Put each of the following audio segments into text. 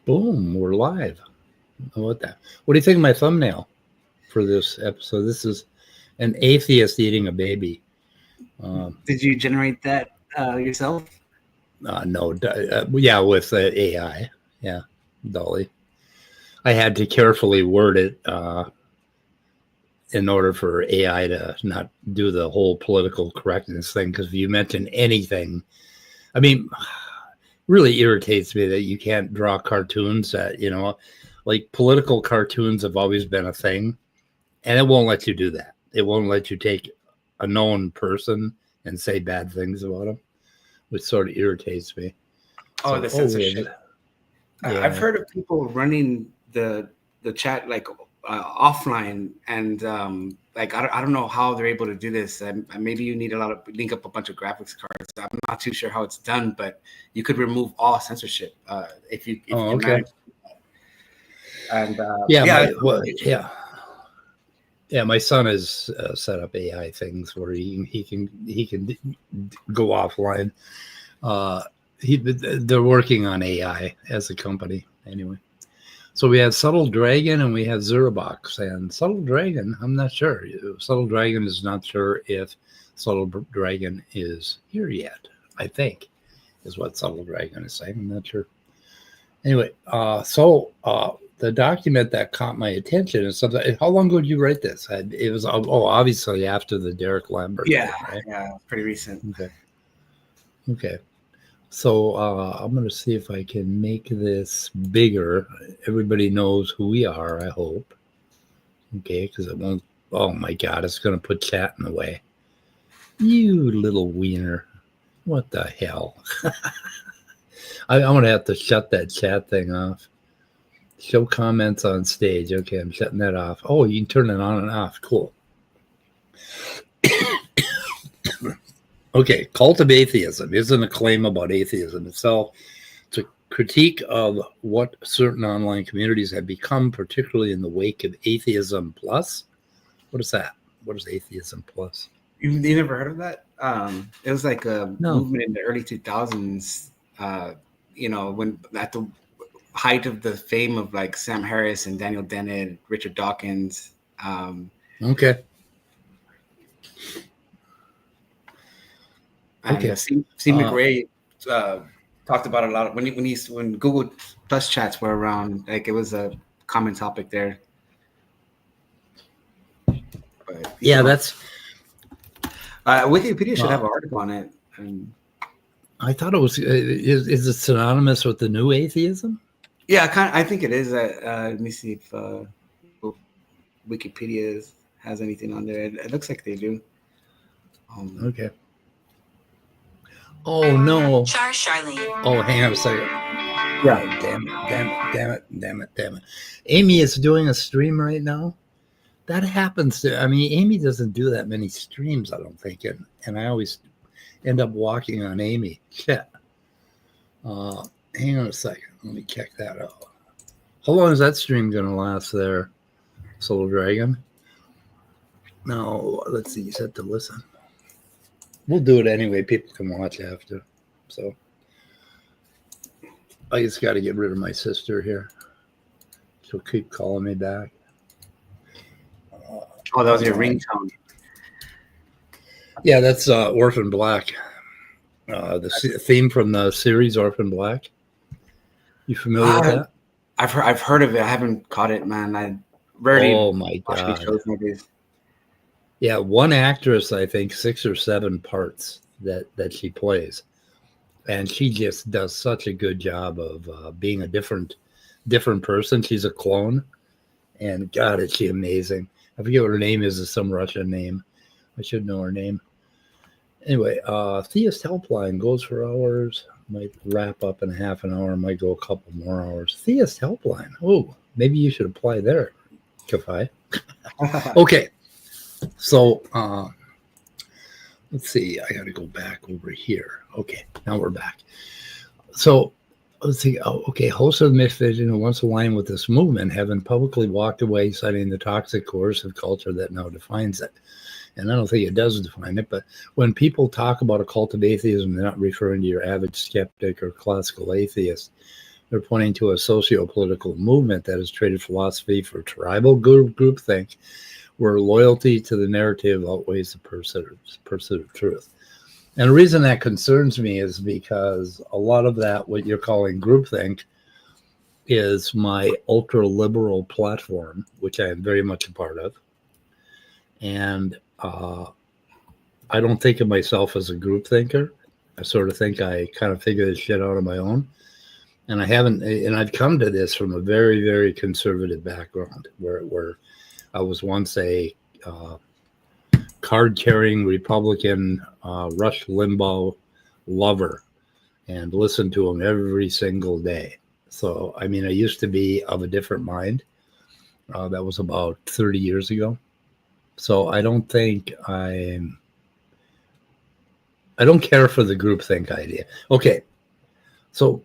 Boom, we're live. What do you think of my thumbnail for this episode? This is an atheist eating a baby. Did you generate that yourself? No, yeah, with AI. Yeah, Dolly. I had to carefully word it in order for AI to not do the whole political correctness thing, because if you mention anything, I mean, really irritates me that you can't draw cartoons that, like political cartoons have always been a thing, and it won't let you do that. It won't let you take a known person and say bad things about them, which sort of irritates me. Oh, so, the censorship. Yeah. I've heard of people running the chat like offline, and like I don't know how they're able to do this. Maybe you need link up a bunch of graphics cards. I'm not too sure how it's done, but you could remove all censorship if you can manage. And my son has set up AI things where he can go offline. They're working on AI as a company anyway. So we have Subtle Dragon and we have Zerobox. And Subtle Dragon, I'm not sure. Subtle Dragon is not sure if Subtle Dragon is here yet, I think, is what Subtle Dragon is saying. I'm not sure. Anyway, so the document that caught my attention is something. How long ago did you write this? It was obviously after the Derek Lambert. Yeah, right? Yeah, pretty recent. Okay. So I'm going to see if I can make this bigger. Everybody knows who we are, I hope. Okay, because it won't. Oh my God, it's going to put chat in the way. You little wiener. What the hell? I'm going to have to shut that chat thing off. Show comments on stage. Okay, I'm shutting that off. Oh, you can turn it on and off. Cool. Okay, cult of atheism isn't a claim about atheism itself. It's a critique of what certain online communities have become, particularly in the wake of Atheism Plus. What is that? What is Atheism Plus? You never heard of that? It was like a movement in the early 2000s, when at the height of the fame of like Sam Harris and Daniel Dennett, Richard Dawkins. Okay. And Steve McRae talked about it a lot when Google Plus chats were around. Like it was a common topic there. But, that's. Wikipedia should have an article on it. I thought it was. Is it synonymous with the new atheism? Yeah, I think it is. Let me see if Wikipedia has anything on there. It looks like they do. Okay. Oh no! Charlene. Oh, hang on a second. Yeah, damn it! Amy is doing a stream right now. That happens to. I mean, Amy doesn't do that many streams, I don't think, and I always end up walking on Amy. Shit. Hang on a second. Let me check that out. How long is that stream gonna last there, Soul Dragon? No, let's see. Set to listen. We'll do it anyway. People can watch after. So I just got to get rid of my sister here. She'll keep calling me back. Oh, that was your ringtone. Yeah, that's Orphan Black. The theme from the series Orphan Black. You familiar with that? I've heard of it. I haven't caught it, man. I rarely watch these shows movies. Yeah, one actress, I think 6 or 7 parts that she plays. and she just does such a good job of being a different person. She's a clone, and God, is she amazing. I forget what her name is. It's some Russian name. I should know her name. Anyway, Theist Helpline goes for hours. Might wrap up in half an hour. Might go a couple more hours. Theist Helpline. Oh, maybe you should apply there, Kafei. Okay. So let's see. I got to go back over here. Okay, now we're back. So let's see. Oh, okay, hosts of the mixed vision who once aligned with this movement having publicly walked away, citing the toxic coercive culture that now defines it. And I don't think it does define it, but when people talk about a cult of atheism, they're not referring to your average skeptic or classical atheist. They're pointing to a socio-political movement that has traded philosophy for tribal groupthink, where loyalty to the narrative outweighs the pursuit of truth. And the reason that concerns me is because a lot of that, what you're calling groupthink, is my ultra-liberal platform, which I am very much a part of. And I don't think of myself as a group thinker. I sort of think I kind of figure this shit out on my own. And I haven't, and I've come to this from a very, very conservative background where I was once a card-carrying Republican Rush Limbaugh lover and listened to him every single day. So, I mean, I used to be of a different mind. That was about 30 years ago. So I don't think I don't care for the groupthink idea. Okay, so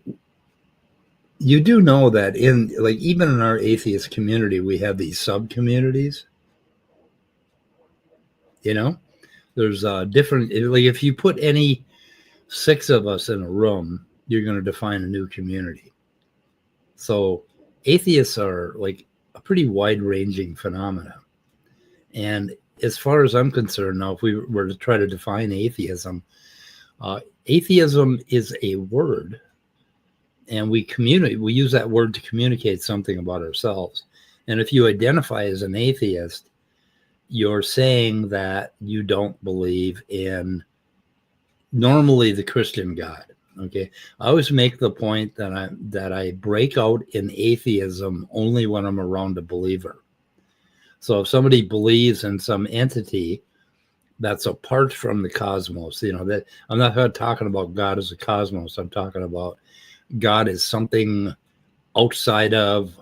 you do know that in, like, even in our atheist community, we have these sub-communities. You know, there's different, like if you put any 6 of us in a room, you're going to define a new community. So atheists are like a pretty wide-ranging phenomenon. And as far as I'm concerned, now, if we were to try to define atheism, atheism is a word, and we use that word to communicate something about ourselves. And if you identify as an atheist, you're saying that you don't believe in normally the Christian God. Okay, I always make the point that I break out in atheism only when I'm around a believer. So if somebody believes in some entity that's apart from the cosmos, you know, that I'm not talking about God as a cosmos. I'm talking about God as something outside of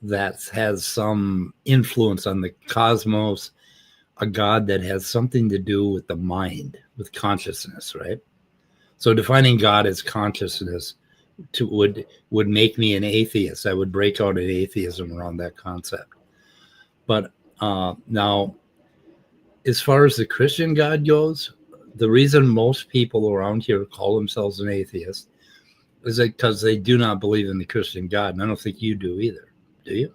that has some influence on the cosmos, a God that has something to do with the mind, with consciousness, right? So defining God as consciousness would make me an atheist. I would break out in atheism around that concept. But now, as far as the Christian God goes, the reason most people around here call themselves an atheist is because they do not believe in the Christian God. And I don't think you do either. Do you?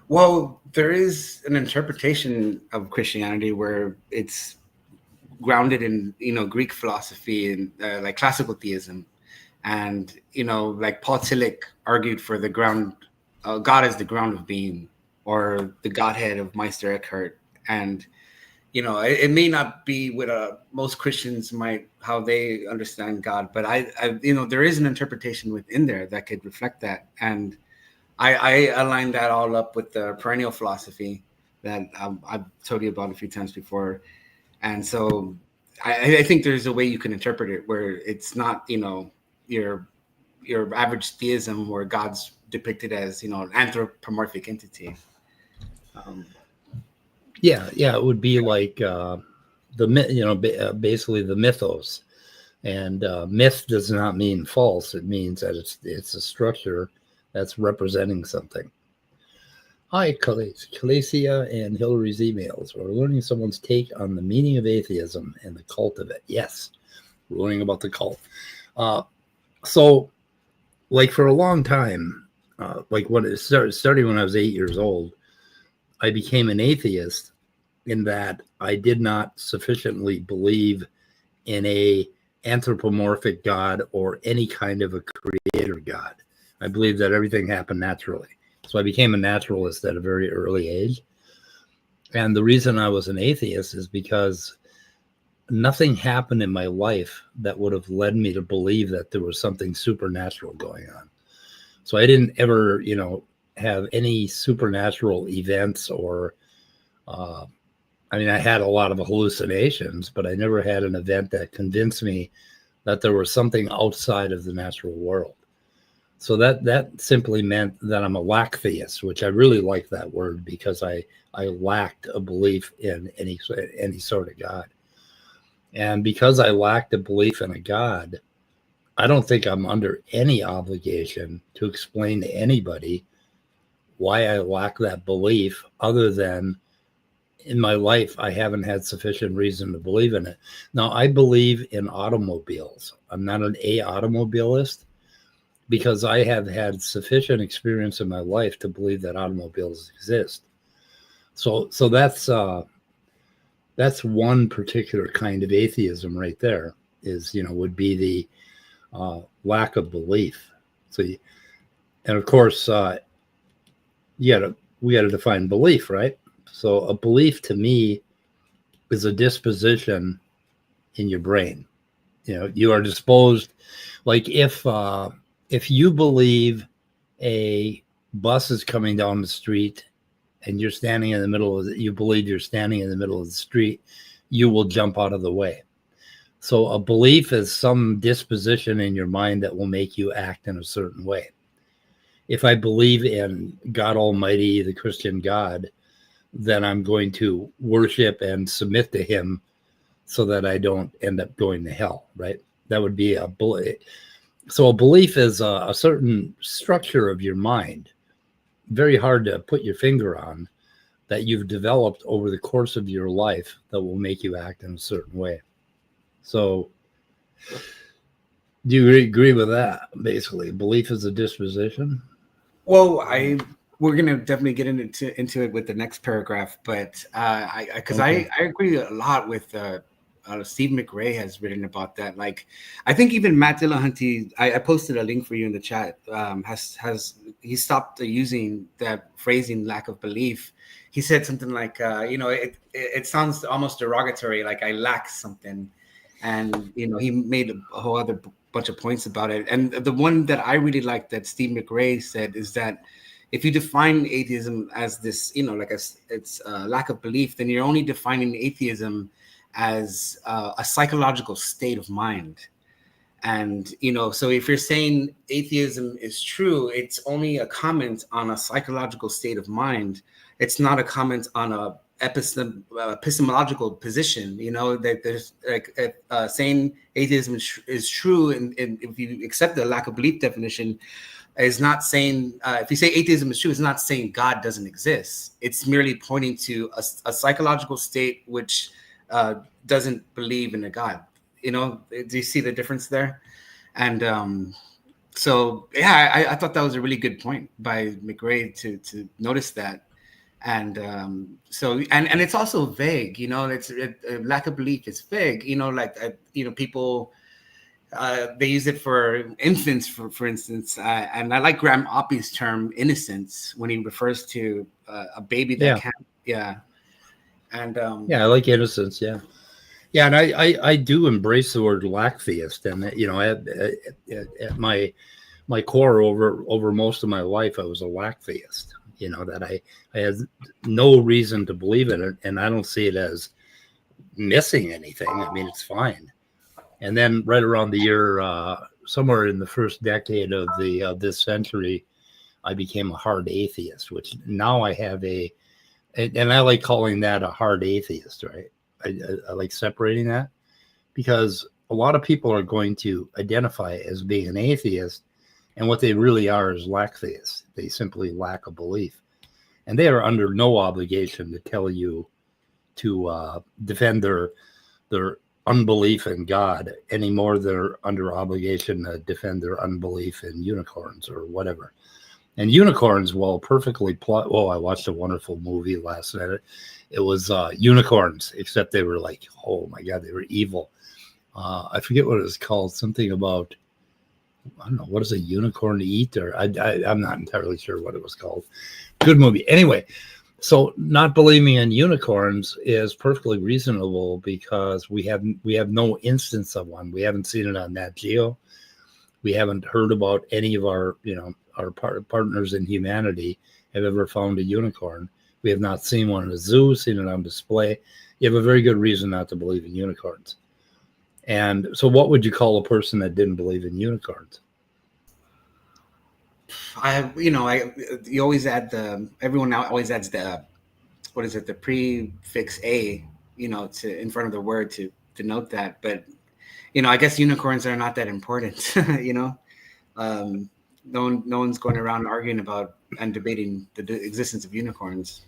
Well, there is an interpretation of Christianity where it's grounded in, Greek philosophy and like classical theism. And, like Paul Tillich argued for the ground, God as the ground of being, or the Godhead of Meister Eckhart. And, it may not be what most Christians how they understand God, but I there is an interpretation within there that could reflect that. And I align that all up with the perennial philosophy that I've told you about a few times before. And so I think there's a way you can interpret it where it's not, your average theism where God's depicted as, an anthropomorphic entity. Yeah, it would be like basically the mythos. And myth does not mean false. It means that it's a structure that's representing something. Hi, Calacia and Hillary's emails. We're learning someone's take on the meaning of atheism and the cult of it. Yes, we're learning about the cult. So, like for a long time, like when it starting when I was 8 years old, I became an atheist in that I did not sufficiently believe in a anthropomorphic God or any kind of a creator God. I believed that everything happened naturally. So I became a naturalist at a very early age. And the reason I was an atheist is because nothing happened in my life that would have led me to believe that there was something supernatural going on. So I didn't ever, have any supernatural events or, I had a lot of hallucinations, but I never had an event that convinced me that there was something outside of the natural world. So that simply meant that I'm a lack theist, which I really like that word because I lacked a belief in any sort of God. And because I lacked a belief in a God, I don't think I'm under any obligation to explain to anybody why I lack that belief, other than in my life, I haven't had sufficient reason to believe in it. Now, I believe in automobiles. I'm not an automobilist because I have had sufficient experience in my life to believe that automobiles exist. So that's one particular kind of atheism right there. Would be the lack of belief. And of course, we got to define belief, right? So a belief to me is a disposition in your brain. You are disposed, like if you believe a bus is coming down the street and you're standing in the middle of you believe you're standing in the middle of the street, you will jump out of the way. So a belief is some disposition in your mind that will make you act in a certain way. If I believe in God Almighty, the Christian God, then I'm going to worship and submit to him so that I don't end up going to hell, right? That would be a belief. So a belief is a certain structure of your mind, very hard to put your finger on, that you've developed over the course of your life that will make you act in a certain way. So do you agree with that? Basically, belief is a disposition. Well, we're gonna definitely get into it with the next paragraph, but I agree a lot with Steve McRae has written about that. Like, I think even Matt Dillahunty, I posted a link for you in the chat. He stopped using that phrasing "lack of belief." He said something like, it sounds almost derogatory, like I lack something, and he made a whole other bunch of points about it. And the one that I really like that Steve McRae said is that if you define atheism as this, it's a lack of belief, then you're only defining atheism as a psychological state of mind. And, so if you're saying atheism is true, it's only a comment on a psychological state of mind. It's not a comment on a epistemological position, that there's like saying atheism is true. And if you accept the lack of belief definition, is not saying, if you say atheism is true, it's not saying God doesn't exist. It's merely pointing to a psychological state which doesn't believe in a God. Do you see the difference there? And so, yeah, I thought that was a really good point by McRae to notice that. And so it's also vague, it's lack of belief is vague, people, they use it for infants, for instance. And I like Graham Oppy's term innocence when he refers to a baby that can't. Yeah. And I like innocence. Yeah. Yeah. And I do embrace the word lack theist. And, at my core over most of my life, I was a lack theist. That I had no reason to believe in it, and I don't see it as missing anything. It's fine. And then right around the year, somewhere in the first decade of this century, I became a hard atheist, which now I have and I like calling that a hard atheist, right? I like separating that, because a lot of people are going to identify as being an atheist, and what they really are is lack theists. They simply lack a belief. And they are under no obligation to tell you to defend their unbelief in God any more than they're under obligation to defend their unbelief in unicorns or whatever. And unicorns, well, perfectly I watched a wonderful movie last night. It was unicorns, except they were like, oh my God, they were evil. I forget what it was called. Something about, I don't know, what does a unicorn eat? Or I'm not entirely sure what it was called. Good movie. Anyway, So not believing in unicorns is perfectly reasonable because we have no instance of one. We haven't seen it on Nat Geo. We haven't heard about any of our partners in humanity have ever found a unicorn. We have not seen one in a zoo, seen it on display. You have a very good reason not to believe in unicorns. And so what would you call a person that didn't believe in unicorns? You always add everyone now always adds the prefix a, to in front of the word to denote that. But I guess unicorns are not that important. No one's going around arguing about and debating the existence of unicorns.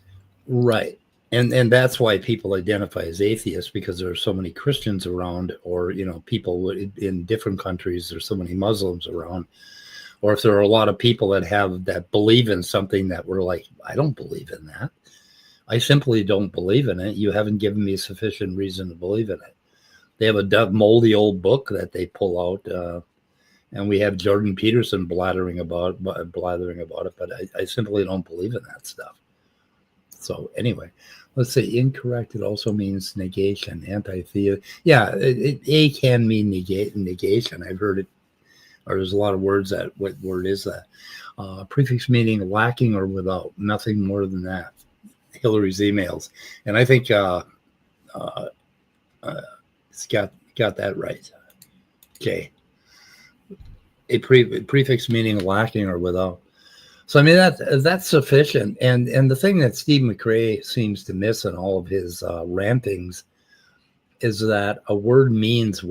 Right. And that's why people identify as atheists, because there are so many Christians around, or people in different countries. There's so many Muslims around, or if there are a lot of people that believe in something that we're like, I don't believe in that. I simply don't believe in it. You haven't given me sufficient reason to believe in it. They have a moldy old book that they pull out, and we have Jordan Peterson blathering about it, but I simply don't believe in that stuff. So anyway, let's say incorrect. It also means negation, anti-theist. Yeah, a can mean negation. I've heard it, or there's a lot of words that. What word is that? Prefix meaning lacking or without. Nothing more than that. Hillary's emails, and I think it's got that right. Okay, a prefix meaning lacking or without. So I mean that's sufficient. And the thing that Steve McRae seems to miss in all of his rantings is that a word means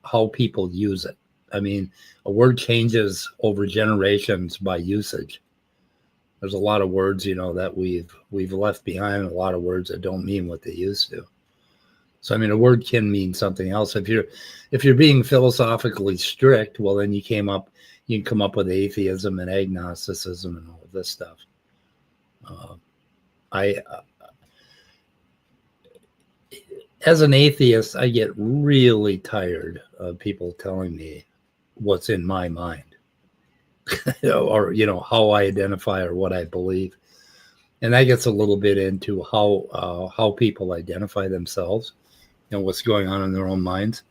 how people use it. I mean, a word changes over generations by usage. There's a lot of words, that we've left behind, a lot of words that don't mean what they used to. So I mean, a word can mean something else. If you're being philosophically strict, well, then you can come up with atheism and agnosticism and all of this stuff. As an atheist, I get really tired of people telling me what's in my mind. Or how I identify or what I believe, and that gets a little bit into how people identify themselves, what's going on in their own minds,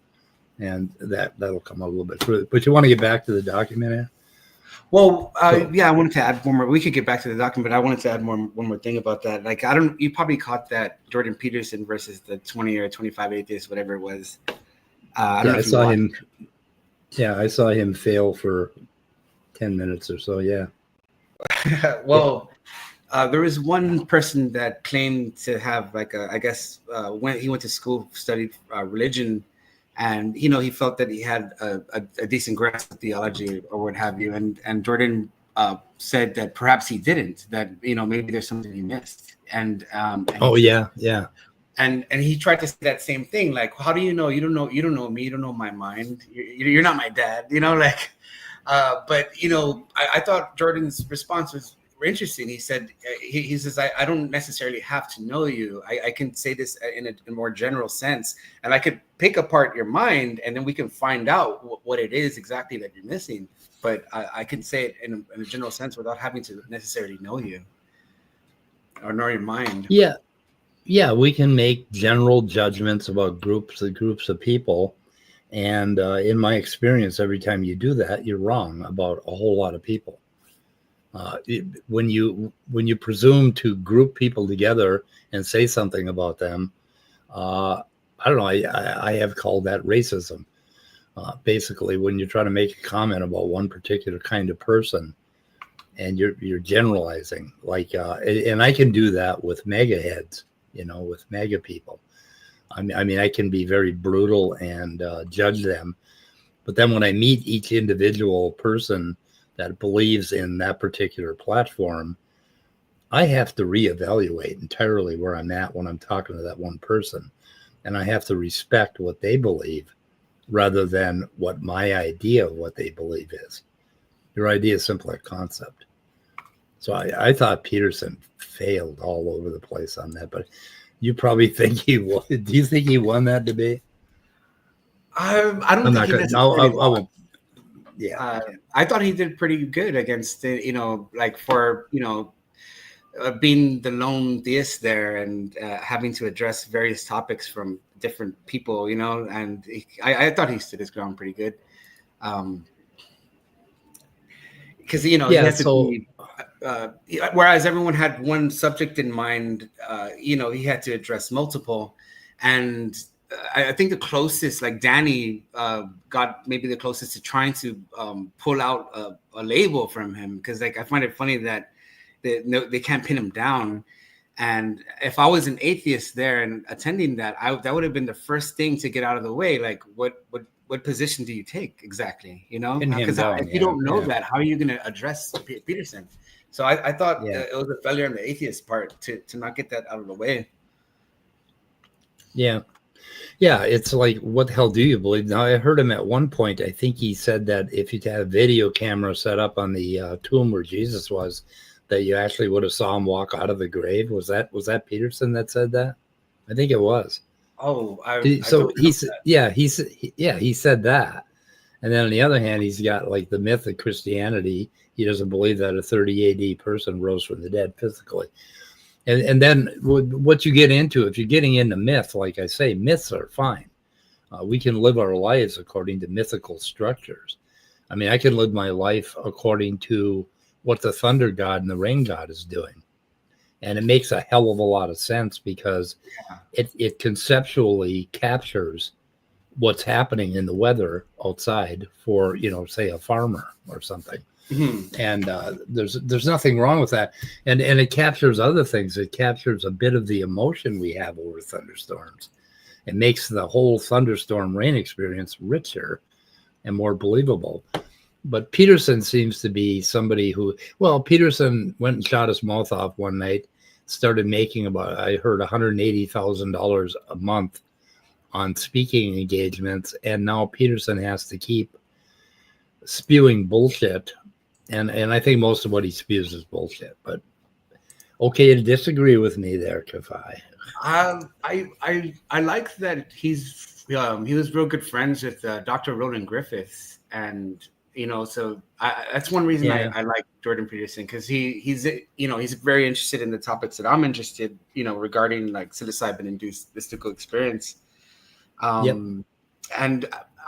and that'll come a little bit further. But you want to get back to the document, Ann? Well, yeah, I wanted to add one more. We could get back to the document, but I wanted to add one more thing about that. Like, you probably caught that Jordan Peterson versus the 20 or 25 atheists, whatever it was. I saw him. Yeah, I saw him fail for 10 minutes or so. Yeah. Well, there was one person that claimed to have when he went to school, studied religion, and he felt that he had a decent grasp of theology or what have you. And Jordan said that perhaps he didn't. That maybe there's something he missed. And yeah. And he tried to say that same thing. Like, how do you know? You don't know me. You don't know my mind. You're not my dad. But I thought Jordan's response was interesting. He said, he says, I don't necessarily have to know you. I can say this in a more general sense, and I could pick apart your mind, and then we can find out what it is exactly that you're missing. But I can say it in a general sense without having to necessarily know you or know your mind. Yeah, we can make general judgments about groups of people. And in my experience, every time you do that, you're wrong about a whole lot of people. When you presume to group people together and say something about them, I don't know. I have called that racism. Basically, when you're trying to make a comment about one particular kind of person, and you're generalizing, and I can do that with mega heads, with mega people. I mean, I can be very brutal and judge them. But then when I meet each individual person that believes in that particular platform, I have to reevaluate entirely where I'm at when I'm talking to that one person. And I have to respect what they believe rather than what my idea of what they believe is. Your idea is simply a concept. So I thought Peterson failed all over the place on that, but you probably think he won. Do you think he won that debate? I don't think he necessarily won. I won't. Yeah. I thought he did pretty good against being the lone theist there and having to address various topics from different people, you know, and I thought he stood his ground pretty good. Because, you know, he Yeah. had to So be, whereas everyone had one subject in mind, you know, he had to address multiple. And I think the closest, like Danny got maybe the closest to trying to pull out a label from him. Because, like, I find it funny that they can't pin him down. And if I was an atheist there and attending that, that would have been the first thing to get out of the way. Like, what position do you take exactly? You know, pin him because down. if you Yeah. don't know Yeah. that, how are you going to address Peterson? So I thought Yeah. it was a failure on the atheist part to not get that out of the way. Yeah. Yeah. It's like, what the hell do you believe? Now, I heard him at one point. I think he said that if you had a video camera set up on the tomb where Jesus was, that you actually would have saw him walk out of the grave. Was that Peterson that said that? I think it was. Oh, So he said that. And then on the other hand, he's got like the myth of Christianity. He doesn't believe that a 30 AD person rose from the dead physically. And then what you get into, if you're getting into myth, like I say, myths are fine. We can live our lives according to mythical structures. I mean, I can live my life according to what the thunder god and the rain god is doing. And it makes a hell of a lot of sense because it conceptually captures what's happening in the weather outside for, you know, say a farmer or something. Mm-hmm. And there's nothing wrong with that. And it captures other things. It captures a bit of the emotion we have over thunderstorms. It makes the whole thunderstorm rain experience richer and more believable. But Peterson seems to be somebody who, well, Peterson went and shot his mouth off one night, started making about, I heard, $180,000 a month on speaking engagements. And now Peterson has to keep spewing bullshit. And I think most of what he spews is bullshit. But okay to disagree with me there, Kafei. I like that he was real good friends with Dr. Roland Griffiths, and you know, so that's one reason I like Jordan Peterson, because he's you know, he's very interested in the topics that I'm interested, you know, regarding like psilocybin induced mystical experience. And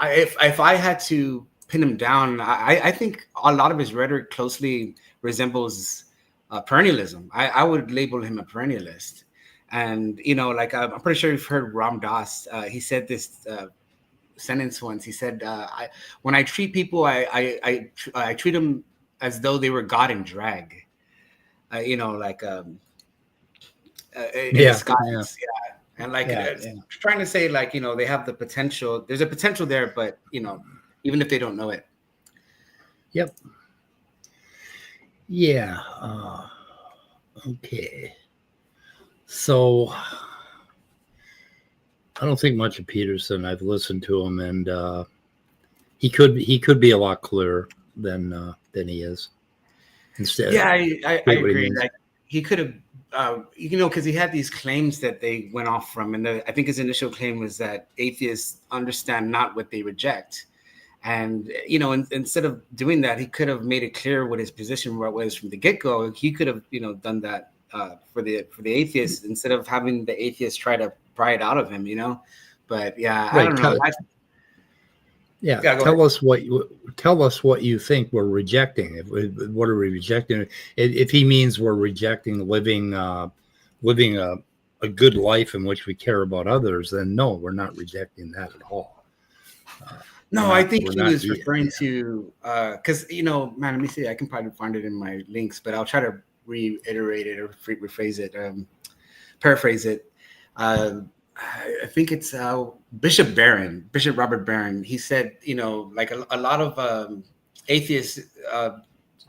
if I had to pin him down, I think a lot of his rhetoric closely resembles perennialism. I would label him a perennialist. And, you know, like I'm pretty sure you've heard Ram Dass. He said this sentence once. He said, when I treat people, I treat them as though they were God in drag. You know, like in disguise. Yeah. And like trying to say, like, you know, they have the potential. There's a potential there, but, you know, even if they don't know it. Yep. Yeah. Okay. So I don't think much of Peterson. I've listened to him, and he could be a lot clearer than he is. Instead, I agree. Like, he could have, you know, because he had these claims that they went off from, and I think his initial claim was that atheists understand not what they reject. And, you know, instead of doing that, he could have made it clear what his position was from the get-go. He could have, you know, done that for the atheists instead of having the atheists try to pry it out of him, you know. But yeah, right. I don't know. Tell us what you think we're rejecting. What are we rejecting? If he means we're rejecting living a good life in which we care about others, then no, we're not rejecting that at all. No, I think he was referring to because, you know, man, let me see. I can probably find it in my links, but I'll try to reiterate it or rephrase it, paraphrase it. I think it's Bishop Robert Barron. He said, you know, like a lot of atheists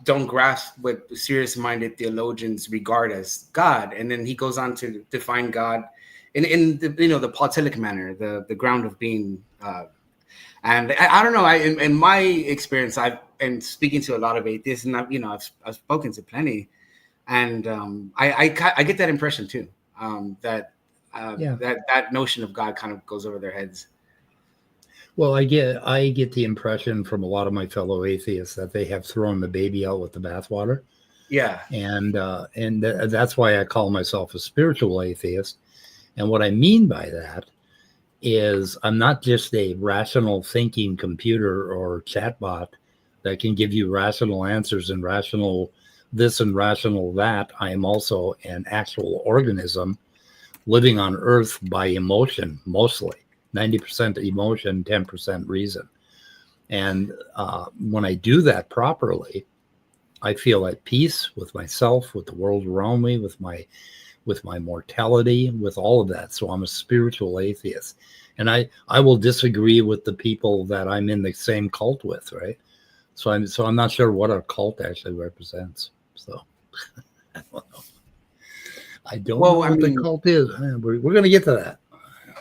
don't grasp what serious-minded theologians regard as God, and then he goes on to define God in the, you know, the Platonic manner, the ground of being. And I don't know. In my experience, I've been speaking to a lot of atheists, and I've spoken to plenty, and I get that impression too. That notion of God kind of goes over their heads. Well, I get the impression from a lot of my fellow atheists that they have thrown the baby out with the bathwater, Yeah. And that's why I call myself a spiritual atheist. And what I mean by that is I'm not just a rational thinking computer or chatbot that can give you rational answers and rational this and rational that. I am also an actual organism living on Earth by emotion, mostly 90% emotion, 10% reason. And when I do that properly, I feel at peace with myself, with the world around me, with my mortality, with all of that. So I'm a spiritual atheist. And I will disagree with the people that I'm in the same cult with, right? So I'm not sure what our cult actually represents. So I don't know. I don't know what the cult is. We're going to get to that.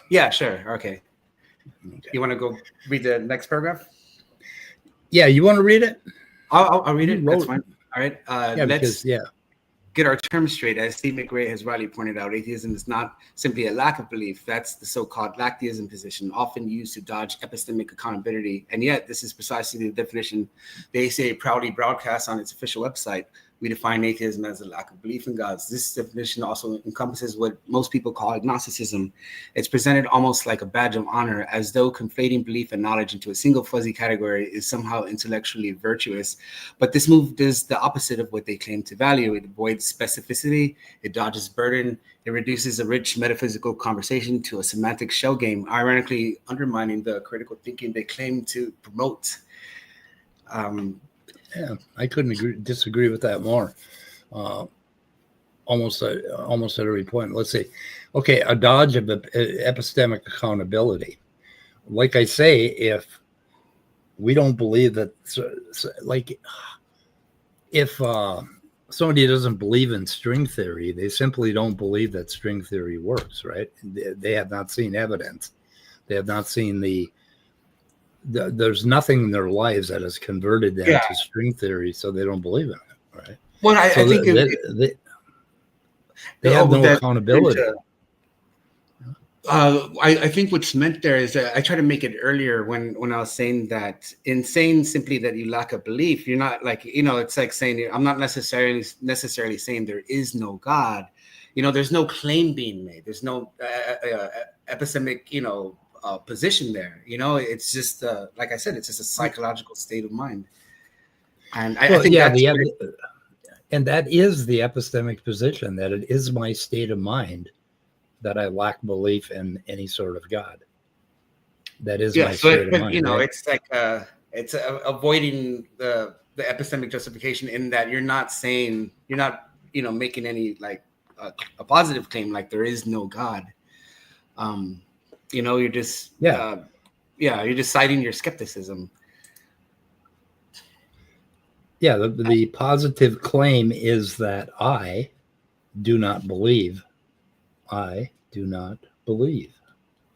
Yeah, sure. Okay. You want to go read the next paragraph? Yeah, you want to read it? I'll read it. That's fine. All right. Let's get our terms straight. As Steve McRae has rightly pointed out, atheism is not simply a lack of belief. That's the so-called lactheism position, often used to dodge epistemic accountability. And yet, this is precisely the definition the ACA proudly broadcasts on its official website. We define atheism as a lack of belief in God. This definition also encompasses what most people call agnosticism. It's presented almost like a badge of honor, as though conflating belief and knowledge into a single fuzzy category is somehow intellectually virtuous. But this move does the opposite of what they claim to value. It avoids specificity, it dodges burden, it reduces a rich metaphysical conversation to a semantic shell game, ironically undermining the critical thinking they claim to promote. Yeah, I couldn't disagree with that more. Almost at every point. Let's see. Okay, a dodge of epistemic accountability. Like I say, if we don't believe that, like, if somebody doesn't believe in string theory, they simply don't believe that string theory works, right? They have not seen evidence. They have not seen there's nothing in their lives that has converted them to string theory, so they don't believe in it, right? Well, I think they have no accountability. I think what's meant there is that I try to make it earlier when I was saying that in saying simply that you lack a belief, you're not like, it's like saying I'm not necessarily saying there is no God. There's no claim being made. There's no epistemic, position there. It's just like I said, it's just a psychological state of mind. And I think and that is the epistemic position, that it is my state of mind that I lack belief in any sort of God. That is my state of mind. Right? It's like it's avoiding the epistemic justification in that you're not making any like a positive claim like there is no God. You're just you're just citing your skepticism. Yeah, the positive claim is that I do not believe. I do not believe.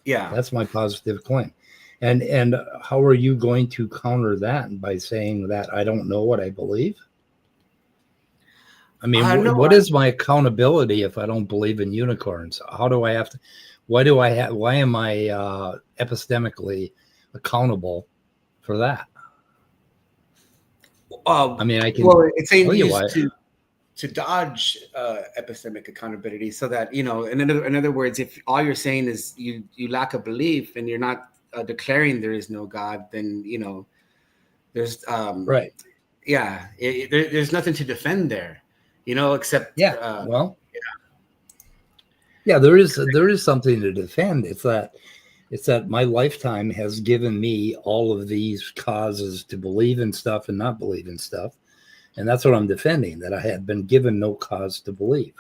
Yeah, that's my positive claim. And how are you going to counter that by saying that I don't know what I believe? I mean, what is my accountability if I don't believe in unicorns? How do I have to? Why am I epistemically accountable for that? I mean, I can. Well, it's saying to dodge epistemic accountability, so that in other words, if all you're saying is you lack a belief and you're not declaring there is no God, then there's right. Yeah, there's nothing to defend there, except there is something to defend. It's that my lifetime has given me all of these causes to believe in stuff and not believe in stuff. And that's what I'm defending, that I had been given no cause to believe.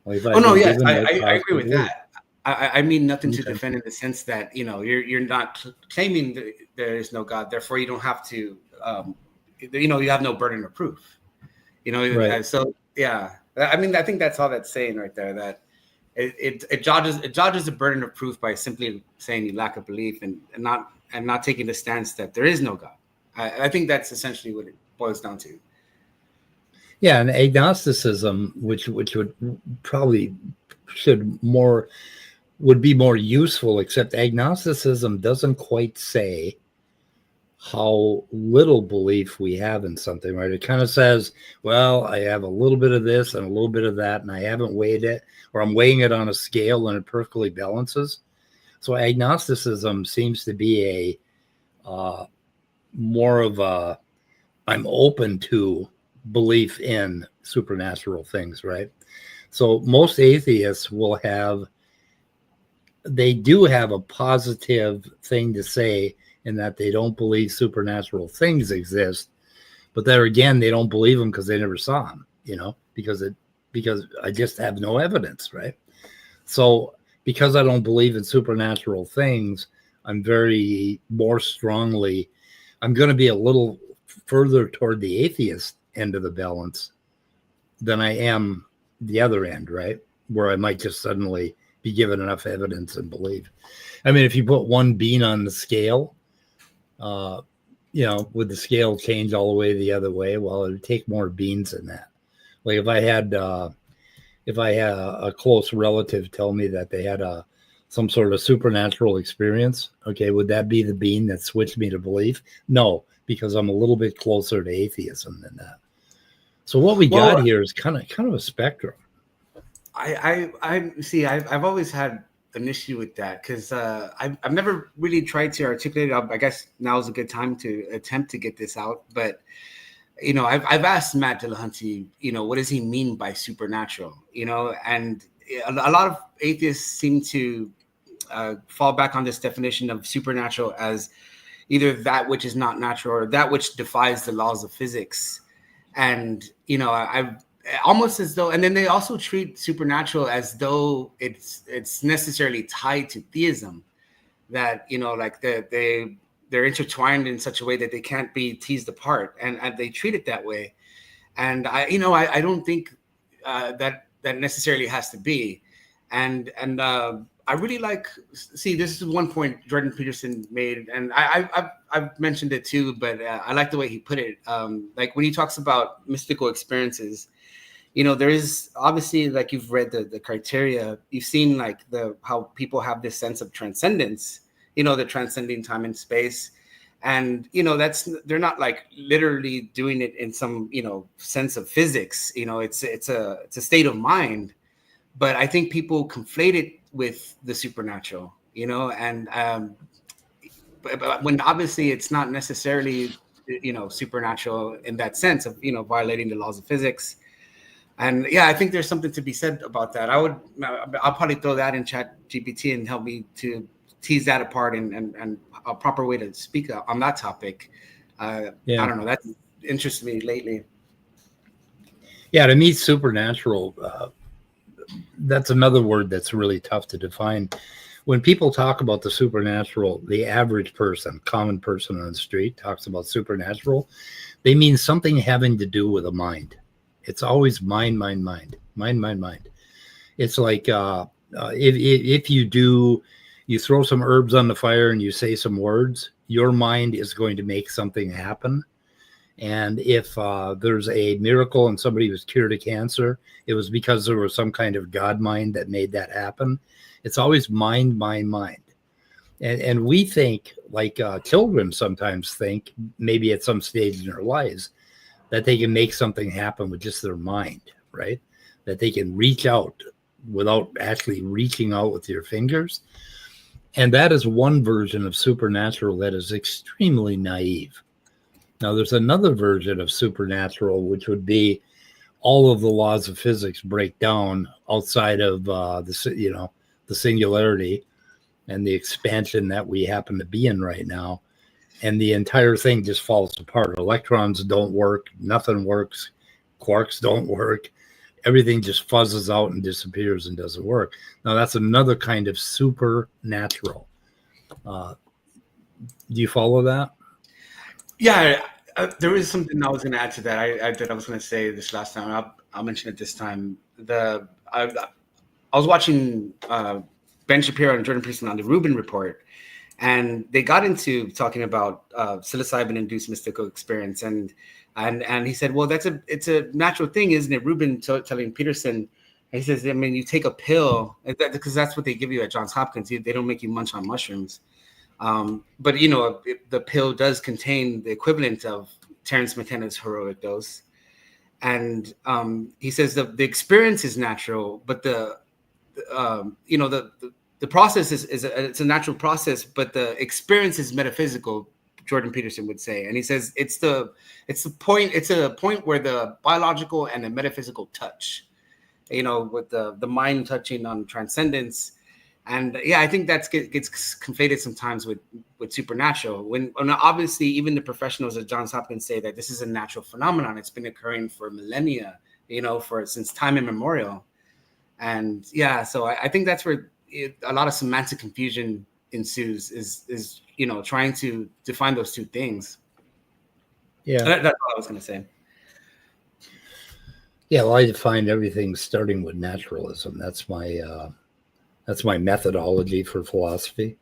I agree with that. I mean nothing to defend in the sense that, you're not claiming that there is no God. Therefore, you don't have to, you have no burden of proof. Right. So, yeah. I mean, I think that's all that's saying right there, that it dodges the burden of proof by simply saying you lack a belief and not taking the stance that there is no God. I think that's essentially what it boils down to. Yeah, and agnosticism, which would probably would be more useful, except agnosticism doesn't quite say how little belief we have in something, right? It kind of says, well, I have a little bit of this and a little bit of that, and I haven't weighed it, or I'm weighing it on a scale and it perfectly balances. So agnosticism seems to be more of a, I'm open to belief in supernatural things, right? So most atheists they do have a positive thing to say in that they don't believe supernatural things exist, but there again, they don't believe them because they never saw them, because I just have no evidence, right? So because I don't believe in supernatural things, I'm going to be a little further toward the atheist end of the balance than I am the other end, right? Where I might just suddenly be given enough evidence and believe. I mean, if you put one bean on the scale, would the scale change all the way the other way? Well, it would take more beans than that. Like if I had a close relative tell me that they had some sort of supernatural experience, okay, would that be the bean that switched me to belief? No, because I'm a little bit closer to atheism than that. So what we got here is kind of a spectrum. I see. I've always had an issue with that because I've never really tried to articulate it. I guess now is a good time to attempt to get this out. But I've asked Matt Dillahunty, what does he mean by supernatural? And a lot of atheists seem to fall back on this definition of supernatural as either that which is not natural or that which defies the laws of physics. And I've almost as though, and then they also treat supernatural as though it's necessarily tied to theism, that like they're intertwined in such a way that they can't be teased apart, and they treat it that way. And I don't think that necessarily has to be. And I really this is one point Jordan Peterson made, and I've mentioned it too, but I like the way he put it. Like when he talks about mystical experiences, there is obviously, like, you've read the criteria, you've seen like how people have this sense of transcendence, the transcending time and space. And, they're not like literally doing it in some, sense of physics, it's a state of mind. But I think people conflate it with the supernatural, and but when obviously it's not necessarily, supernatural in that sense of, violating the laws of physics. And yeah, I think there's something to be said about that. I'll probably throw that in ChatGPT and help me to tease that apart and a proper way to speak on that topic. I don't know. That's interested me lately. Yeah, to me, supernatural, that's another word that's really tough to define. When people talk about the supernatural, the average person, common person on the street talks about supernatural, they mean something having to do with a mind. It's always mind. It's like if you throw some herbs on the fire and you say some words, your mind is going to make something happen. And if there's a miracle and somebody was cured of cancer, it was because there was some kind of God mind that made that happen. It's always mind. And we think, like children sometimes think, maybe at some stage in their lives, that they can make something happen with just their mind, right? That they can reach out without actually reaching out with your fingers. And that is one version of supernatural that is extremely naive. Now, there's another version of supernatural, which would be all of the laws of physics break down outside of the singularity and the expansion that we happen to be in right now. And the entire thing just falls apart. Electrons don't work. Nothing works. Quarks don't work. Everything just fuzzes out and disappears and doesn't work. Now, that's another kind of supernatural. Do you follow that? Yeah, there was something I was going to add to that. I was going to say this last time. I'll mention it this time. I was watching Ben Shapiro and Jordan Peterson on the Rubin Report, and they got into talking about psilocybin-induced mystical experience, and he said, well, it's a natural thing, isn't it? Rubin telling Peterson, he says, I mean, you take a pill, because that's what they give you at Johns Hopkins. They don't make you munch on mushrooms. But you know, the pill does contain the equivalent of Terence McKenna's heroic dose, and he says the experience is natural, but you know, the process is it's a natural process, but the experience is metaphysical. Jordan Peterson would say, and he says it's a point where the biological and the metaphysical touch, you know, with the mind touching on transcendence. And yeah, I think that gets conflated sometimes with supernatural. When obviously even the professionals at Johns Hopkins say that this is a natural phenomenon. It's been occurring for millennia, you know, since time immemorial. And yeah, so I think that's where a lot of semantic confusion ensues. Is you know, trying to define those two things. Yeah, that's all I was going to say. Yeah, well, I define everything starting with naturalism. That's my methodology for philosophy.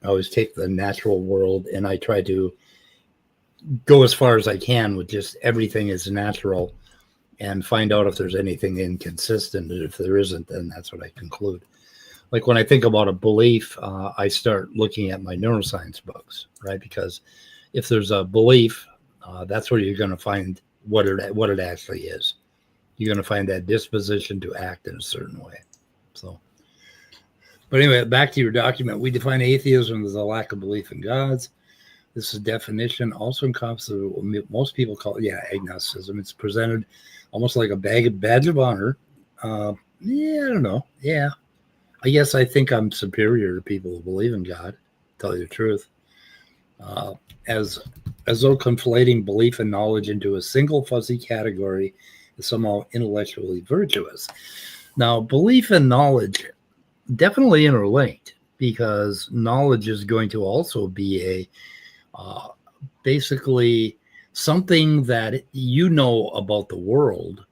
I always take the natural world and I try to go as far as I can with just everything is natural and find out if there's anything inconsistent. And if there isn't, then that's what I conclude. Like when I think about a belief, I start looking at my neuroscience books, right? Because if there's a belief, that's where you're going to find what it actually is. You're going to find that disposition to act in a certain way. So, but anyway, back to your document. We define atheism as a lack of belief in gods. This is definition also encompasses what most people call, agnosticism. It's presented almost like a badge of honor. I don't know. Yeah. I guess I think I'm superior to people who believe in God, to tell you the truth. As though conflating belief and knowledge into a single fuzzy category is somehow intellectually virtuous. Now, belief and knowledge definitely interlinked, because knowledge is going to also be basically something that you know about the world,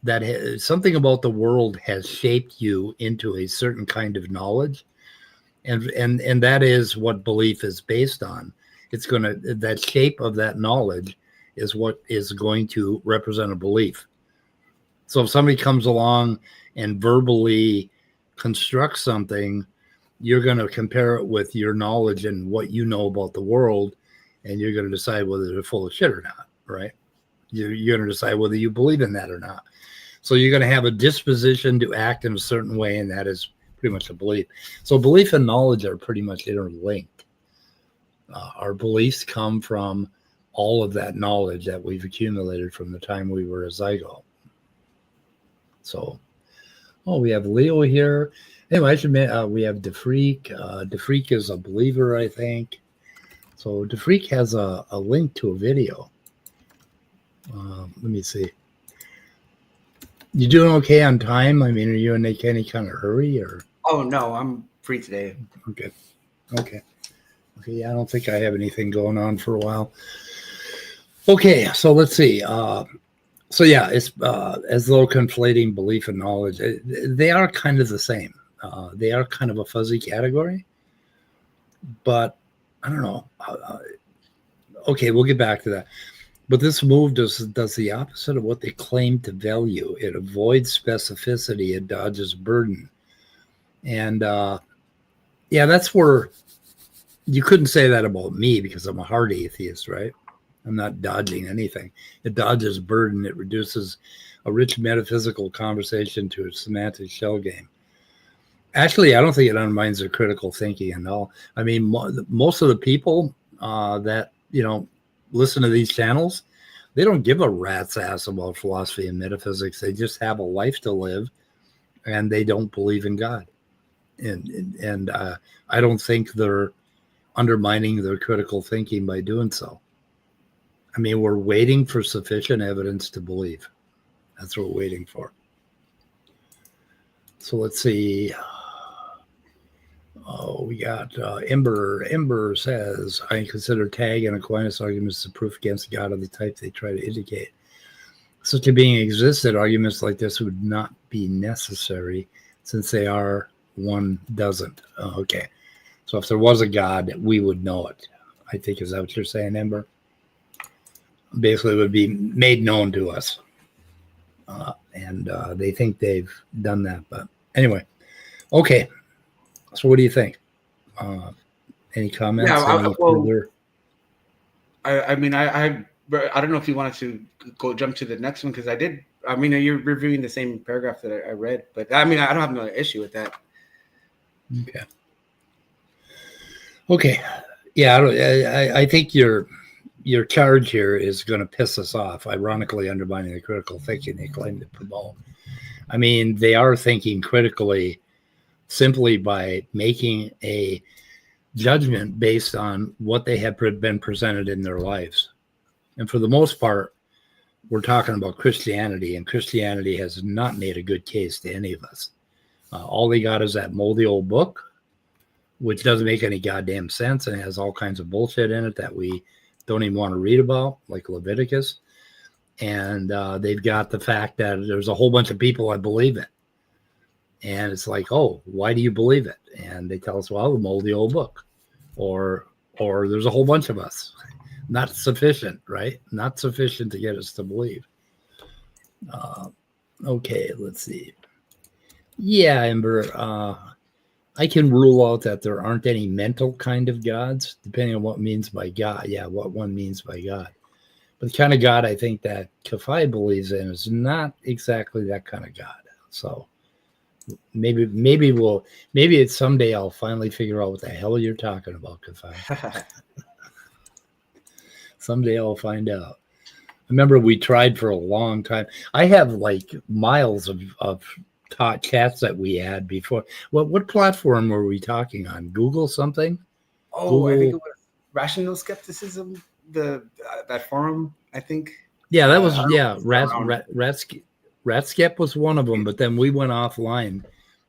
that something about the world has shaped you into a certain kind of knowledge, and that is what belief is based on. It's going to, that shape of that knowledge is what is going to represent a belief. So if somebody comes along and verbally constructs something, you're going to compare it with your knowledge and what you know about the world, and you're going to decide whether they're full of shit or not, right? You're going to decide whether you believe in that or not. So you're going to have a disposition to act in a certain way, and that is pretty much a belief. So belief and knowledge are pretty much interlinked. Our beliefs come from all of that knowledge that we've accumulated from the time we were a zygote. So, we have Leo here. Anyway, I should admit, we have DeFreak. DeFreak is a believer, I think. So DeFreak has a link to a video. Let me see. You doing okay on time? I mean, are you in any kind of hurry or? Oh no, I'm free today. Okay. Yeah, I don't think I have anything going on for a while. Okay, so let's see. So yeah, it's as though conflating belief and knowledge. They are kind of the same. They are kind of a fuzzy category, but I don't know. Okay, we'll get back to that. But this move does the opposite of what they claim to value. It avoids specificity. It dodges burden. And that's where you couldn't say that about me, because I'm a hard atheist, right? I'm not dodging anything. It dodges burden. It reduces a rich metaphysical conversation to a semantic shell game. Actually, I don't think it undermines their critical thinking at all. I mean, most of the people that, listen to these channels, they don't give a rat's ass about philosophy and metaphysics. They just have a life to live, and they don't believe in God. And I don't think they're undermining their critical thinking by doing so. I mean, we're waiting for sufficient evidence to believe. That's what we're waiting for. So let's see. We got Ember. Ember says, I consider Tag and Aquinas arguments the proof against God of the type they try to indicate. Such a being existed, arguments like this would not be necessary, since they are, one doesn't. Okay. So if there was a God, we would know it. I think, is that what you're saying, Ember? Basically, it would be made known to us. And they think they've done that. But anyway, okay. So what do you think? Any comments? Yeah, Any well, further? I mean, I don't know if you wanted to go jump to the next one because I did. I mean, you're reviewing the same paragraph that I read, but I mean, I don't have no issue with that. Okay. Okay. Yeah, I think your charge here is going to piss us off. Ironically, undermining the critical thinking they claim to promote. I mean, they are thinking critically simply by making a judgment based on what they have been presented in their lives. And for the most part, we're talking about Christianity, and Christianity has not made a good case to any of us. All they got is that moldy old book, which doesn't make any goddamn sense and has all kinds of bullshit in it that we don't even want to read about, like Leviticus. And they've got the fact that there's a whole bunch of people that believe it. And it's like, oh, why do you believe it? And they tell us, well, the moldy old book. Or there's a whole bunch of us. Not sufficient, right? Not sufficient to get us to believe. Okay, let's see. Yeah, Ember, I can rule out that there aren't any mental kind of gods, depending on what means by God. Yeah, what one means by God. But the kind of God I think that Kafei believes in is not exactly that kind of God. So maybe it's someday I'll finally figure out what the hell you're talking about, Kafei. Someday I'll find out. I remember we tried for a long time. I have like miles of chats that we had before. What platform were we talking on? Google something? Oh, Google? I think it was Rational Skepticism, that forum, I think. Yeah, that was Ratskep was one of them, but then we went offline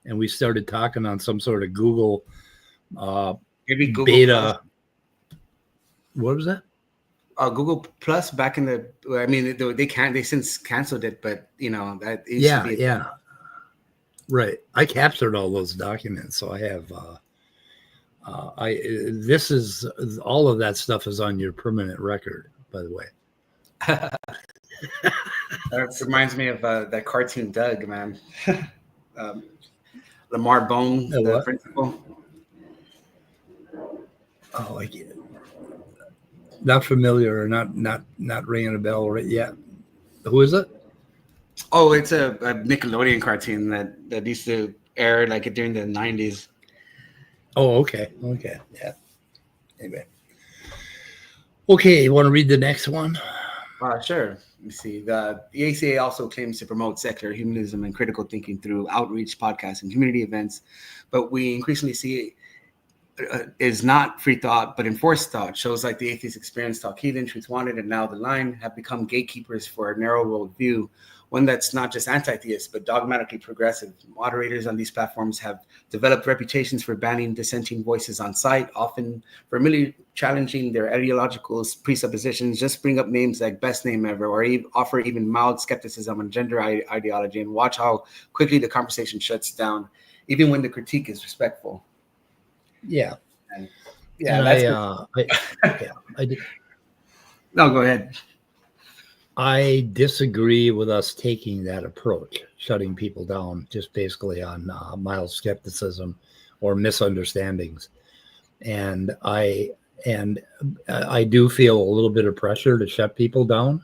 and we started talking on some sort of Google maybe Google beta. Plus. What was that? Google Plus back in the. I mean, they since canceled it, but you know that used to be yeah. Right. I captured all those documents, so I have. This is all of that stuff is on your permanent record, by the way. That reminds me of that cartoon Doug, man. Lamar Bone, the principal. Oh, I get it. Not familiar or not ringing a bell right yet. Who is it? Oh, it's a Nickelodeon cartoon that used to air like during the 90s. Oh, okay. Yeah. Anyway. Okay, you want to read the next one? Sure. Let me see. The ACA also claims to promote secular humanism and critical thinking through outreach, podcasts, and community events, but we increasingly see is not free thought, but enforced thought. Shows like the Atheist Experience, Talk Heathen, Truth Wanted, and Now the Line have become gatekeepers for a narrow worldview, one that's not just anti-theist, but dogmatically progressive. Moderators on these platforms have developed reputations for banning dissenting voices on site, often firmly challenging their ideological presuppositions. Just bring up names like Best Name Ever, or offer even mild skepticism on gender ideology, and watch how quickly the conversation shuts down, even when the critique is respectful. Yeah. And I did. No, go ahead. I disagree with us taking that approach, shutting people down just basically on mild skepticism or misunderstandings. And I do feel a little bit of pressure to shut people down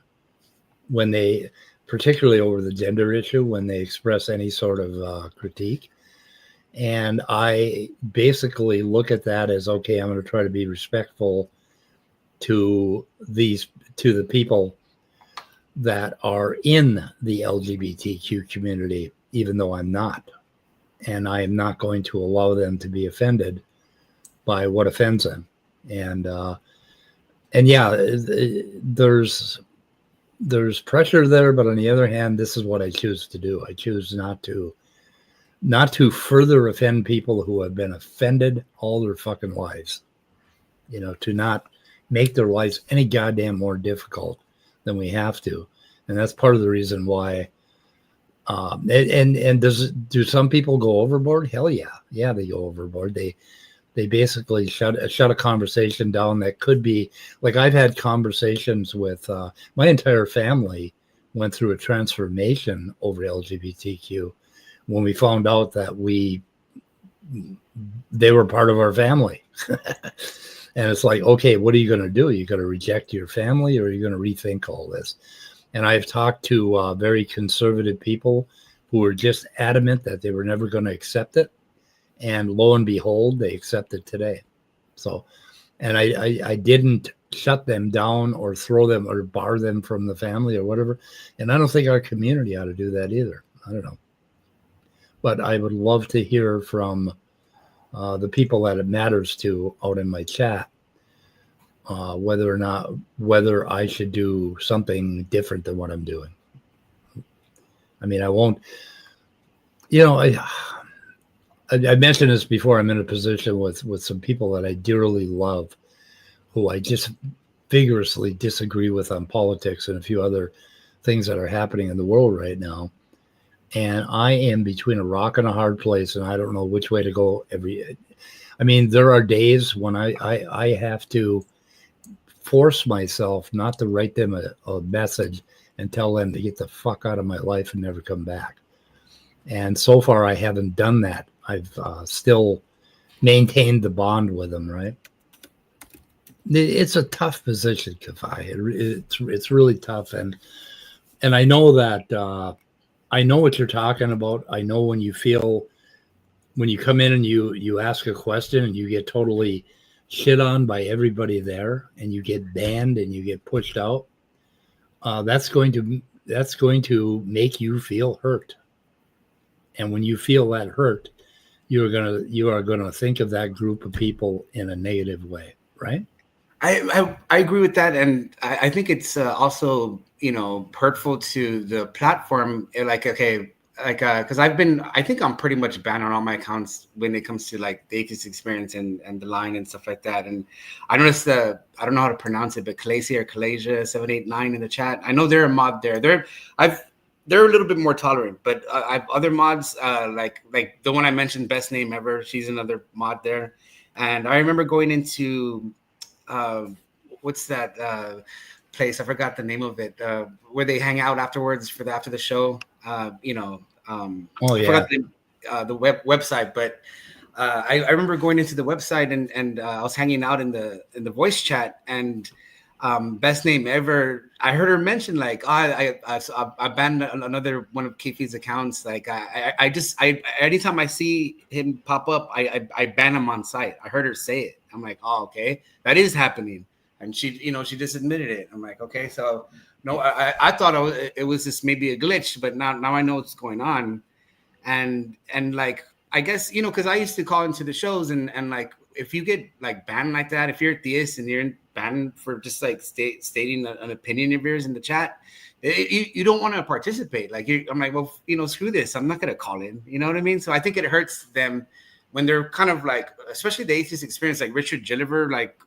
when they, particularly over the gender issue, when they express any sort of critique. And I basically look at that as, okay, I'm going to try to be respectful to the people that are in the LGBTQ community, even though I'm not. And I am not going to allow them to be offended by what offends them. And yeah, there's pressure there, but on the other hand, this is what I choose to do. I choose not to further offend people who have been offended all their fucking lives. You know, to not make their lives any goddamn more difficult than we have to. And that's part of the reason why. Do some people go overboard? Hell yeah. Yeah, they go overboard. They basically shut a conversation down that could be, like, I've had conversations with my entire family went through a transformation over LGBTQ when we found out that we they were part of our family. And it's like, okay, what are you going to do? You got to reject your family, or are you going to rethink all this? And I've talked to very conservative people who were just adamant that they were never going to accept it. And lo and behold, they accept it today. So, and I didn't shut them down or throw them or bar them from the family or whatever. And I don't think our community ought to do that either. I don't know. But I would love to hear from the people that it matters to out in my chat, whether I should do something different than what I'm doing. I mean, I won't, I mentioned this before. I'm in a position with some people that I dearly love, who I just vigorously disagree with on politics and a few other things that are happening in the world right now. And I am between a rock and a hard place, and I don't know which way to go. I mean, there are days when I have to force myself not to write them a message and tell them to get the fuck out of my life and never come back. And so far, I haven't done that. I've still maintained the bond with them, right? It's a tough position, Kafei. It's really tough, and I know that I know what you're talking about. I know when you come in and you ask a question and you get totally shit on by everybody there, and you get banned and you get pushed out. That's going to make you feel hurt, and when you feel that hurt, you are gonna think of that group of people in a negative way, right? I agree with that, and I think it's also hurtful to the platform. Because I think I'm pretty much banned on all my accounts when it comes to like the atheist experience and the line and stuff like that. And I noticed I don't know how to pronounce it, but Kalasia or Kalasia 789 in the chat. I know they're a mod there. They're a little bit more tolerant, but I've other mods like the one I mentioned, Best Name Ever. She's another mod there, and I remember going into what's that place? I forgot the name of it. Where they hang out afterwards after the show. I forgot the website, but I remember going into the website and I was hanging out in the voice chat, and Best Name Ever. I heard her mention like, I banned another one of Kafei's accounts. Like I anytime I see him pop up, I ban him on site. I heard her say it. I'm like, oh, okay, that is happening. And she just admitted it. I'm like, okay, so no, I thought it was just maybe a glitch, but now I know what's going on. And like, I guess, because I used to call into the shows and like, if you get like banned like that, if you're a theist and you're banned for just like stating an opinion of yours in the chat, you don't want to participate. Like, I'm like, well, screw this. I'm not going to call in. You know what I mean? So I think it hurts them when they're kind of like, especially the atheist experience, like Richard Gilliver, like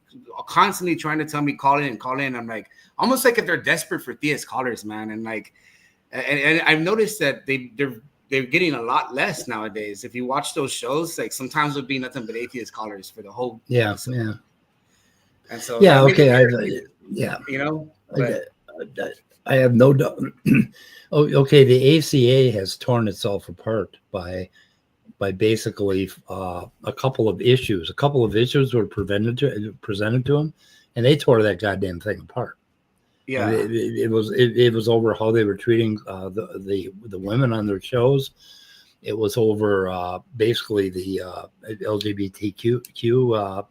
constantly trying to tell me call in. I'm like, almost like if they're desperate for theist callers, man. And like, and I've noticed that they're getting a lot less nowadays. If you watch those shows, like sometimes it'll be nothing but atheist callers for the whole episode. Yeah. And so but I have no doubt. Okay, the ACA has torn itself apart by basically a couple of issues. A couple of issues were presented to them, and they tore that goddamn thing apart. Yeah, it was over how they were treating the women on their shows. It was over basically the LGBTQ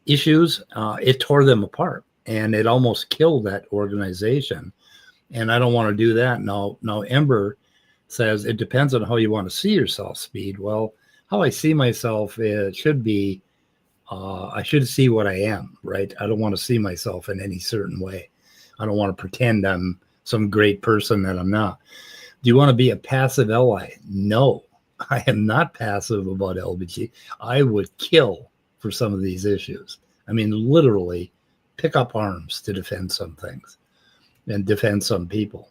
issues. It tore them apart, and it almost killed that organization. And I don't want to do that. Now Ember says it depends on how you want to see yourself, Speed. Well, how I see myself, it should be, I should see what I am, right? I don't want to see myself in any certain way. I don't want to pretend I'm some great person that I'm not. Do you want to be a passive ally? No, I am not passive about LGBT. I would kill for some of these issues. I mean, literally pick up arms to defend some things and defend some people.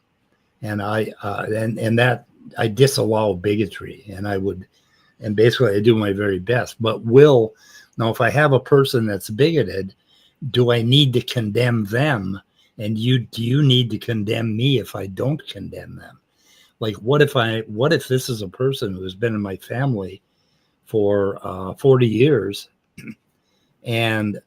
And that I disallow bigotry, and basically I do my very best. But now if I have a person that's bigoted, do I need to condemn them? And do you need to condemn me if I don't condemn them? Like, what if this is a person who has been in my family for 40 years. And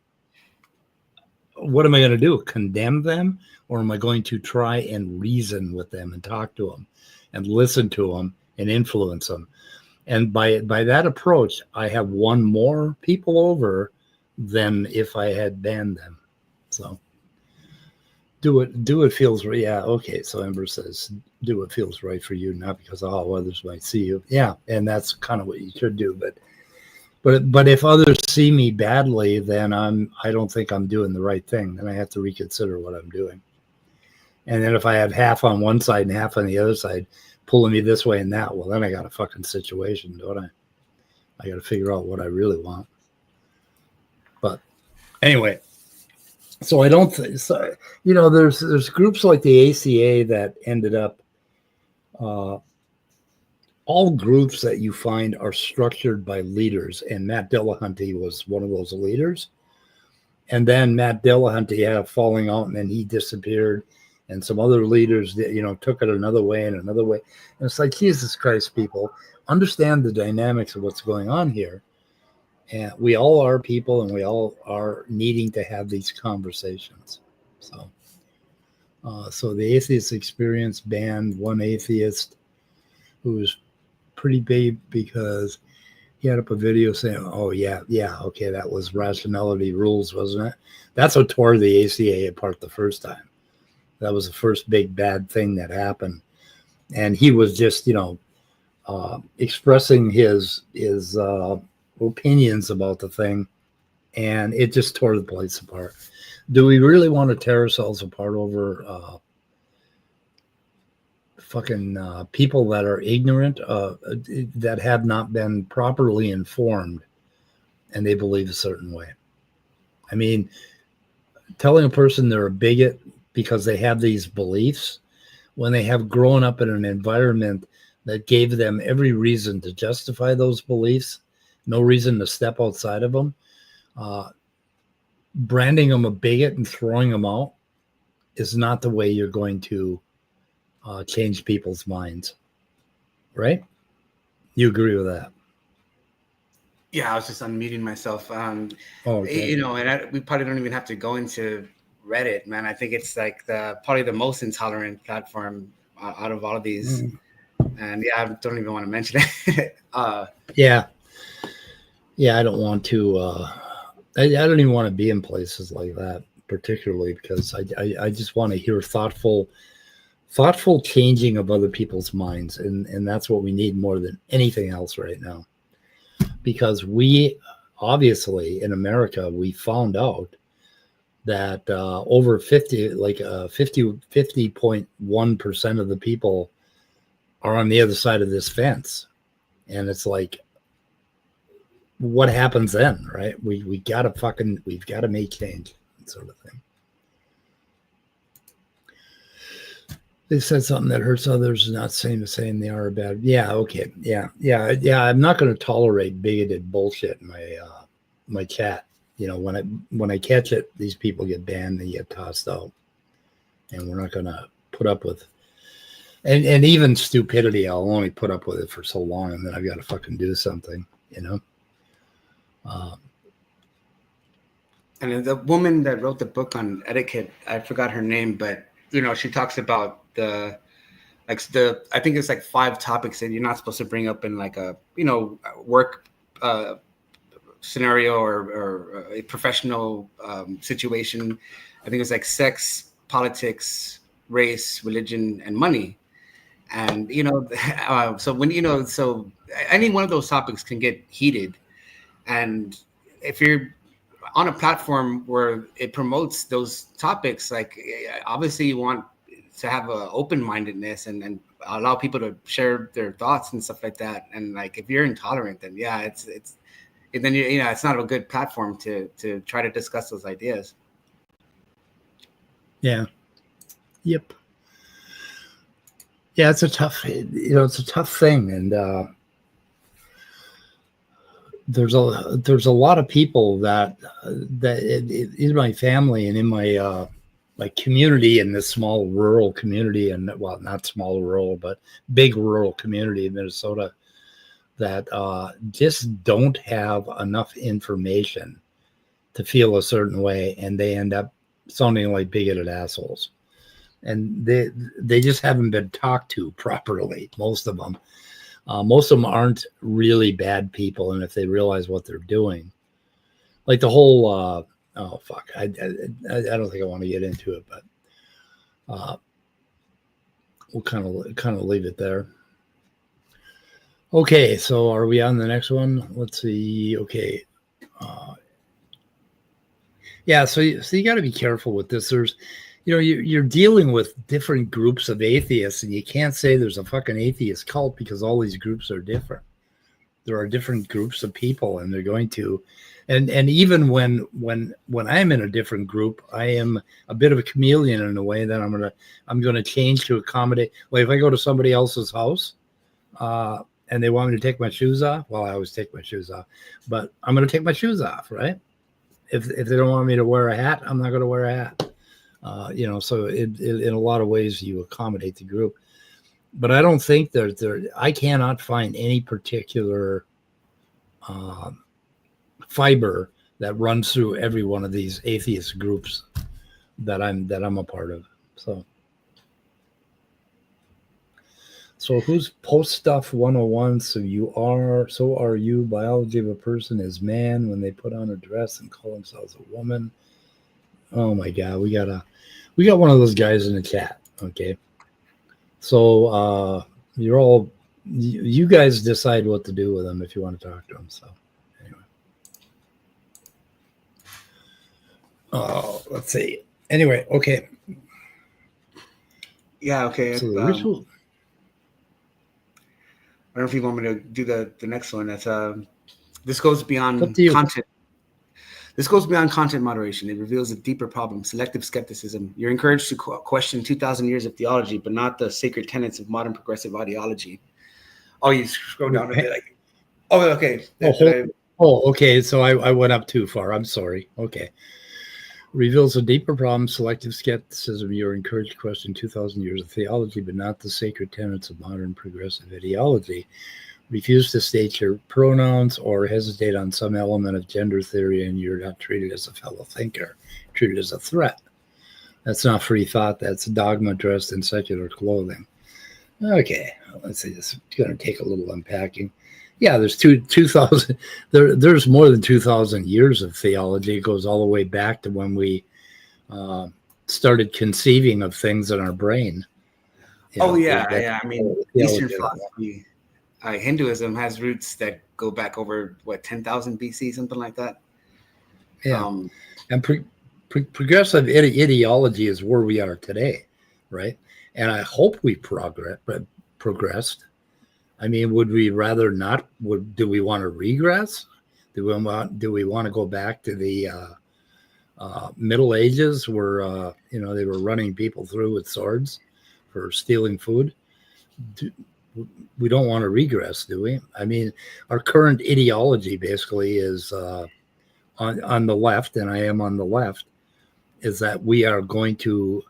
what am I going to do? Condemn them? Or am I going to try and reason with them and talk to them and listen to them and influence them? And by that approach, I have won more people over than if I had banned them. So do it feels right. Yeah, okay. So Ember says, do what feels right for you, not because others might see you. Yeah, and that's kind of what you should do. But if others see me badly, then I don't think I'm doing the right thing. Then I have to reconsider what I'm doing. And then if I have half on one side and half on the other side pulling me this way and that, well, then I got a fucking situation, don't I? I got to figure out what I really want. But anyway, so I don't think so. You know, there's groups like the ACA that ended up. All groups that you find are structured by leaders, and Matt Dillahunty was one of those leaders. And then Matt Dillahunty had a falling out, and then he disappeared. And some other leaders, took it another way and another way. And it's like, Jesus Christ, people, understand the dynamics of what's going on here. And we all are people, and we all are needing to have these conversations. So the Atheist Experience banned one atheist who was pretty big because he had up a video saying, oh, yeah, okay, that was rationality rules, wasn't it? That's what tore the ACA apart the first time. That was the first big bad thing that happened. And he was just, expressing his opinions about the thing, and it just tore the place apart. Do we really want to tear ourselves apart over fucking people that are ignorant, that have not been properly informed, and they believe a certain way? I mean, telling a person they're a bigot because they have these beliefs when they have grown up in an environment that gave them every reason to justify those beliefs, no reason to step outside of them, branding them a bigot and throwing them out is not the way you're going to change people's minds, right? You agree with that? Yeah, I was just unmuting myself. Okay. We probably don't even have to go into Reddit, man. I think it's like probably the most intolerant platform out of all of these. And yeah, I don't even want to mention it. Yeah, I don't want to. I don't even want to be in places like that, particularly because I just want to hear thoughtful changing of other people's minds, and that's what we need more than anything else right now. Because we obviously in America, we found out that over 50.1% of the people are on the other side of this fence. And it's like, what happens then, right? we've got to make change, sort of thing. They said something that hurts others is not saying they are bad. Yeah, okay. Yeah. I'm not going to tolerate bigoted bullshit in my chat. When I catch it, these people get banned, they get tossed out. And we're not going to put up with, and even stupidity, I'll only put up with it for so long, and then I've got to fucking do something, And the woman that wrote the book on etiquette, I forgot her name, but she talks about I think it's like 5 topics that you're not supposed to bring up in like a work scenario or a professional situation. I think it's like sex, politics, race, religion, and money. And so when so any one of those topics can get heated, and if you're on a platform where it promotes those topics, like obviously you want to have an open-mindedness and allow people to share their thoughts and stuff like that. And like if you're intolerant, then yeah, it's then it's not a good platform to try to discuss those ideas. Yeah. Yep. Yeah, it's a tough thing, and there's a lot of people that in my family and in my community, in this small rural community, and well, not small rural, but big rural community in Minnesota, that just don't have enough information to feel a certain way, and they end up sounding like bigoted assholes. And they just haven't been talked to properly, most of them. Most of them aren't really bad people, and if they realize what they're doing, like the whole oh fuck, I don't think I want to get into it, but we'll kind of leave it there. Okay, so are we on the next one? Let's see. Okay, yeah. So you got to be careful with this. There's, you're dealing with different groups of atheists, and you can't say there's a fucking atheist cult because all these groups are different. There are different groups of people, and they're going to, and even when I'm in a different group, I am a bit of a chameleon in a way that I'm gonna change to accommodate. Like if I go to somebody else's house, and they want me to take my shoes off, well, I always take my shoes off, but I'm gonna take my shoes off, right? If they don't want me to wear a hat, I'm not gonna wear a hat. So in a lot of ways you accommodate the group. But I don't think I cannot find any particular fiber that runs through every one of these atheist groups that I'm a part of. So who's post stuff 101? So are you. Biology of a person is man when they put on a dress and call themselves a woman. Oh my God, we got one of those guys in the chat. Okay. So you guys decide what to do with them if you want to talk to them. So anyway, let's see. Anyway, okay. Yeah, okay. So the ritual. I don't know if you want me to do the next one. That's this goes beyond content. This goes beyond content moderation. It reveals a deeper problem: selective skepticism. You're encouraged to question 2,000 years of theology, but not the sacred tenets of modern progressive ideology. Oh, you scroll down a bit. Okay. Okay. So I went up too far. I'm sorry. Okay. Reveals a deeper problem: selective skepticism. You're encouraged to question 2,000 years of theology, but not the sacred tenets of modern progressive ideology. Refuse to state your pronouns or hesitate on some element of gender theory, and you're not treated as a fellow thinker, treated as a threat. That's not free thought. That's dogma dressed in secular clothing. Okay, let's see. This is going to take a little unpacking. Yeah, there's 2,000. There's more than 2,000 years of theology. It goes all the way back to when we started conceiving of things in our brain. I mean, Eastern philosophy. Hinduism has roots that go back over 10,000 BC, something like that. Yeah, and progressive ideology is where we are today, right? And I hope we progressed. I mean, would we rather not? Do we want to regress? Do we want to go back to the Middle Ages where they were running people through with swords for stealing food? We don't want to regress, do we? I mean, our current ideology basically is on the left, and I am on the left, is that we are going to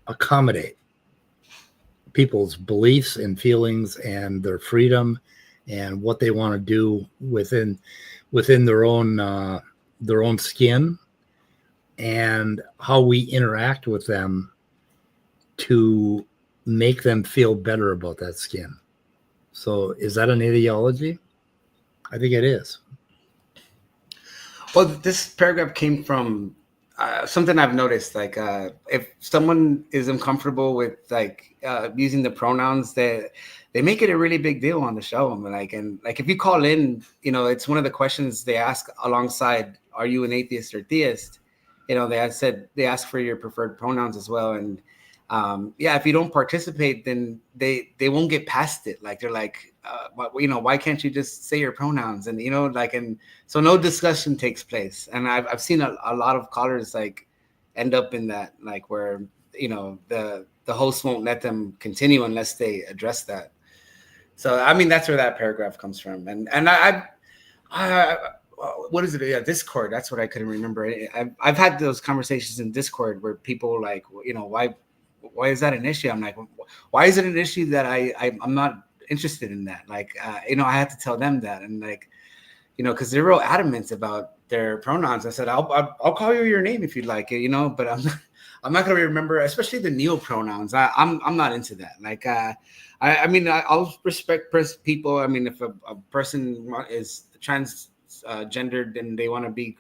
accommodate people's beliefs and feelings and their freedom and what they want to do within their own skin, and how we interact with them to make them feel better about that skin. So is that an ideology? I think it is. Well, this paragraph came from something I've noticed. Like if someone is uncomfortable with using the pronouns, they make it a really big deal on the show. And if you call in, it's one of the questions they ask alongside, are you an atheist or theist? They ask for your preferred pronouns as well. And if you don't participate, then they won't get past it. Like they're like, why can't you just say your pronouns? And and so no discussion takes place. And I've seen a lot of callers end up in that, where the host won't let them continue unless they address that. So I mean, that's where that paragraph comes from. And I what is it? Yeah, Discord. That's what I couldn't remember. I've had those conversations in Discord where people why is that an issue? I'm like, why is it an issue that I'm not interested in that. Like, I had to tell them that, and like, because they're real adamant about their pronouns. I said, I'll call you your name if you'd like it, but I'm not gonna remember, especially the neo pronouns. I'm not into that. Like, I mean, I'll respect people. I mean, if a person is transgendered and they want to be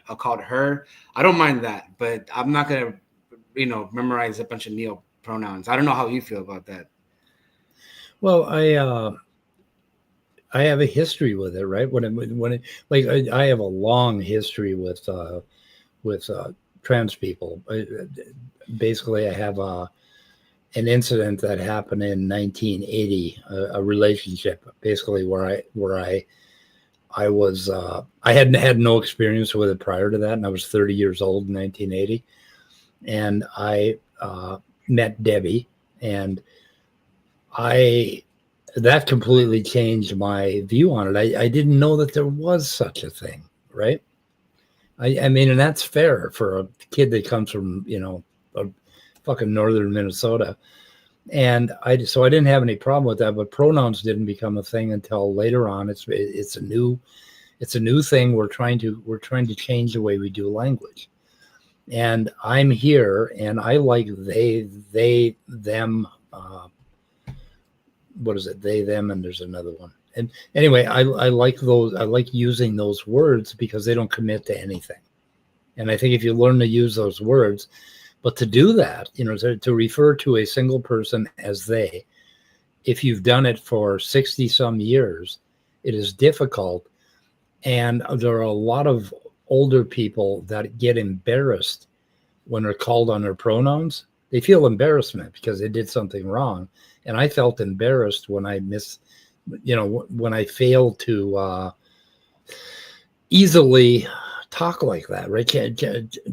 called her, I don't mind that, but I'm not gonna, memorize a bunch of neo pronouns. I don't know how you feel about that. Well, I have a history with it, right? I have a long history with trans people. Basically, I have an incident that happened in 1980, a relationship, basically where I was I hadn't had no experience with it prior to that, and I was 30 years old in 1980, and I met Debbie, and that completely changed my view on it. I didn't know that there was such a thing, right? I mean, and that's fair for a kid that comes from, a fucking northern Minnesota. And so I didn't have any problem with that, but pronouns didn't become a thing until later on. It's a new thing. We're trying to change the way we do language. And I'm here, and I like they, them, what is it? They, them, and there's another one. And anyway, I like those. I like using those words because they don't commit to anything. And I think if you learn to use those words, but to do that, to refer to a single person as they, if you've done it for 60 some years, it is difficult. And there are a lot of older people that get embarrassed when they're called on their pronouns. They feel embarrassment because they did something wrong. And I felt embarrassed when I when I failed to easily talk like that, right?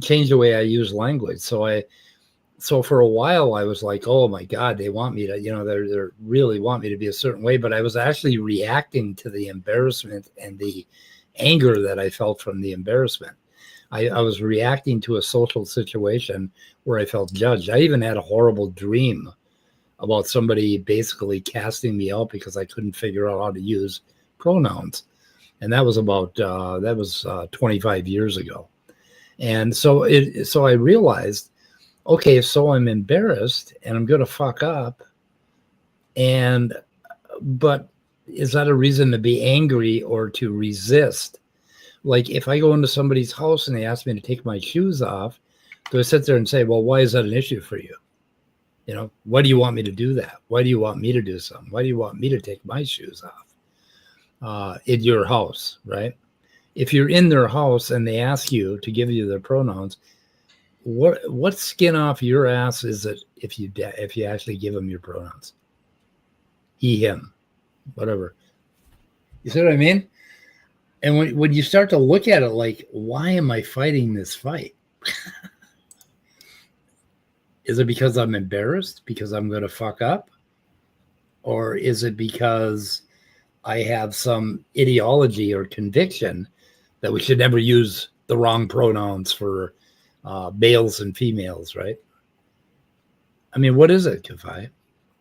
Change the way I use language. So for a while I was like, oh my God, they want me to, they really want me to be a certain way. But I was actually reacting to the embarrassment and the anger that I felt from the embarrassment. I was reacting to a social situation where I felt judged. I even had a horrible dream about somebody basically casting me out because I couldn't figure out how to use pronouns. And that was about 25 years ago. And so I realized, okay, so I'm embarrassed and I'm going to fuck up. But is that a reason to be angry or to resist? Like if I go into somebody's house and they ask me to take my shoes off, do I sit there and say, well, why is that an issue for you? Why do you want me to do that? Why do you want me to do something? Why do you want me to take my shoes off in your house, right? If you're in their house and they ask you to give you their pronouns, what skin off your ass is it if you actually give them your pronouns? He, him, whatever. You see what I mean? And when you start to look at it like, why am I fighting this fight? Is it because I'm embarrassed because I'm going to fuck up? Or is it because I have some ideology or conviction that we should never use the wrong pronouns for males and females, right? I mean, what is it, Kafei?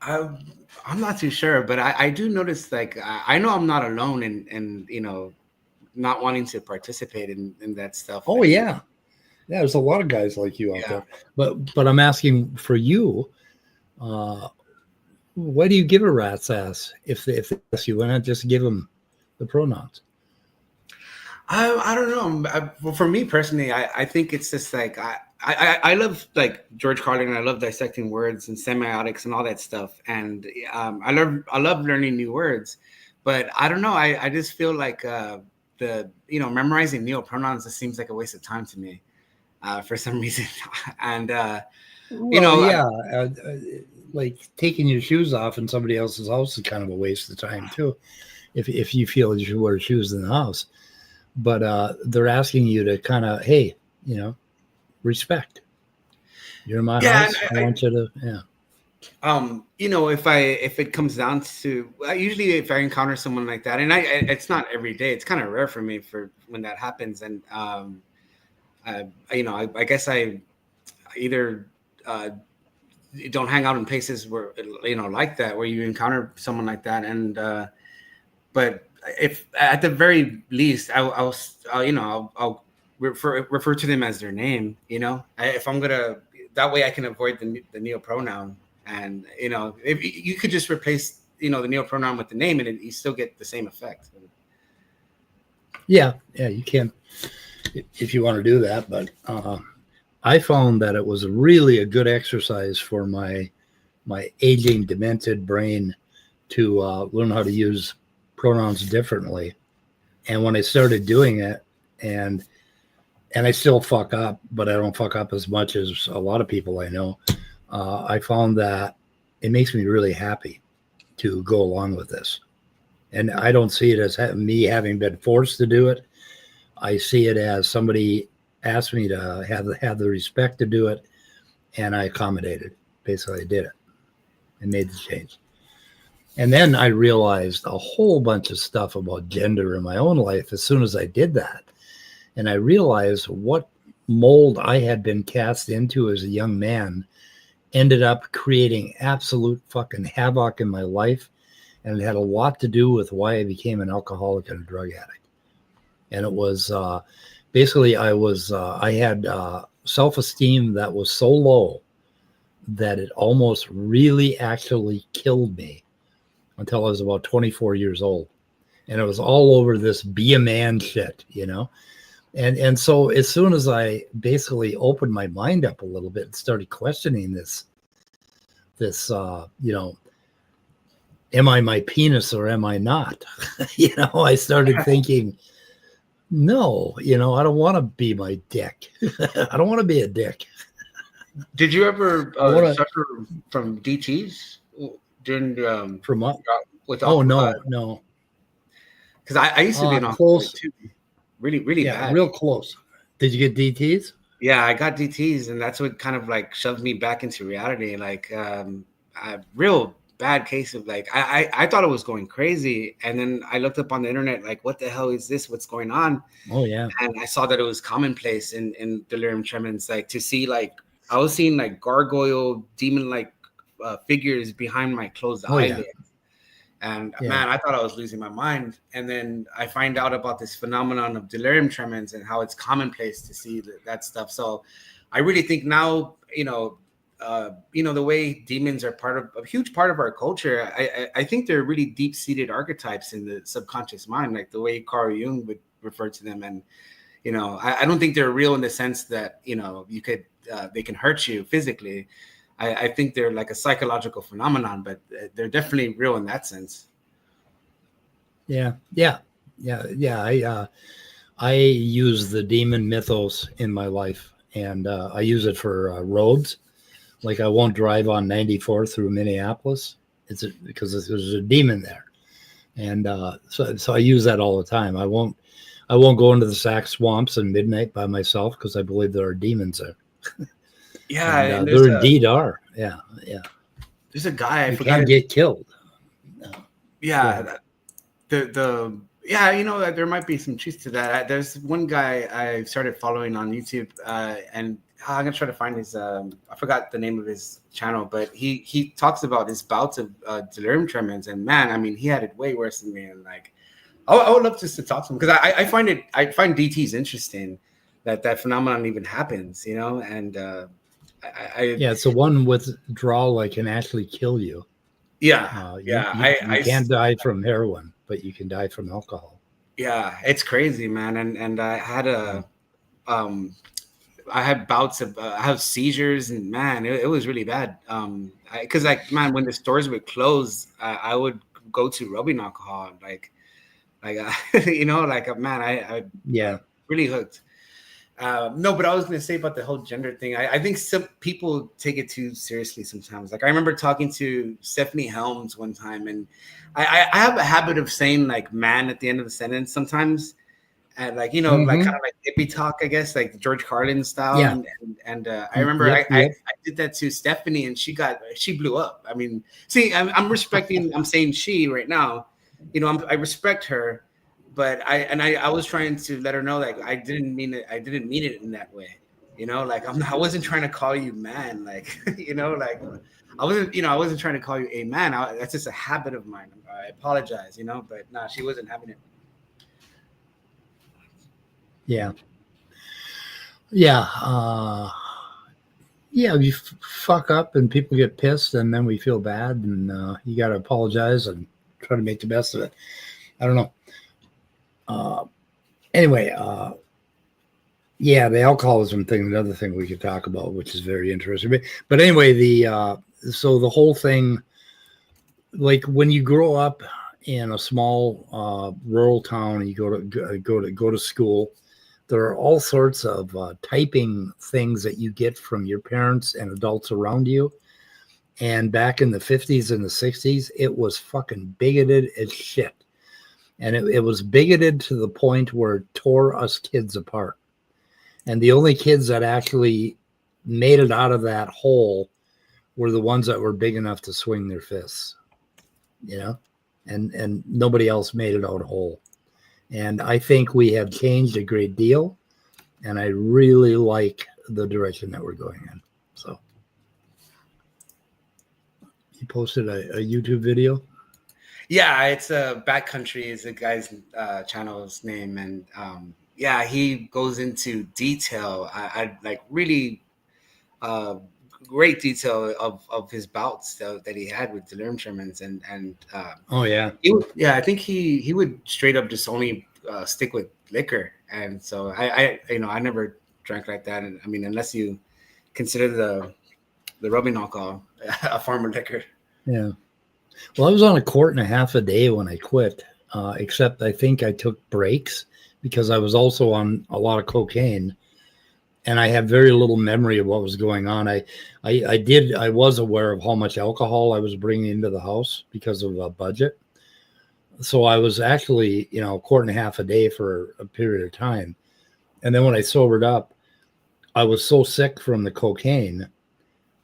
I'm not too sure, but I do notice, like, I know I'm not alone in not wanting to participate in that stuff. Oh, yeah. Yeah, there's a lot of guys like you out there. But I'm asking for you, why do you give a rat's ass if they ask you? Why not just give them the pronouns? I don't know. Well, for me personally, I think it's just like I love like George Carlin, and I love dissecting words and semiotics and all that stuff. And I love learning new words, but I don't know. I just feel like memorizing neo pronouns just seems like a waste of time to me. For some reason, and like taking your shoes off in somebody else's house is kind of a waste of time too, if you feel you should wear shoes in the house. But they're asking you to kind of, hey, respect. You're in my house. I want you to, if it comes down to, usually if I encounter someone like that, and it's not every day, it's kind of rare for me for when that happens, and I guess I either don't hang out in places where, like that, where you encounter someone like that. And but if at the very least, I'll refer to them as their name. If I'm gonna, that way I can avoid the neopronoun. And if you could just replace the neopronoun with the name, and you still get the same effect. Yeah, you can if you want to do that. But I found that it was really a good exercise for my aging, demented brain to learn how to use pronouns differently. And when I started doing it, and I still fuck up, but I don't fuck up as much as a lot of people I know, I found that it makes me really happy to go along with this. And I don't see it as me having been forced to do it. I see it as somebody asked me to have the respect to do it, and I accommodated. Basically, I did it and made the change. And then I realized a whole bunch of stuff about gender in my own life as soon as I did that. And I realized what mold I had been cast into as a young man ended up creating absolute fucking havoc in my life. And it had a lot to do with why I became an alcoholic and a drug addict. And it was basically I had self-esteem that was so low that it almost really actually killed me until I was about 24 years old. And it was all over this be a man shit, And so as soon as I basically opened my mind up a little bit and started questioning this, am I my penis or am I not? I started thinking, no, I don't want to be my dick. I don't want to be a dick. Did you ever suffer from DTs during from what? With no. Because I used to be an close too. Really, really bad. Real close. Did you get DTs? Yeah, I got DTs, and that's what kind of like shoved me back into reality. Like a real bad case of like I thought it was going crazy, and then I looked up on the internet like, what the hell is this? What's going on? Oh yeah. And I saw that it was commonplace in delirium tremens, like to see like I was seeing like gargoyle demon like figures behind my closed eyelids. Yeah. And man, I thought I was losing my mind. And then I find out about this phenomenon of delirium tremens and how it's commonplace to see that stuff. So I really think now, the way demons are a huge part of our culture. I think they're really deep-seated archetypes in the subconscious mind, like the way Carl Jung would refer to them. And, I don't think they're real in the sense that, they can hurt you physically. I think they're like a psychological phenomenon, but they're definitely real in that sense. Yeah. I use the demon mythos in my life, and I use it for roads. Like I won't drive on 94 through Minneapolis. Because there's a demon there, and so I use that all the time. I won't go into the Sac swamps at midnight by myself because I believe there are demons there. Yeah, and there indeed are. Yeah. There's a guy you can't get killed. Yeah, there might be some truth to that. There's one guy I started following on YouTube, and I'm gonna try to find his. I forgot the name of his channel, but he talks about his bouts of delirium tremens, and man, I mean, he had it way worse than me. And like, I would love just to talk to him because I find DTs interesting, that phenomenon even happens, and. It's the one withdrawal that can actually kill you. Yeah, you can't die from heroin, but you can die from alcohol. Yeah, it's crazy, man. And I had I had bouts of I have seizures, and man, it was really bad. Because when the stores would close, I would go to rubbing alcohol, man, I really hooked. No, but I was going to say about the whole gender thing. I think some people take it too seriously sometimes. Like I remember talking to Stephanie Helms one time, and I have a habit of saying like "man" at the end of the sentence sometimes, and like kind of like hippie talk, I guess, like George Carlin style. Yeah. And I remember I did that to Stephanie, and she blew up. I mean, see, I'm respecting. I'm saying she right now. I respect her. But I was trying to let her know, like, I didn't mean it in that way. You know, like I wasn't trying to call you man, like you know, like I wasn't trying to call you a man. That's just a habit of mine. I apologize, you know, but nah, she wasn't having it. Yeah. Yeah. Yeah, you fuck up and people get pissed, and then we feel bad, and you got to apologize and try to make the best of it. I don't know. Anyway, yeah, the alcoholism thing, another thing we could talk about, which is very interesting. But anyway, so the whole thing, like when you grow up in a small rural town, and you go to school, there are all sorts of typing things that you get from your parents and adults around you. And back in the 50s and the 60s, it was fucking bigoted as shit. And it was bigoted to the point where it tore us kids apart. And the only kids that actually made it out of that hole were the ones that were big enough to swing their fists, you know, and nobody else made it out whole. And I think we have changed a great deal, and I really like the direction that we're going in. So you posted a YouTube video? Yeah, it's Backcountry is the guy's channel's name, and yeah, he goes into detail. I like really great detail of his bouts that he had with Delirium and Oh yeah, I think he would straight up just only stick with liquor, and so I I never drank like that, and I mean unless you consider the rubbing alcohol a form of liquor. Yeah. Well, I was on a quart and a half a day when I quit, except I think I took breaks because I was also on a lot of cocaine, and I have very little memory of what was going on. I was aware of how much alcohol I was bringing into the house because of a budget. So I was actually, a quart and a half a day for a period of time. And then when I sobered up, I was so sick from the cocaine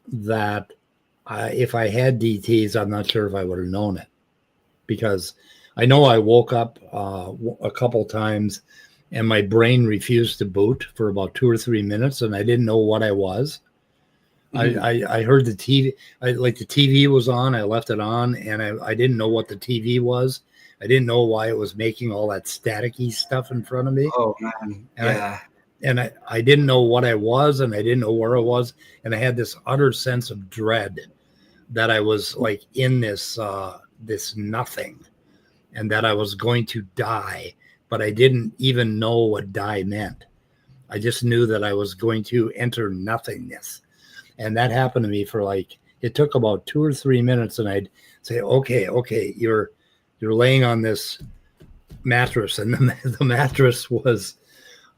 that if I had DTs, I'm not sure if I would have known it, because I know I woke up a couple times and my brain refused to boot for about 2 or 3 minutes, and I didn't know what I was. Mm-hmm. I heard the TV, the TV was on. I left it on, and I didn't know what the TV was. I didn't know why it was making all that staticky stuff in front of me. Oh man, yeah. I didn't know what I was, and I didn't know where I was, and I had this utter sense of dread that I was like in this nothing, and that I was going to die, but I didn't even know what die meant. I just knew that I was going to enter nothingness. And that happened to me for it took about 2 or 3 minutes, and I'd say, okay, you're laying on this mattress, and the mattress was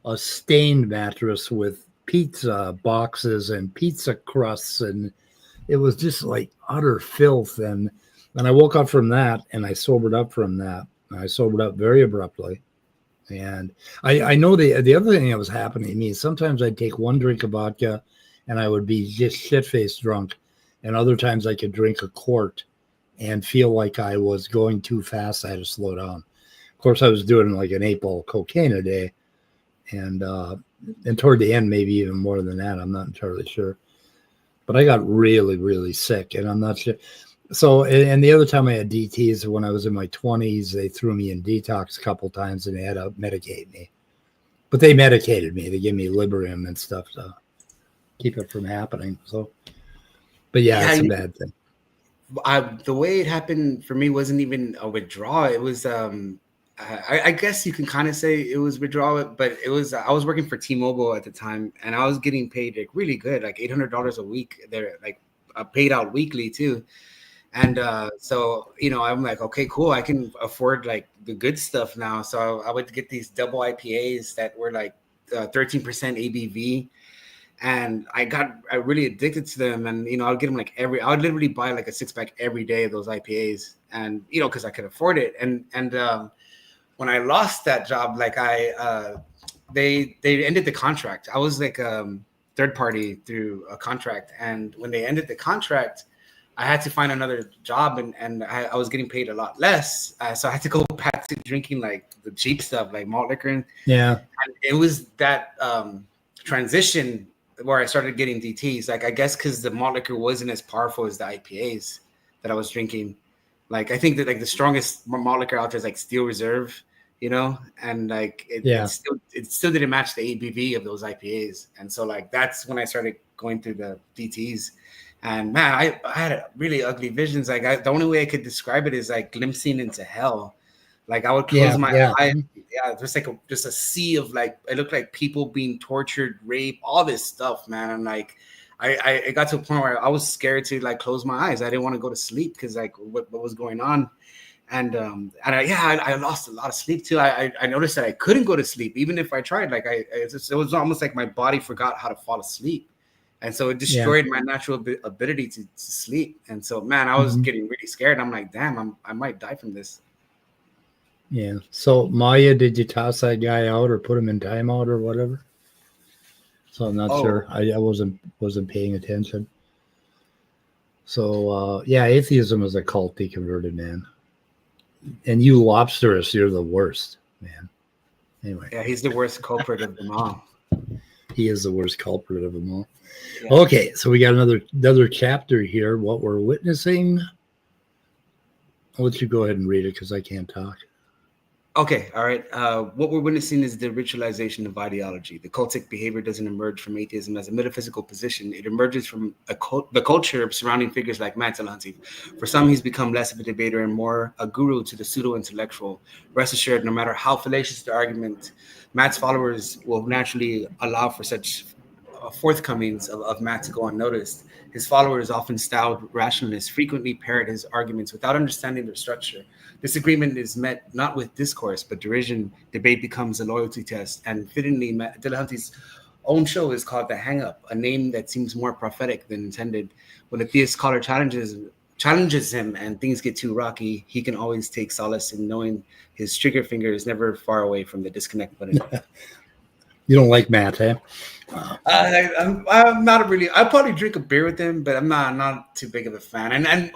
a stained mattress with pizza boxes and pizza crusts, and it was just like utter filth. And I woke up from that, and I sobered up from that. I sobered up very abruptly. And I know the other thing that was happening to me, sometimes I'd take one drink of vodka and I would be just shit-faced drunk. And other times I could drink a quart and feel like I was going too fast. I had to slow down. Of course, I was doing like an 8-ball cocaine a day. And toward the end, maybe even more than that. I'm not entirely sure. But I got really, really sick, and I'm not sure. So, and the other time I had DTs when I was in my 20s, they threw me in detox a couple times, and they had to medicate me. But they medicated me. They gave me Librium and stuff to keep it from happening. So, but yeah, it's a bad thing. The way it happened for me wasn't even a withdrawal. It was, I guess you can kind of say it was withdrawal, but it was, I was working for T-Mobile at the time, and I was getting paid like really good, like $800 a week. They're like paid out weekly too. And so, I'm like, okay, cool. I can afford like the good stuff now. So I would get these double IPAs that were like 13% ABV. And I really addicted to them. And, I would get them I would literally buy like a 6-pack every day of those IPAs. And, because I could afford it. And when I lost that job, they ended the contract. I was like third party through a contract. And when they ended the contract, I had to find another job, and I was getting paid a lot less. So I had to go back to drinking like the cheap stuff, like malt liquor. Yeah. And it was that transition where I started getting DTs. Like, I guess because the malt liquor wasn't as powerful as the IPAs that I was drinking. Like, I think that like the strongest malt liquor out there is like Steel Reserve, and like Yeah. it still didn't match the ABV of those IPAs. And so like that's when I started going through the DTs. And man, I had really ugly visions. Like the only way I could describe it is like glimpsing into hell. Like I would close my eyes. Yeah, just like just a sea of like, it looked like people being tortured, raped, all this stuff, man. And like, I got to a point where I was scared to like close my eyes. I didn't want to go to sleep because like what was going on. And I lost a lot of sleep too. I noticed that I couldn't go to sleep even if I tried. Like it was almost like my body forgot how to fall asleep. And so it destroyed my natural ability to sleep. And so, man, I was getting really scared. I'm like, damn, I might die from this. Yeah. So Maya, did you toss that guy out or put him in timeout or whatever? So I'm not sure. I wasn't paying attention. So atheism is a cult, deconverted man. And you lobsterists, you're the worst, man. Anyway. Yeah, he's the worst culprit of them all. He is the worst culprit of them all. Yeah. Okay, so we got another chapter here. What we're witnessing. I'll let you go ahead and read it because I can't talk. Okay, all right. What we're witnessing is the ritualization of ideology. The cultic behavior doesn't emerge from atheism as a metaphysical position. It emerges from the culture surrounding figures like Matt Dillahunty. For some, he's become less of a debater and more a guru to the pseudo-intellectual. Rest assured, no matter how fallacious the argument, Matt's followers will naturally allow for such forthcomings of Matt to go unnoticed. His followers, often styled rationalists, frequently parrot his arguments without understanding their structure. Disagreement is met not with discourse, but derision. Debate becomes a loyalty test. And fittingly, Matt Dillahunty's own show is called The Hang Up, a name that seems more prophetic than intended. When a theist caller challenges him and things get too rocky, he can always take solace in knowing his trigger finger is never far away from the disconnect button. You don't like Matt, eh? I'm not really. I'll probably drink a beer with him, but I'm not too big of a fan. And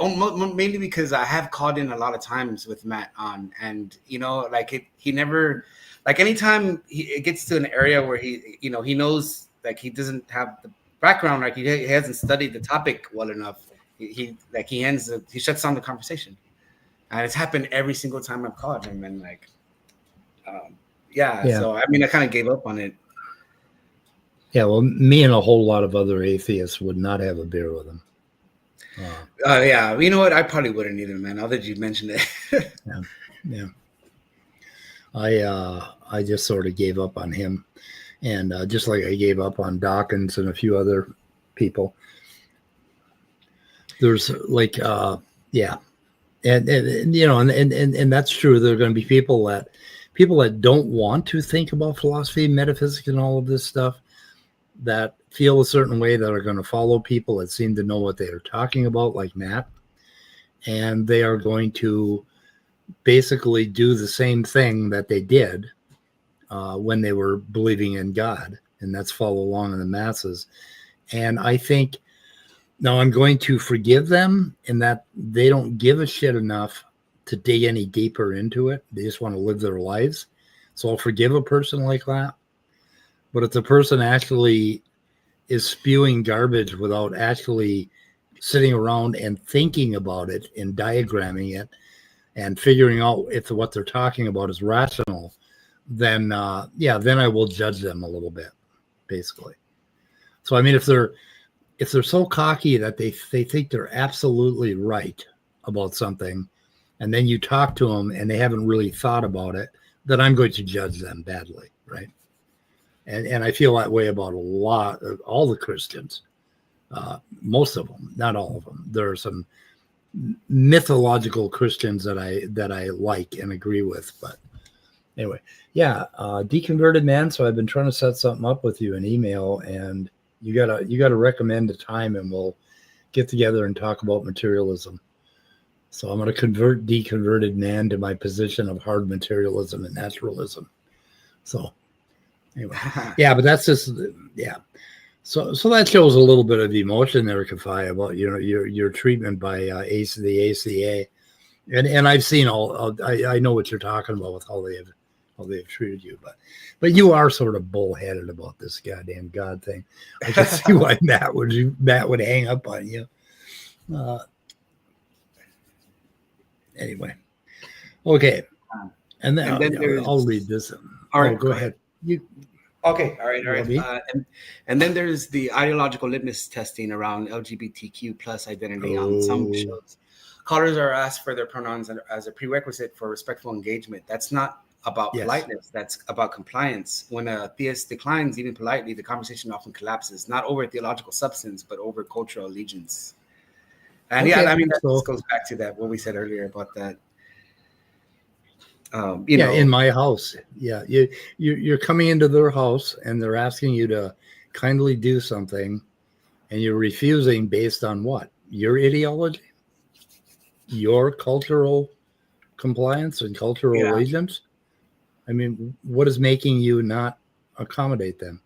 mainly because I have called in a lot of times with Matt on, and he never, like anytime it gets to an area where he knows like he doesn't have the background, like he hasn't studied the topic well enough. He shuts down the conversation, and it's happened every single time I've called him, and like, So I mean, I kind of gave up on it. Yeah, well, me and a whole lot of other atheists would not have a beer with him. Yeah, you know what? I probably wouldn't either, man. Now that you mentioned it. Yeah. I just sort of gave up on him, and just like I gave up on Dawkins and a few other people. There's like, and that's true. There are going to be people that don't want to think about philosophy, metaphysics, and all of this stuff, that feel a certain way, that are going to follow people that seem to know what they are talking about, like Matt, and they are going to basically do the same thing that they did when they were believing in God, and that's follow along in the masses. And I think now I'm going to forgive them in that they don't give a shit enough to dig any deeper into it. They just want to live their lives. So I'll forgive a person like that. But if the person actually is spewing garbage without actually sitting around and thinking about it and diagramming it and figuring out if what they're talking about is rational, then I will judge them a little bit, basically. So I mean, if they're so cocky that they think they're absolutely right about something, and then you talk to them and they haven't really thought about it, then I'm going to judge them badly, right? And I feel that way about a lot of all the Christians, most of them, not all of them. There are some mythological Christians that I like and agree with. But anyway, deconverted man. So I've been trying to set something up with you, an email, and you gotta recommend a time, and we'll get together and talk about materialism. So I'm going to convert deconverted man to my position of hard materialism and naturalism. So anyway, but that's just, So that shows a little bit of emotion there, Kafei, about your treatment by the ACA, and I've seen I know what you're talking about with how they have how they've treated you, but you are sort of bullheaded about this goddamn God thing. I can see why Matt would hang up on you. Anyway, okay, and then I'll read this. All right, go ahead. Okay, all right. And then there's the ideological litmus testing around LGBTQ plus identity on some shows. Callers are asked for their pronouns as a prerequisite for respectful engagement. That's not about politeness. That's about compliance. When a theist declines, even politely, the conversation often collapses, not over theological substance, but over cultural allegiance. And I mean, that just goes back to that, what we said earlier about that. In my house. Yeah. You're coming into their house and they're asking you to kindly do something and you're refusing based on what? Your ideology? Your cultural compliance and cultural allegiance? I mean, what is making you not accommodate them?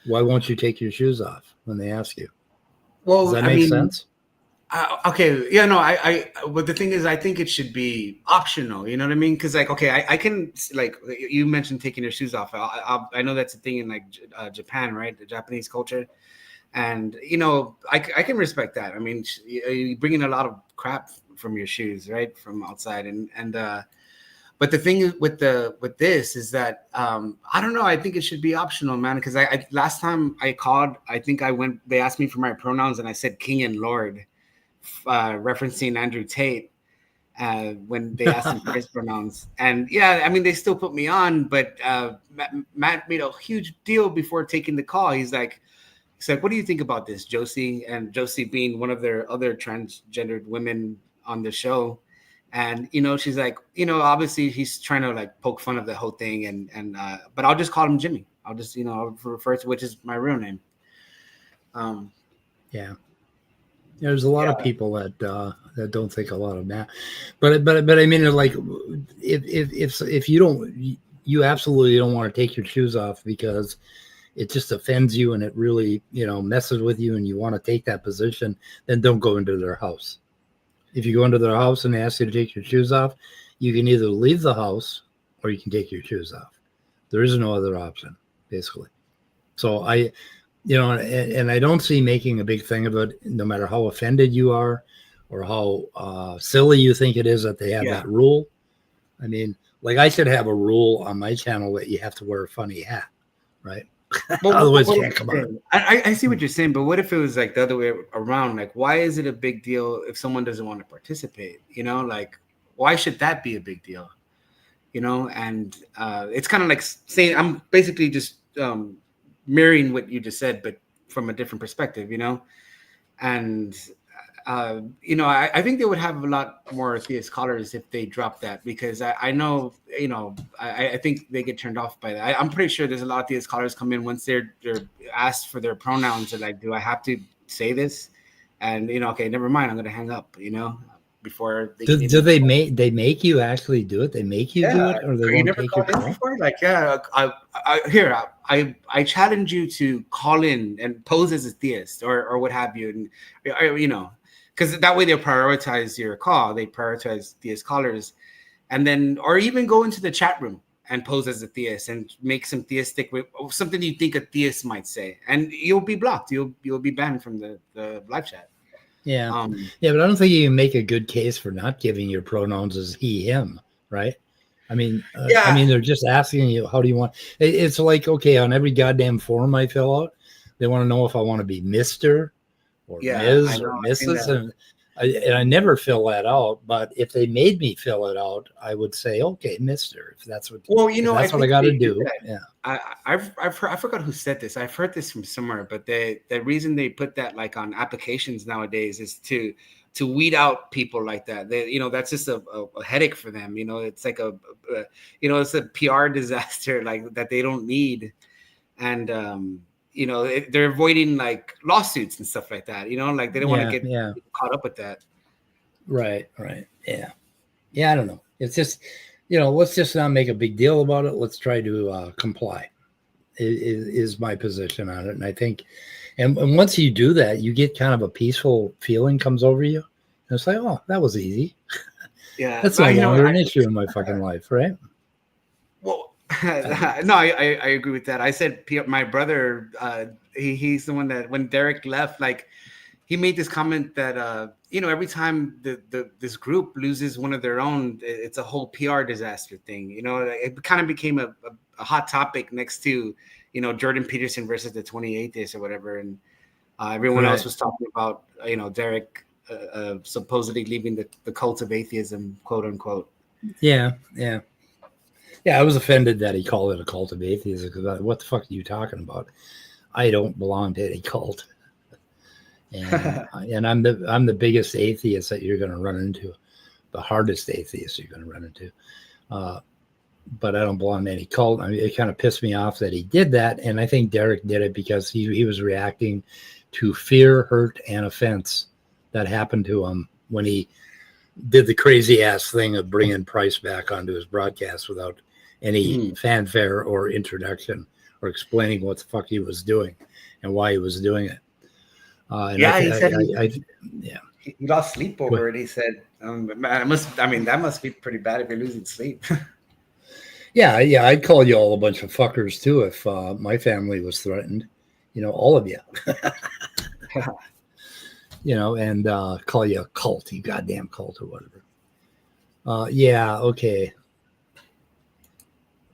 Why won't you take your shoes off when they ask you? Well, does that make sense? Okay. Yeah, no, but the thing is, I think it should be optional. You know what I mean? Because like, okay, I can, like you mentioned taking your shoes off. I know that's a thing in like Japan, right? The Japanese culture. And, I can respect that. I mean, you bring in a lot of crap from your shoes, right? From outside. But the thing with this is that, I don't know. I think it should be optional, man. Because I last time I called, they asked me for my pronouns and I said King and Lord. Referencing Andrew Tate when they asked him for his pronouns. And I mean, they still put me on, but Matt made a huge deal before taking the call. He's like, what do you think about this, Josie? And Josie being one of their other transgendered women on the show. And, she's like, obviously he's trying to like poke fun of the whole thing. But I'll just call him Jimmy. I'll just, I'll refer to, which is my real name. There's a lot of people that don't think a lot of that, but I mean, like, if you absolutely don't want to take your shoes off because it just offends you and it really messes with you and you want to take that position, then don't go into their house. If you go into their house and they ask you to take your shoes off, you can either leave the house or you can take your shoes off. There is no other option, basically. So and I don't see making a big thing of it, no matter how offended you are or how silly you think it is that they have that rule. I mean, like I should have a rule on my channel that you have to wear a funny hat, right? Otherwise, you can't come on. I see what you're saying, but what if it was like the other way around? Like, why is it a big deal if someone doesn't want to participate? Like, why should that be a big deal? And it's kind of like saying, I'm basically just mirroring what you just said, but from a different perspective, and I think they would have a lot more theist callers if they dropped that, because I know, I think they get turned off by that. I'm pretty sure there's a lot of theist callers come in once they're asked for their pronouns. They're like, do I have to say this? And okay, never mind, I'm gonna hang up. Before they do they make you actually do it? They make you do it, or they won't take your call? Before? Like, I challenge you to call in and pose as a theist or what have you, and because that way they'll prioritize your call. They prioritize theist callers, and then or even go into the chat room and pose as a theist and make some theistic something you think a theist might say, and you'll be blocked. You'll be banned from the live chat. Yeah. But I don't think you can make a good case for not giving your pronouns as he, him, right? I mean, they're just asking you, how do you want? It's like, okay, on every goddamn form I fill out, they want to know if I want to be Mr. or Ms. or Mrs. And I never fill that out, but if they made me fill it out, I would say, okay, Mr. If that's what, that's what I got to do. Yeah. I forgot who said this. I've heard this from somewhere, but the reason they put that like on applications nowadays is to weed out people like that. That's just a headache for them. It's like it's a PR disaster like that they don't need. And, they're avoiding like lawsuits and stuff like that, like they don't want to get caught up with that. Right. Yeah. I don't know. It's just, let's just not make a big deal about it. Let's try to comply is my position on it. And I think, and once you do that, you get kind of a peaceful feeling comes over you. And it's like, oh, that was easy. Yeah. That's no longer an issue in my fucking life, right? Well, No, I agree with that. I said my brother, he's the one that when Derek left, like he made this comment that every time this group loses one of their own, it's a whole PR disaster thing. It kind of became a hot topic next to Jordan Peterson versus the 28th or whatever, and everyone else was talking about Derek supposedly leaving the cult of atheism, quote unquote. Yeah. I was offended that he called it a cult of atheism because what the fuck are you talking about? I don't belong to any cult, and I'm the biggest atheist that you're going to run into, the hardest atheist you're going to run into. But I don't belong to any cult. I mean, it kind of pissed me off that he did that, and I think Derek did it because he was reacting to fear, hurt, and offense that happened to him when he did the crazy ass thing of bringing Price back onto his broadcast without any fanfare or introduction or explaining what the fuck he was doing and why he was doing it. He said he lost sleep over it. He said, that must be pretty bad if you're losing sleep. Yeah, I'd call you all a bunch of fuckers too if my family was threatened. All of you. And call you a cult, you goddamn cult or whatever. Okay.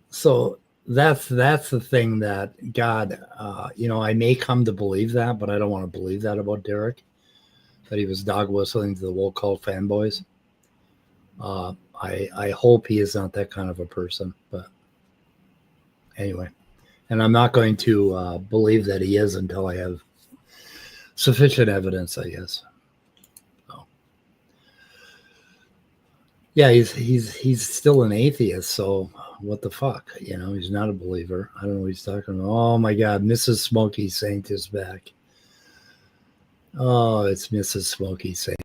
So that's the thing that God, I may come to believe that, but I don't want to believe that about Derek, that he was dog whistling to the woke cult fanboys. I hope he is not that kind of a person, but anyway, and I'm not going to believe that he is until I have sufficient evidence, I guess. So, yeah, he's still an atheist, so what the fuck? He's not a believer. I don't know what he's talking about. Oh my God, Mrs. Smokey Saint is back. Oh, it's Mrs. Smokey Saint.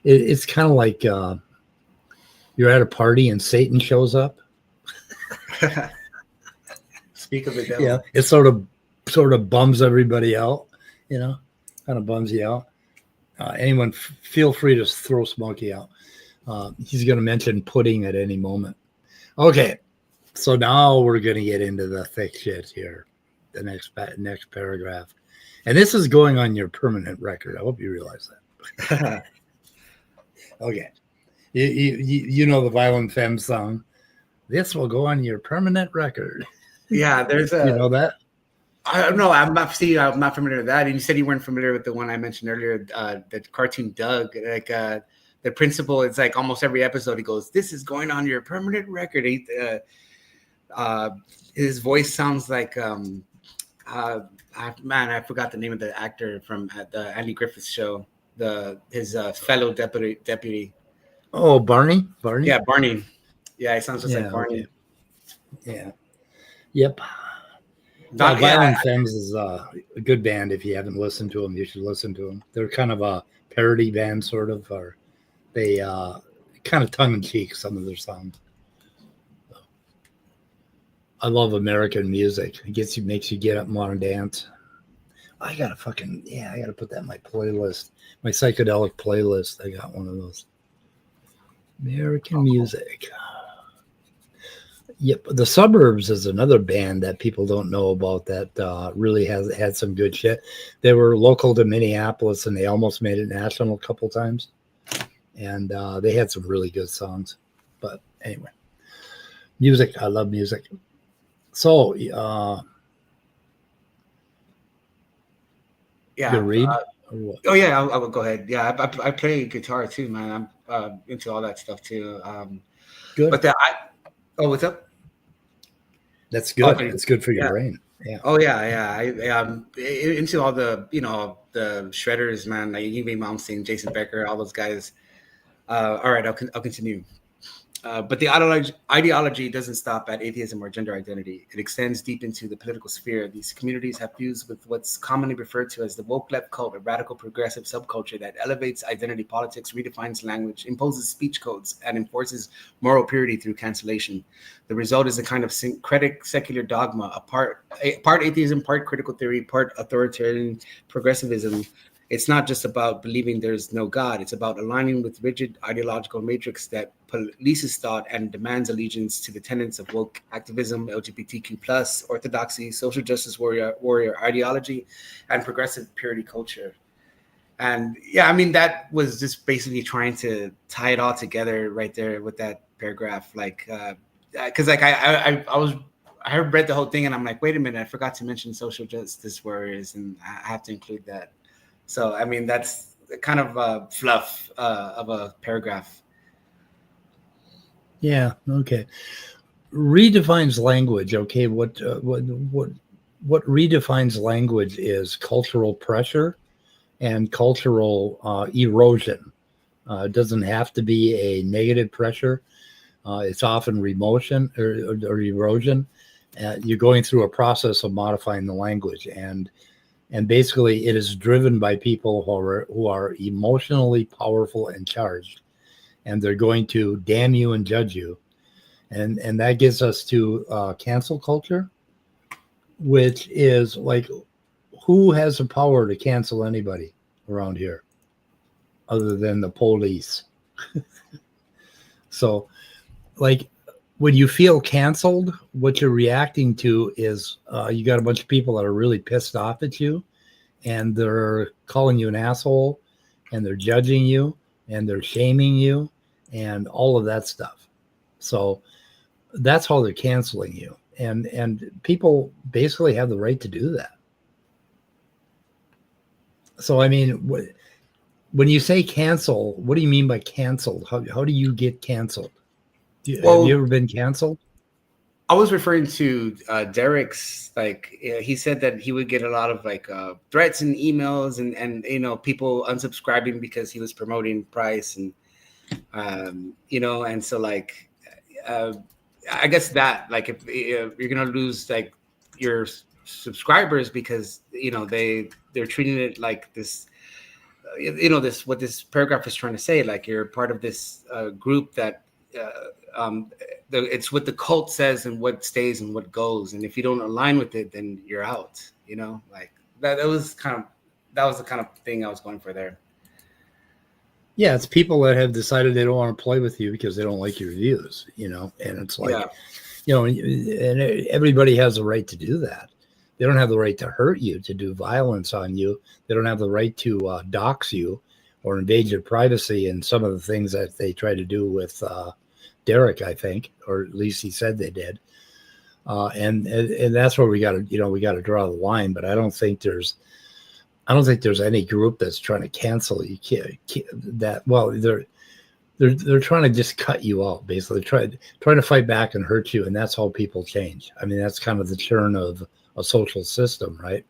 It's kind of like you're at a party and Satan shows up. Speak of the devil. Yeah, it sort of bums everybody out, kind of bums you out. Anyone feel free to throw Smokey out. He's going to mention pudding at any moment. Okay, so now we're going to get into the thick shit here, the next paragraph. And this is going on your permanent record. I hope you realize that. Okay. You know the Violent Femmes song. This will go on your permanent record. Yeah, there's a... You know that? I don't know. I'm not familiar with that. And you said you weren't familiar with the one I mentioned earlier, the cartoon Doug. Like the principal, it's like almost every episode he goes, "This is going on your permanent record." His voice sounds like I forgot the name of the actor from the Andy Griffith show. His fellow deputy. Oh, Barney. Yeah, Barney. Yeah, it sounds just like Barney. Okay. Yeah. Yep. Violent Femmes is a good band. If you haven't listened to them, you should listen to them. They're kind of a parody band, sort of, or they kind of tongue-in-cheek, some of their songs. I love American music. It makes you get up and want to dance. I gotta put that in my playlist, my psychedelic playlist. I got one of those. American music. Yep, The Suburbs is another band that people don't know about that really has had some good shit. They were local to Minneapolis and they almost made it national a couple times. And they had some really good songs. But anyway, music, I love music. So, yeah. You read? Oh yeah, I will go ahead. Yeah, I play guitar too, man. I'm into all that stuff too. Good. But what's up? That's good. It's good for your brain. Yeah. Oh yeah. I into all the the shredders, man. Like Yngwie Malmsteen, Jason Becker, all those guys. All right, I'll continue. But the ideology doesn't stop at atheism or gender identity. It extends deep into the political sphere. These communities have fused with what's commonly referred to as the woke left cult, a radical progressive subculture that elevates identity politics, redefines language, imposes speech codes, and enforces moral purity through cancellation. The result is a kind of syncretic secular dogma, part atheism, part critical theory, part authoritarian progressivism, It's not just about believing there's no God. It's about aligning with rigid ideological matrix that polices thought and demands allegiance to the tenets of woke activism, LGBTQ plus, orthodoxy, social justice warrior ideology, and progressive purity culture. And yeah, I mean, that was just basically trying to tie it all together right there with that paragraph. Like, because like I read the whole thing and I'm like, wait a minute, I forgot to mention social justice warriors, and I have to include that. So I mean, that's kind of fluff of a paragraph. Yeah. Okay. Redefines language. Okay. What redefines language is cultural pressure and cultural erosion. It doesn't have to be a negative pressure. It's often remotion or erosion. You're going through a process of modifying the language, and basically it is driven by people who are emotionally powerful and charged, and they're going to damn you and judge you, and that gets us to cancel culture, which is like, who has the power to cancel anybody around here other than the police? So, like, when you feel canceled, what you're reacting to is you got a bunch of people that are really pissed off at you, and they're calling you an asshole, and they're judging you, and they're shaming you, and all of that stuff. So that's how they're canceling you. And people basically have the right to do that. So, I mean, when you say cancel, what do you mean by canceled? How do you get canceled? Have you ever been canceled? I was referring to Derek's, like, he said that he would get a lot of like threats and emails and you know, people unsubscribing because he was promoting price, and you know, and so like I guess that, like, if you're gonna lose like your subscribers because, you know, they're treating it like this, you know, this, what this paragraph is trying to say, like you're part of this group that it's what the cult says and what stays and what goes, and if you don't align with it, then you're out, you know, like that was the kind of thing I was going for there. Yeah, it's people that have decided they don't want to play with you because they don't like your views, you know, and it's like, Yeah. you know, and everybody has the right to do that. They don't have the right to hurt you, to do violence on you. They don't have the right to dox you or invade your privacy, and some of the things that they try to do with Derek, I think, or at least he said they did. And that's where we got to draw the line. But I don't think there's any group that's trying to cancel you. That, well, they're trying to just cut you out, basically trying to fight back and hurt you, and that's how people change. I mean, that's kind of the churn of a social system, right?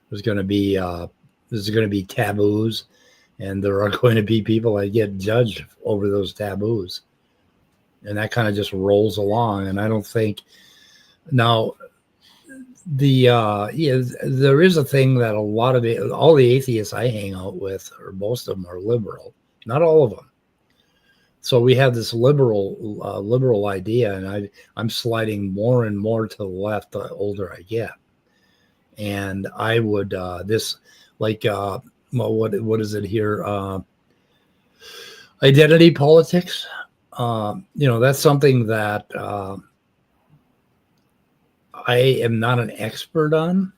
There's going to be taboos, and there are going to be people that get judged over those taboos, and that kind of just rolls along. And I don't think now. There is a thing that all the atheists I hang out with, or most of them, are liberal. Not all of them. So we have this liberal idea, and I'm sliding more and more to the left the older I get. And I would what is it here? Identity politics. That's something that I am not an expert on,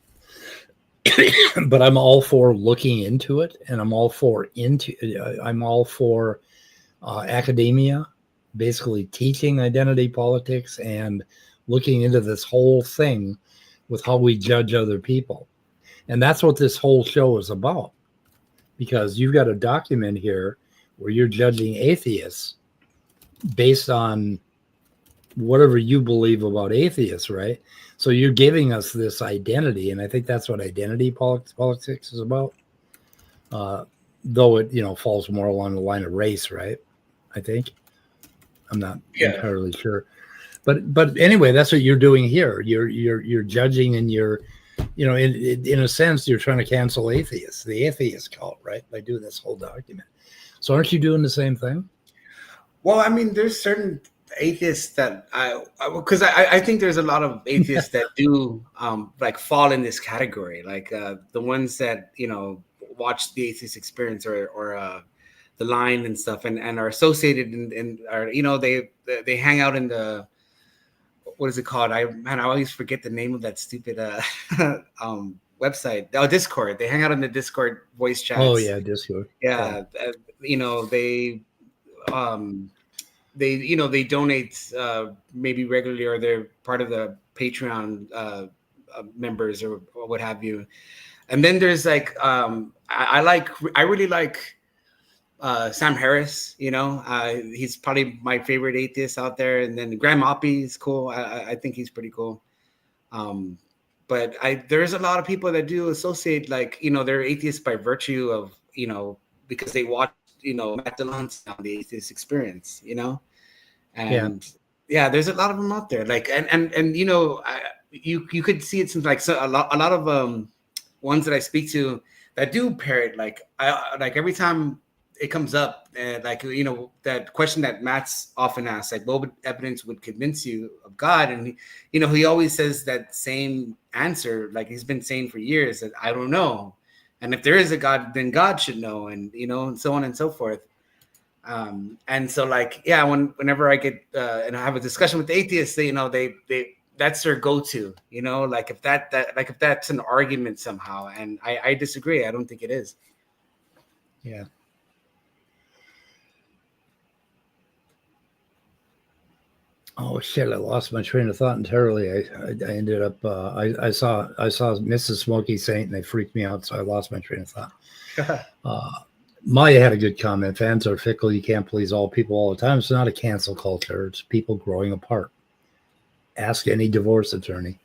but I'm all for looking into it, and I'm all for academia, basically teaching identity politics and looking into this whole thing with how we judge other people. And that's what this whole show is about, because you've got a document here where you're judging atheists based on whatever you believe about atheists, right? So you're giving us this identity, and I think that's what identity politics is about. Though it, falls more along the line of race, right? I think. I'm not entirely sure, but anyway, that's what you're doing here. You're judging, and you're, in a sense, you're trying to cancel atheists, the atheist cult, right? By doing this whole document. So aren't you doing the same thing? Well, I mean, there's certain atheists that because I think there's a lot of atheists that do like fall in this category, like the ones that watch the Atheist Experience or the Line and stuff, and are associated and are, you know, they hang out in the, what is it called? I always forget the name of that stupid website. Oh, Discord. They hang out in the Discord voice chats. Oh yeah, Discord. Yeah, you know, they you know, they donate maybe regularly, or they're part of the Patreon members or what have you. And then there's like I really like Sam Harris. You know, he's probably my favorite atheist out there. And then Graham Oppie is cool. I think he's pretty cool. But there's a lot of people that do associate, like, you know, they're atheists by virtue of, you know, because they watch, you know, Matt Dillon's on the Atheist Experience, you know, and yeah, there's a lot of them out there. Like, and you know, you could see it since like a lot of ones that I speak to that do parrot, like like every time it comes up, like, you know, that question that Matt's often asks, like, what evidence would convince you of God? And you know, he always says that same answer, like he's been saying for years, that I don't know. And if there is a God, then God should know, and you know, and so on and so forth. And so, like, yeah, whenever I get and I have a discussion with the atheists, you know, they that's their go-to, you know, like if that's an argument somehow, and I disagree. I don't think it is. Yeah. Oh shit! I lost my train of thought entirely. I ended up I saw Mrs. Smoky Saint and they freaked me out, so I lost my train of thought. Maya had a good comment. Fans are fickle. You can't please all people all the time. It's not a cancel culture. It's people growing apart. Ask any divorce attorney.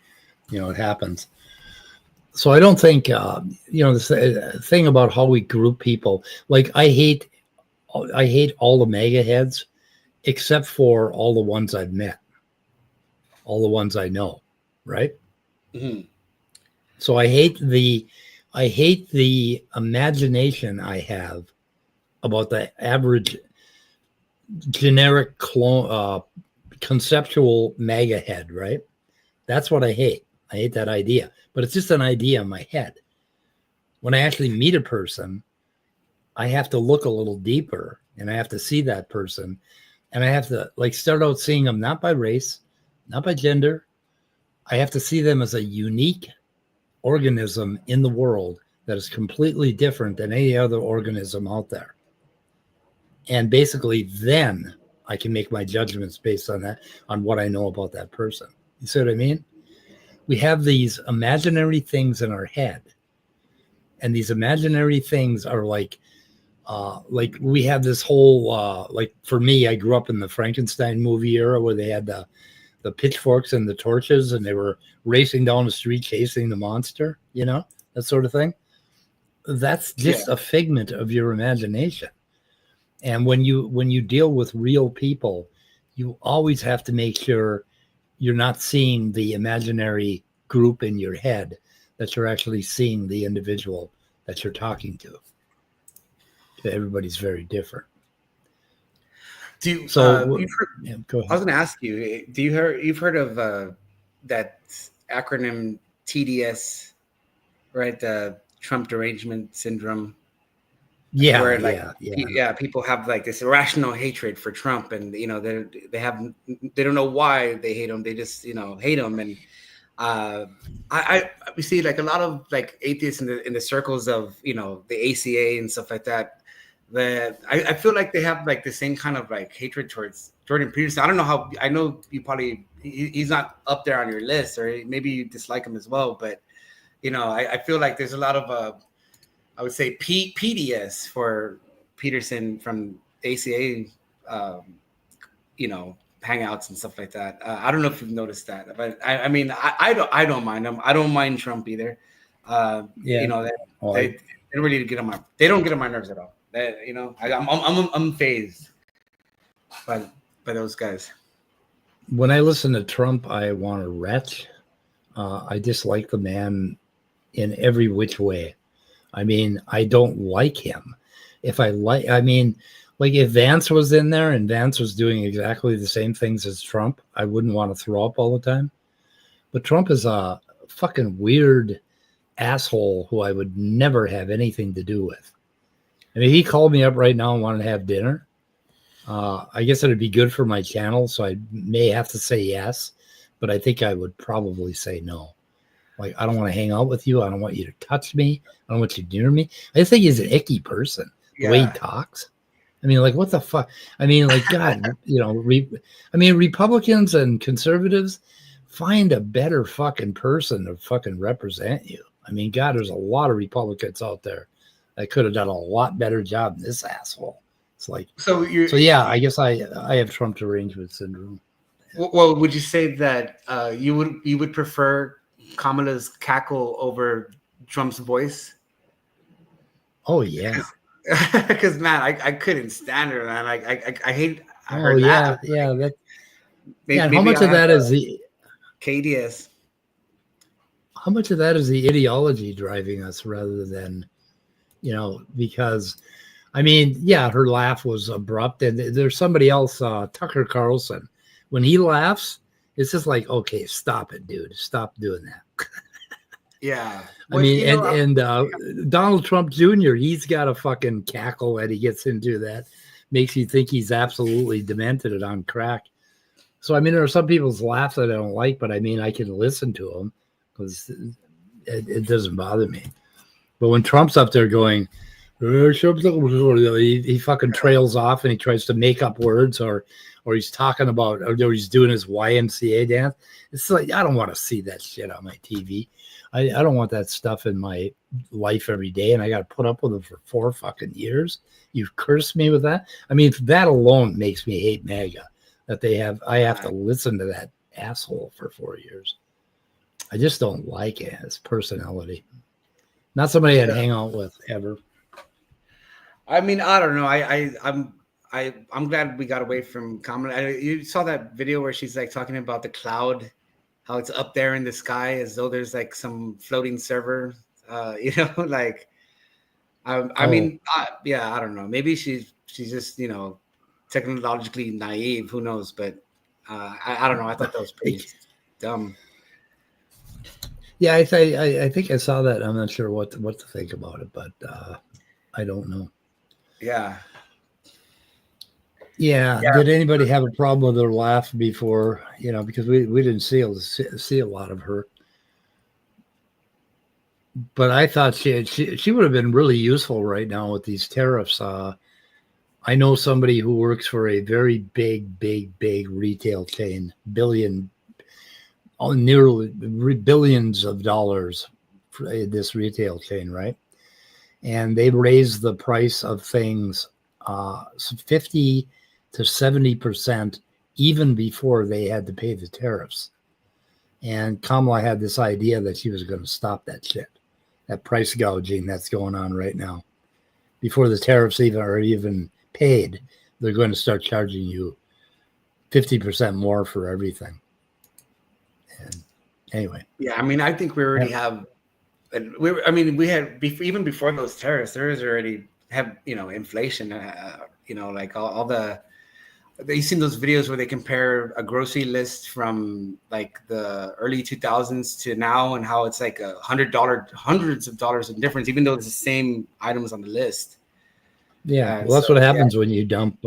You know, it happens. So I don't think you know, the thing about how we group people. Like I hate all the mega heads, except for all the ones I've met, all the ones I know, right? Mm-hmm. So I hate the imagination I have about the average generic conceptual mega head, right? That's what I hate. I hate that idea, but it's just an idea in my head. When I actually meet a person, I have to look a little deeper and I have to see that person. And I have to like start out seeing them not by race, not by gender. I have to see them as a unique organism in the world that is completely different than any other organism out there. And basically then I can make my judgments based on that, on what I know about that person. You see what I mean? We have these imaginary things in our head. And these imaginary things are like we have this whole like for me, I grew up in the Frankenstein movie era where they had the pitchforks and the torches and they were racing down the street chasing the monster, you know, that sort of thing. That's just a figment of your imagination. And when you deal with real people, you always have to make sure you're not seeing the imaginary group in your head, that you're actually seeing the individual that you're talking to. Everybody's very different. Go ahead. I was going to ask you, you've heard of that acronym TDS, right? The Trump derangement syndrome. Yeah, where like people have like this irrational hatred for Trump, and you know they don't know why they hate him. They just, you know, hate him. And we see like a lot of like atheists in the circles of, you know, the ACA and stuff like that. That I feel like they have like the same kind of like hatred towards Jordan Peterson. I don't know how. I know you probably he's not up there on your list, or maybe you dislike him as well. But you know, I feel like there's a lot of I would say PDS for Peterson from ACA, you know, hangouts and stuff like that. I don't know if you've noticed that, but I mean, I don't mind them. I don't mind Trump either. You know, they don't really get on my. They don't get on my nerves at all. You know, I'm phased by those guys. When I listen to Trump, I want to retch. I dislike the man in every which way. I mean, I don't like him. If Vance was in there and Vance was doing exactly the same things as Trump, I wouldn't want to throw up all the time. But Trump is a fucking weird asshole who I would never have anything to do with. I mean, he called me up right now and wanted to have dinner. I guess it'd be good for my channel, so I may have to say yes, but I think I would probably say no. Like, I don't want to hang out with you. I don't want you to touch me. I don't want you near me. I just think he's an icky person, the way he talks. I mean, like, what the fuck? I mean, like, God, Republicans and conservatives, find a better fucking person to fucking represent you. I mean, God, there's a lot of Republicans out there that could have done a lot better job than this asshole. It's like, so yeah, I guess I have Trump derangement syndrome. Well, would you say that you would prefer Kamala's cackle over Trump's voice? Oh yeah, because man, I couldn't stand her, man. I hate. Oh yeah, yeah. That. Maybe how much of that is the KDS? How much of that is the ideology driving us, rather than, because, I mean, yeah, her laugh was abrupt, and there's somebody else, Tucker Carlson. When he laughs, it's just like, okay, stop it, dude, stop doing that. Yeah. I mean, Donald Trump Jr., he's got a fucking cackle that he gets into that makes you think he's absolutely demented and on crack. So, I mean, there are some people's laughs that I don't like, but I mean, I can listen to them because it doesn't bother me. But when Trump's up there going, he fucking trails off and he tries to make up words, or he's talking about, or he's doing his YMCA dance. It's like, I don't want to see that shit on my TV. I don't want that stuff in my life every day, and I got to put up with it for 4 fucking years. You've cursed me with that. I mean, that alone makes me hate MAGA. That I have to listen to that asshole for 4 years. I just don't like it, his personality. Not somebody I'd hang out with ever. I mean, I don't know. I'm glad we got away from Kamala. You saw that video where she's like talking about the cloud, how it's up there in the sky as though there's like some floating server. Like I mean, I don't know. Maybe she's just technologically naive. Who knows? But I don't know. I thought that was pretty dumb. Yeah, I think I saw that. I'm not sure what to think about it, but I don't know. Yeah. Yeah. Did anybody have a problem with her laugh before? Because we didn't see a lot of her. But I thought she would have been really useful right now with these tariffs. I know somebody who works for a very big retail chain, nearly billions of dollars for this retail chain, right? And they raised the price of things 50 to 70% even before they had to pay the tariffs. And Kamala had this idea that she was going to stop that shit, that price gouging that's going on right now. Before the tariffs are even paid, they're going to start charging you 50% more for everything. And anyway. Yeah, I mean, I think we already have. We had even before those tariffs, there is already inflation. Like all the. You've seen those videos where they compare a grocery list from like the early 2000s to now, and how it's like hundreds of dollars in difference, even though it's the same items on the list. Yeah, well, that's what happens when you dump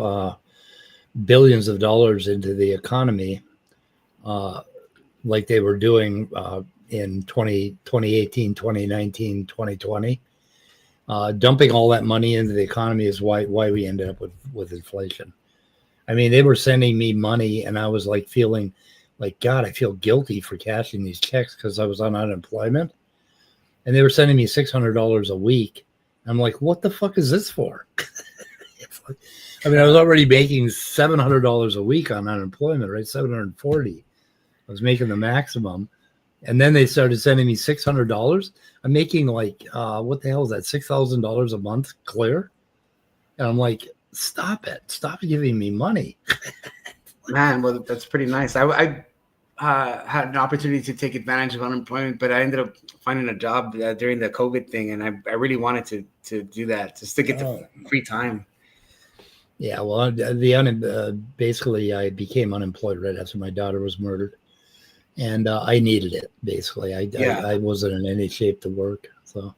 billions of dollars into the economy, like they were doing in 2018, 2019, 2020. Dumping all that money into the economy is why we ended up with inflation. I mean, they were sending me money, and I was like feeling like, God, I feel guilty for cashing these checks because I was on unemployment. And they were sending me $600 a week. I'm like, what the fuck is this for? I mean, I was already making $700 a week on unemployment, right? $740. I was making the maximum. And then they started sending me $600. I'm making like, what the hell is that? $6,000 a month clear. And I'm like, stop it. Stop giving me money. Man, well, that's pretty nice. I had an opportunity to take advantage of unemployment, but I ended up finding a job during the COVID thing. And I really wanted to do that just to get the free time. Yeah, well, basically I became unemployed right after my daughter was murdered. and I needed it basically. Yeah. I wasn't in any shape to work, so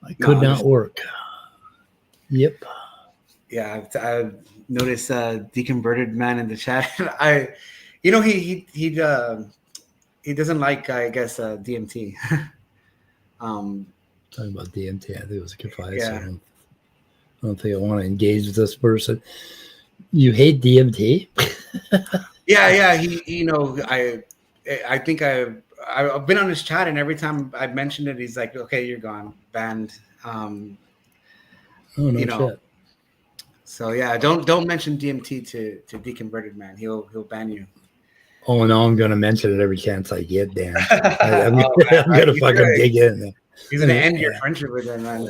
I No, could not work. Yep. Yeah, I've noticed deconverted man in the chat. He doesn't like, I guess, DMT. Talking about DMT, I think it was Kafei. So Yeah. I don't think I want to engage with this person. You hate DMT? Yeah. I think I've been on his chat, and every time I mentioned it, he's like, "Okay, you're gone, banned." Oh no shit. So yeah, don't mention DMT to deconverted man. He'll ban you. Oh no, I'm gonna mention it every chance I get, Dan. I'm Man, gonna fucking dig in. He's gonna end your friendship with him, man.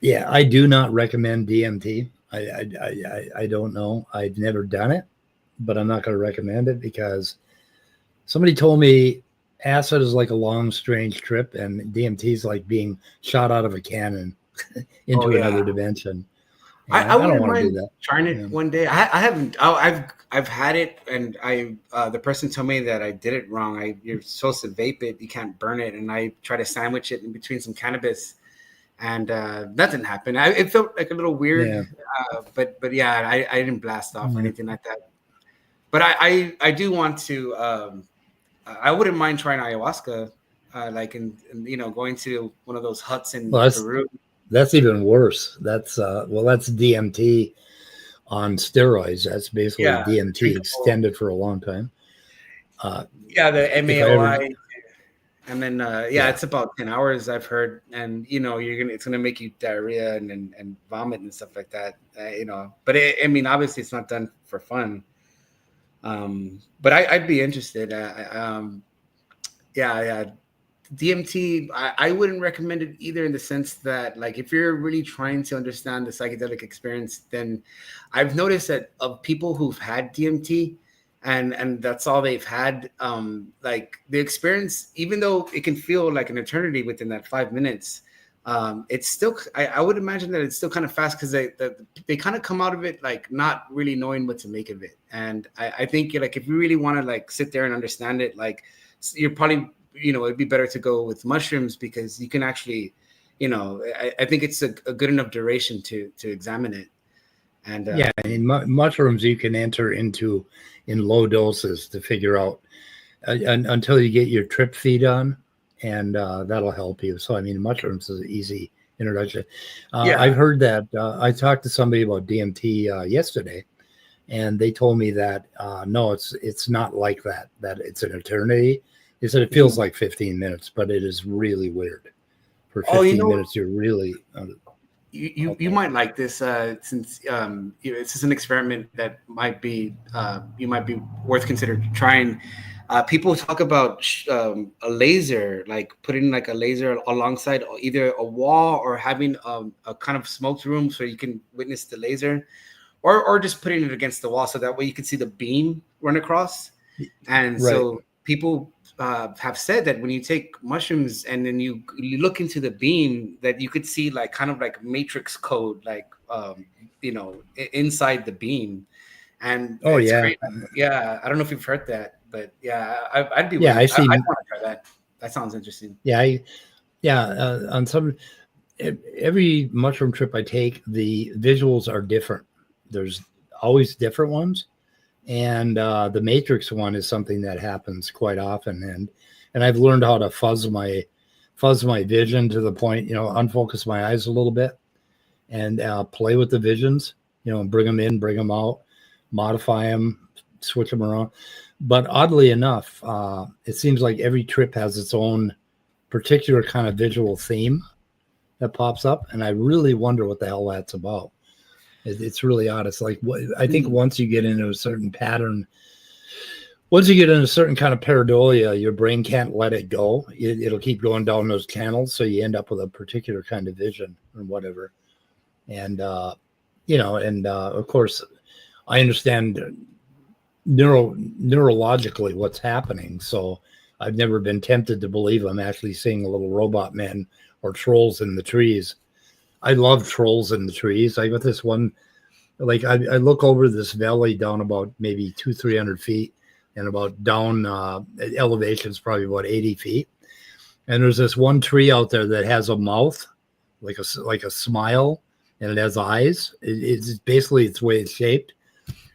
Yeah. I do not recommend DMT. I don't know. I've never done it, but I'm not gonna recommend it because somebody told me acid is like a long, strange trip, and DMT is like being shot out of a cannon into another dimension. I wouldn't want to mind do that. Trying it one day. I haven't. I've had it, and the person told me that I did it wrong. You're supposed to vape it. You can't burn it. And I tried to sandwich it in between some cannabis, and that didn't happen. It felt like a little weird. But yeah, I didn't blast off or anything like that. But I do want to. I wouldn't mind trying ayahuasca, like in going to one of those huts in Peru. That's even worse. That's that's DMT on steroids. That's basically DMT extended for a long time. The MAOI, and then it's about 10 hours I've heard, and it's gonna make you diarrhea and vomit and stuff like that. But obviously it's not done for fun. But I'd be interested. DMT, I wouldn't recommend it either, in the sense that, like, if you're really trying to understand the psychedelic experience, then I've noticed that of people who've had DMT and that's all they've had, like, the experience, even though it can feel like an eternity within that 5 minutes, it's still, I would imagine that it's still kind of fast, because they kind of come out of it like not really knowing what to make of it. And I think, like, if you really want to, like, sit there and understand it, like, you're probably, it'd be better to go with mushrooms, because you can actually, I think it's a good enough duration to examine it. And mushrooms you can enter into in low doses to figure out until you get your trip feed on, and that'll help you. So mushrooms is an easy introduction. I've heard that. I talked to somebody about DMT yesterday, and they told me that no, it's not like that. That it's an eternity. They said it feels like 15 minutes, but it is really weird. For 15 minutes, you're really. You might like this, since it's just an experiment that might be worth considering trying. People talk about a laser, like putting like a laser alongside either a wall, or having a kind of smoked room so you can witness the laser, or just putting it against the wall so that way you can see the beam run across. And so people have said that when you take mushrooms and then you look into the beam, that you could see like kind of like matrix code, like inside the beam. And great. I don't know if you've heard that, but I'd be I want to try that. That sounds interesting. On some, every mushroom trip I take, the visuals are different. There's always different ones. And the matrix one is something that happens quite often, and I've learned how to fuzz my vision to the point, unfocus my eyes a little bit, and play with the visions, and bring them in, bring them out, modify them, switch them around. But oddly enough, it seems like every trip has its own particular kind of visual theme that pops up, and I really wonder what the hell that's about. It's really odd. It's like, I think once you get into a certain pattern, once you get in a certain kind of pareidolia, your brain can't let it go. It'll keep going down those channels, so you end up with a particular kind of vision or whatever. And of course, I understand neurologically what's happening. So I've never been tempted to believe I'm actually seeing little robot men or trolls in the trees. I love trolls in the trees. I got this one like I look over this valley down about maybe 300 feet, and about down elevation is probably about 80 feet. And there's this one tree out there that has a mouth, like a smile, and it has eyes. It's basically its way it's shaped.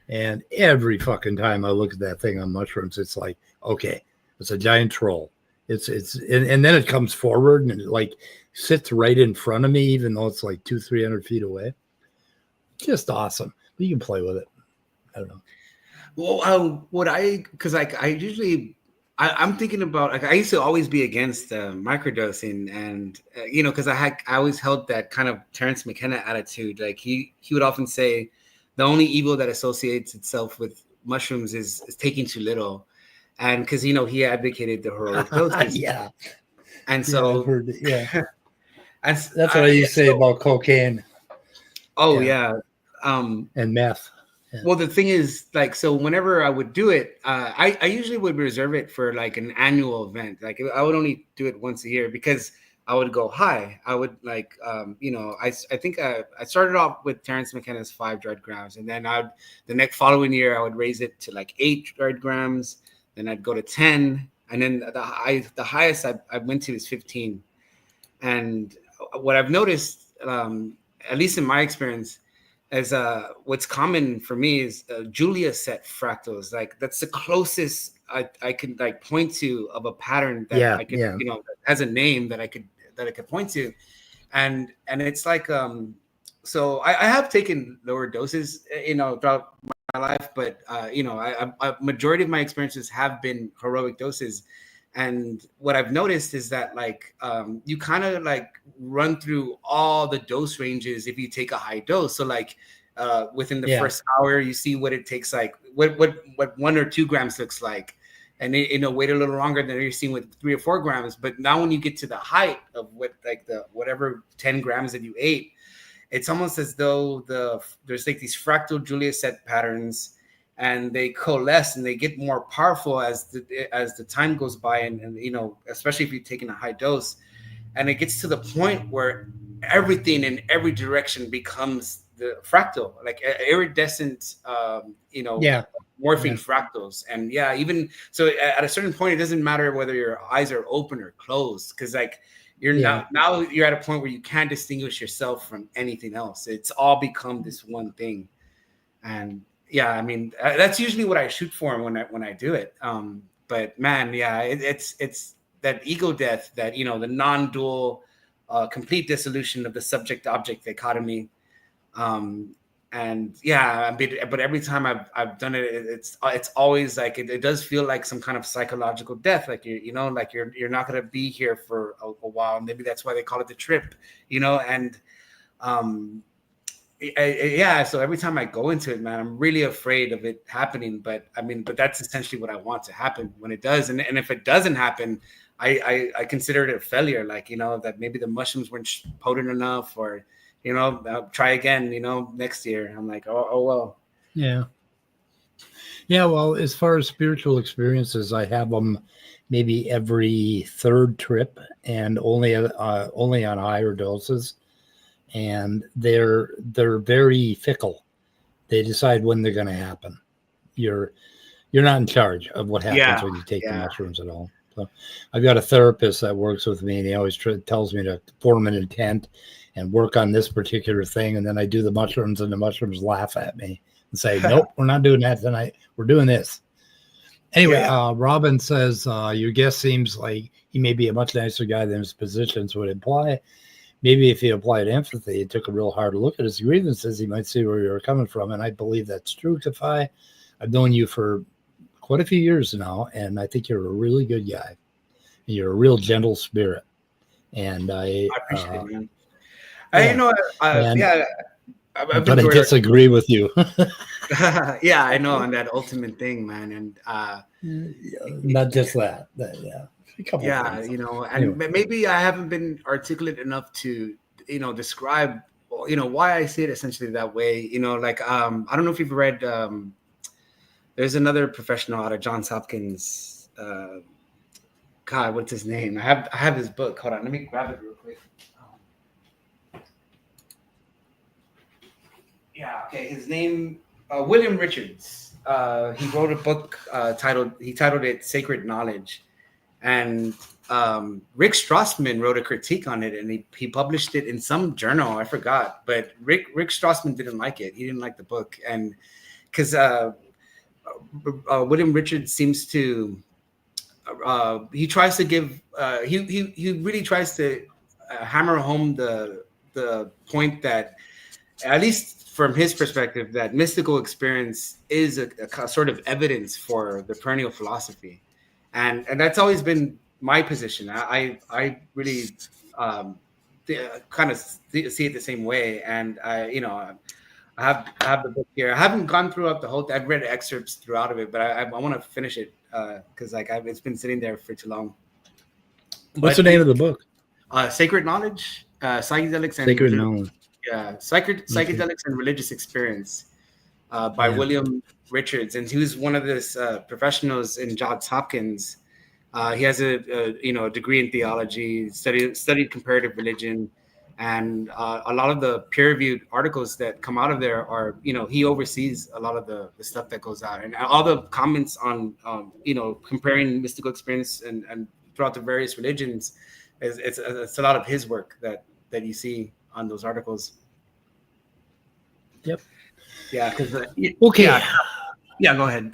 And every fucking time I look at that thing on mushrooms, it's like, okay, it's a giant troll. And then it comes forward and it like sits right in front of me, even though it's like 300 feet away. Just awesome. You can play with it. I don't know. Well, because like I usually, I'm thinking about, like, I used to always be against microdosing, and because I always held that kind of Terence McKenna attitude. Like he would often say, the only evil that associates itself with mushrooms is taking too little, and because he advocated the heroic doses. Yeah, and so I've heard, yeah, and that's what I used to say about cocaine. Oh yeah, and meth. Yeah. Well, the thing is, like, so whenever I would do it, I usually would reserve it for like an annual event. Like I would only do it once a year because I would go high. I would like, I think I started off with Terence McKenna's 5 dried grams, and then the next following year I would raise it to like 8 dried grams. Then I'd go to 10, and then the highest I went to is 15. And what I've noticed, at least in my experience, as what's common for me is Julia set fractals. Like that's the closest I could like point to of a pattern that I could, that has a name that I could point to, and it's like so I have taken lower doses, throughout my life, but a majority of my experiences have been heroic doses. And what I've noticed is that like you kind of like run through all the dose ranges if you take a high dose. So like within the first hour, you see what it takes, like what 1 or 2 grams looks like, and wait a little longer than you're seeing with 3 or 4 grams. But now when you get to the height of whatever 10 grams that you ate, it's almost as though there's like these fractal Julia set patterns, and they coalesce and they get more powerful as the time goes by, and especially if you're taking a high dose, and it gets to the point where everything in every direction becomes the fractal, like iridescent morphing fractals. And even so, at a certain point, it doesn't matter whether your eyes are open or closed, because like now you're at a point where you can't distinguish yourself from anything else. It's all become this one thing. And I mean, that's usually what I shoot for when I do it. But man, it's that ego death, that the non-dual, complete dissolution of the subject-object dichotomy. But every time I've done it, it's always like it does feel like some kind of psychological death. Like you're not gonna be here for a while. Maybe that's why they call it the trip. And so every time I go into it, man, I'm really afraid of it happening. But that's essentially what I want to happen when it does. And if it doesn't happen, I consider it a failure. Like, that maybe the mushrooms weren't potent enough, or, I'll try again, next year. I'm like, oh well. Yeah. Yeah. Well, as far as spiritual experiences, I have them maybe every 3rd trip, and only on higher doses. And they're very fickle. They decide when they're going to happen. You're not in charge of what happens when you take the mushrooms at all. So I've got a therapist that works with me, and he always tells me to form an intent and work on this particular thing. And then I do the mushrooms, and the mushrooms laugh at me and say, nope, we're not doing that tonight. We're doing this. Anyway, Robin says, your guest seems like he may be a much nicer guy than his positions would imply. Maybe if he applied empathy and took a real hard look at his grievances, he might see where you're coming from. And I believe that's true, Kafei. I've known you for quite a few years now, and I think you're a really good guy. You're a real gentle spirit. And I appreciate it, man. But I disagree with you. I know, on that ultimate thing, man. And not just that. And maybe I haven't been articulate enough to, describe, why I see it essentially that way. I don't know if you've read, there's another professional out of Johns Hopkins. God, what's his name? I have his book. Hold on, let me grab it real quick. Yeah, okay. His name, William Richards. He wrote a book titled it "Sacred Knowledge," and Rick Strassman wrote a critique on it, and he published it in some journal. I forgot, but Rick Strassman didn't like it. He didn't like the book, and because William Richards seems to he tries to give he really tries to hammer home the point that, at least from his perspective, that mystical experience is a sort of evidence for the perennial philosophy, and that's always been my position. I really kind of see it the same way, and I have the book here. I haven't gone throughout the whole. I've read excerpts throughout of it, but I want to finish it because it's been sitting there for too long. What's the name of the book? Sacred Knowledge, Psychedelics and Sacred Knowledge. Yeah, Psychedelics and Religious Experience by William Richards, and he was one of these professionals in Johns Hopkins. He has a degree in theology, studied comparative religion, and a lot of the peer-reviewed articles that come out of there are, he oversees a lot of the stuff that goes out, and all the comments on comparing mystical experience and throughout the various religions. It's a lot of his work that you see on those articles. Yep. Yeah. Okay. Yeah. Go ahead.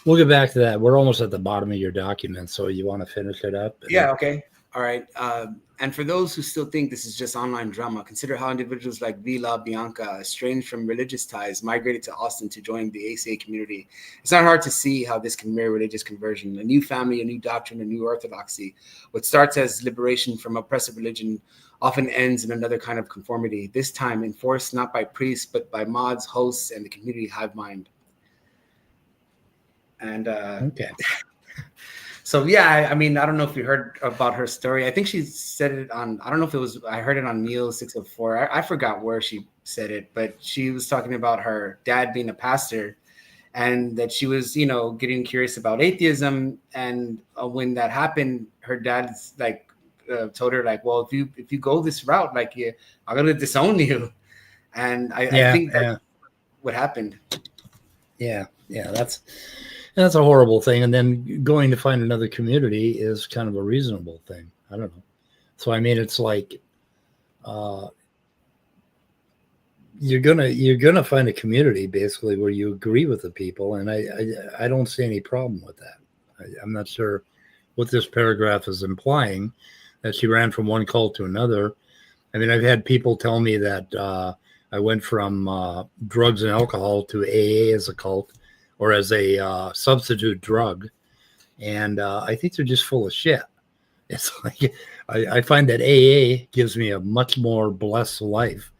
We'll get back to that. We're almost at the bottom of your document, so you want to finish it up? Yeah. Okay. All right. And for those who still think this is just online drama, consider how individuals like Vila Bianca, estranged from religious ties, migrated to Austin to join the ACA community. It's not hard to see how this can mirror religious conversion: a new family, a new doctrine, a new orthodoxy. What starts as liberation from oppressive religion often ends in another kind of conformity, this time enforced not by priests, but by mods, hosts, and the community hive mind. And okay. So yeah, I mean, I don't know if you heard about her story. I think she said it on, I don't know if it was, I heard it on Neil 604. I forgot where she said it, but she was talking about her dad being a pastor, and that she was, getting curious about atheism. And when that happened, her dad's like told her like, well, if you go this route, like, I'm gonna disown you. And I think that's what happened. Yeah, that's a horrible thing. And then going to find another community is kind of a reasonable thing. I don't know. So I mean, it's like you're gonna find a community basically where you agree with the people, and I don't see any problem with that. I'm not sure what this paragraph is implying, that she ran from one cult to another. I mean, I've had people tell me that I went from drugs and alcohol to AA as a cult, or as a substitute drug. And I think they're just full of shit. It's like, I find that AA gives me a much more blessed life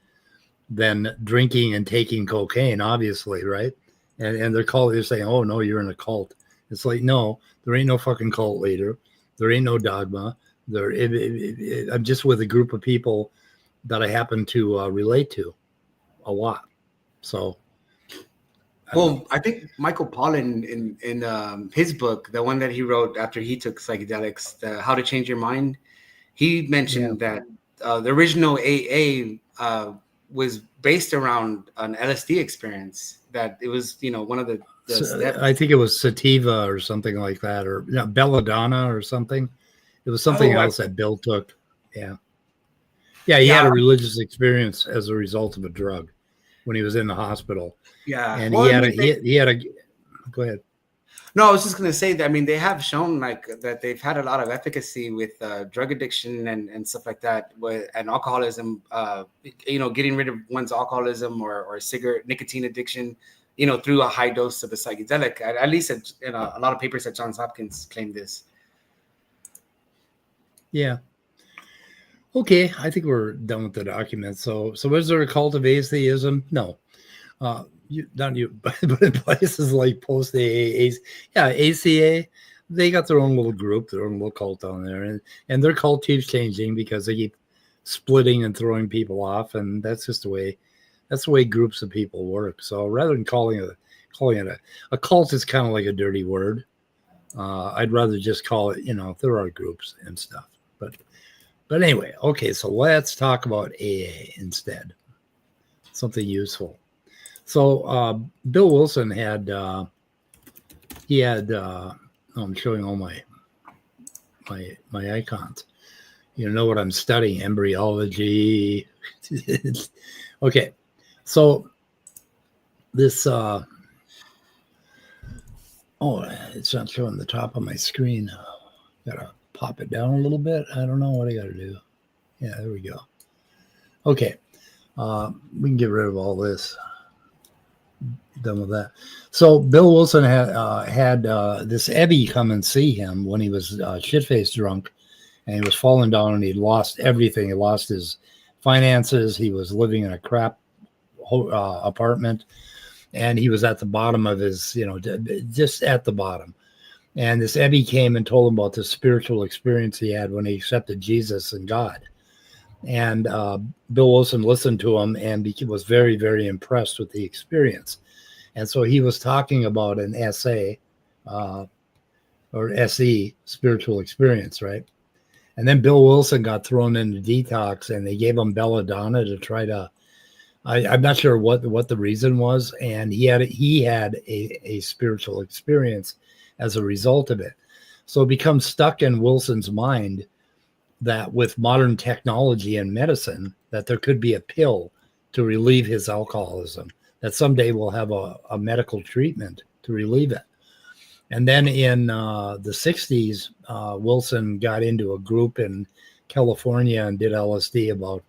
than drinking and taking cocaine, obviously, right? And they're saying, oh, no, you're in a cult. It's like, no, there ain't no fucking cult leader. There ain't no dogma. I'm just with a group of people that I happen to relate to a lot. So, well, I think Michael Pollan in his book, the one that he wrote after he took psychedelics, How to Change Your Mind, he mentioned that the original AA was based around an LSD experience. That it was, one of the steps. I think it was sativa or something like that, or belladonna or something. It was something else that Bill took. Yeah. He had a religious experience as a result of a drug when he was in the hospital. Yeah, and he had a. Go ahead. No, I was just going to say that, I mean, they have shown like that they've had a lot of efficacy with drug addiction and stuff like that, and alcoholism. Getting rid of one's alcoholism or cigarette nicotine addiction, through a high dose of a psychedelic. At least a lot of papers at Johns Hopkins claim this. Yeah. Okay, I think we're done with the document. So is there a cult of atheism? No. But in places like post AA, ACA, they got their own little group, their own little cult down there, and their cult keeps changing because they keep splitting and throwing people off, and that's just the way groups of people work. So rather than calling it a cult is kind of like a dirty word. I'd rather just call it, there are groups and stuff. But anyway, okay, so let's talk about AA instead. something useful. So Bill Wilson had I'm showing all my icons. You know what I'm studying, embryology. Okay, so this it's not showing the top of my screen. Gotta pop it down a little bit. I don't know what I gotta do. Yeah, there we go. Okay, we can get rid of all this. Done with that. So Bill Wilson had this Ebby come and see him when he was shit-faced drunk, and he was falling down, and he'd lost everything. He lost his finances. He was living in a crap apartment, and he was at the bottom of his, just at the bottom. And this Ebby came and told him about the spiritual experience he had when he accepted Jesus and God. And Bill Wilson listened to him and was very, very impressed with the experience. And so he was talking about an SA or SE, spiritual experience, right? And then Bill Wilson got thrown into detox, and they gave him belladonna to try to. I'm not sure what the reason was, and he had a spiritual experience as a result of it. So it becomes stuck in Wilson's mind that with modern technology and medicine, that there could be a pill to relieve his alcoholism, that someday we'll have a medical treatment to relieve it. And then in the 60s, Wilson got into a group in California and did LSD about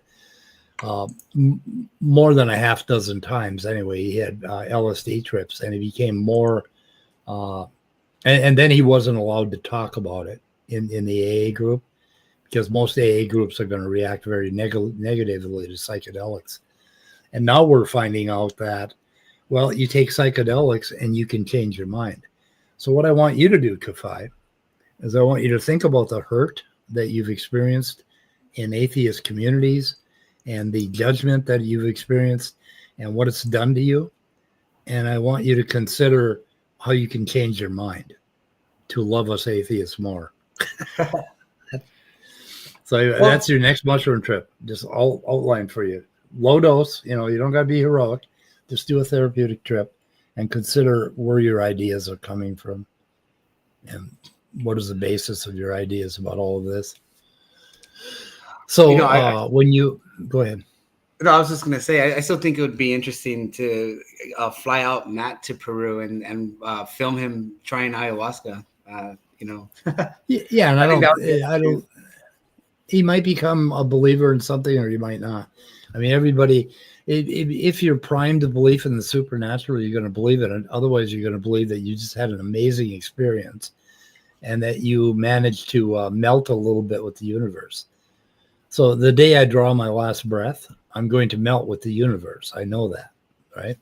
more than a half dozen times. Anyway, he had LSD trips, and he became more and then he wasn't allowed to talk about it in the AA group, because most AA groups are going to react very negatively to psychedelics. And now we're finding out that, well, you take psychedelics and you can change your mind. So what I want you to do, Kafei, is I want you to think about the hurt that you've experienced in atheist communities and the judgment that you've experienced and what it's done to you. And I want you to consider how you can change your mind to love us atheists more. So that's your next mushroom trip. Just all outlined for you. Low dose, you don't got to be heroic. Just do a therapeutic trip and consider where your ideas are coming from and what is the basis of your ideas about all of this. So when you go ahead. No, I was just going to say, I still think it would be interesting to fly out Matt to Peru and film him trying ayahuasca. Yeah, and I don't. He might become a believer in something, or he might not. I mean, everybody. If you're primed to believe in the supernatural, you're going to believe it, and otherwise, you're going to believe that you just had an amazing experience, and that you managed to melt a little bit with the universe. So the day I draw my last breath, I'm going to melt with the universe. I know that, right?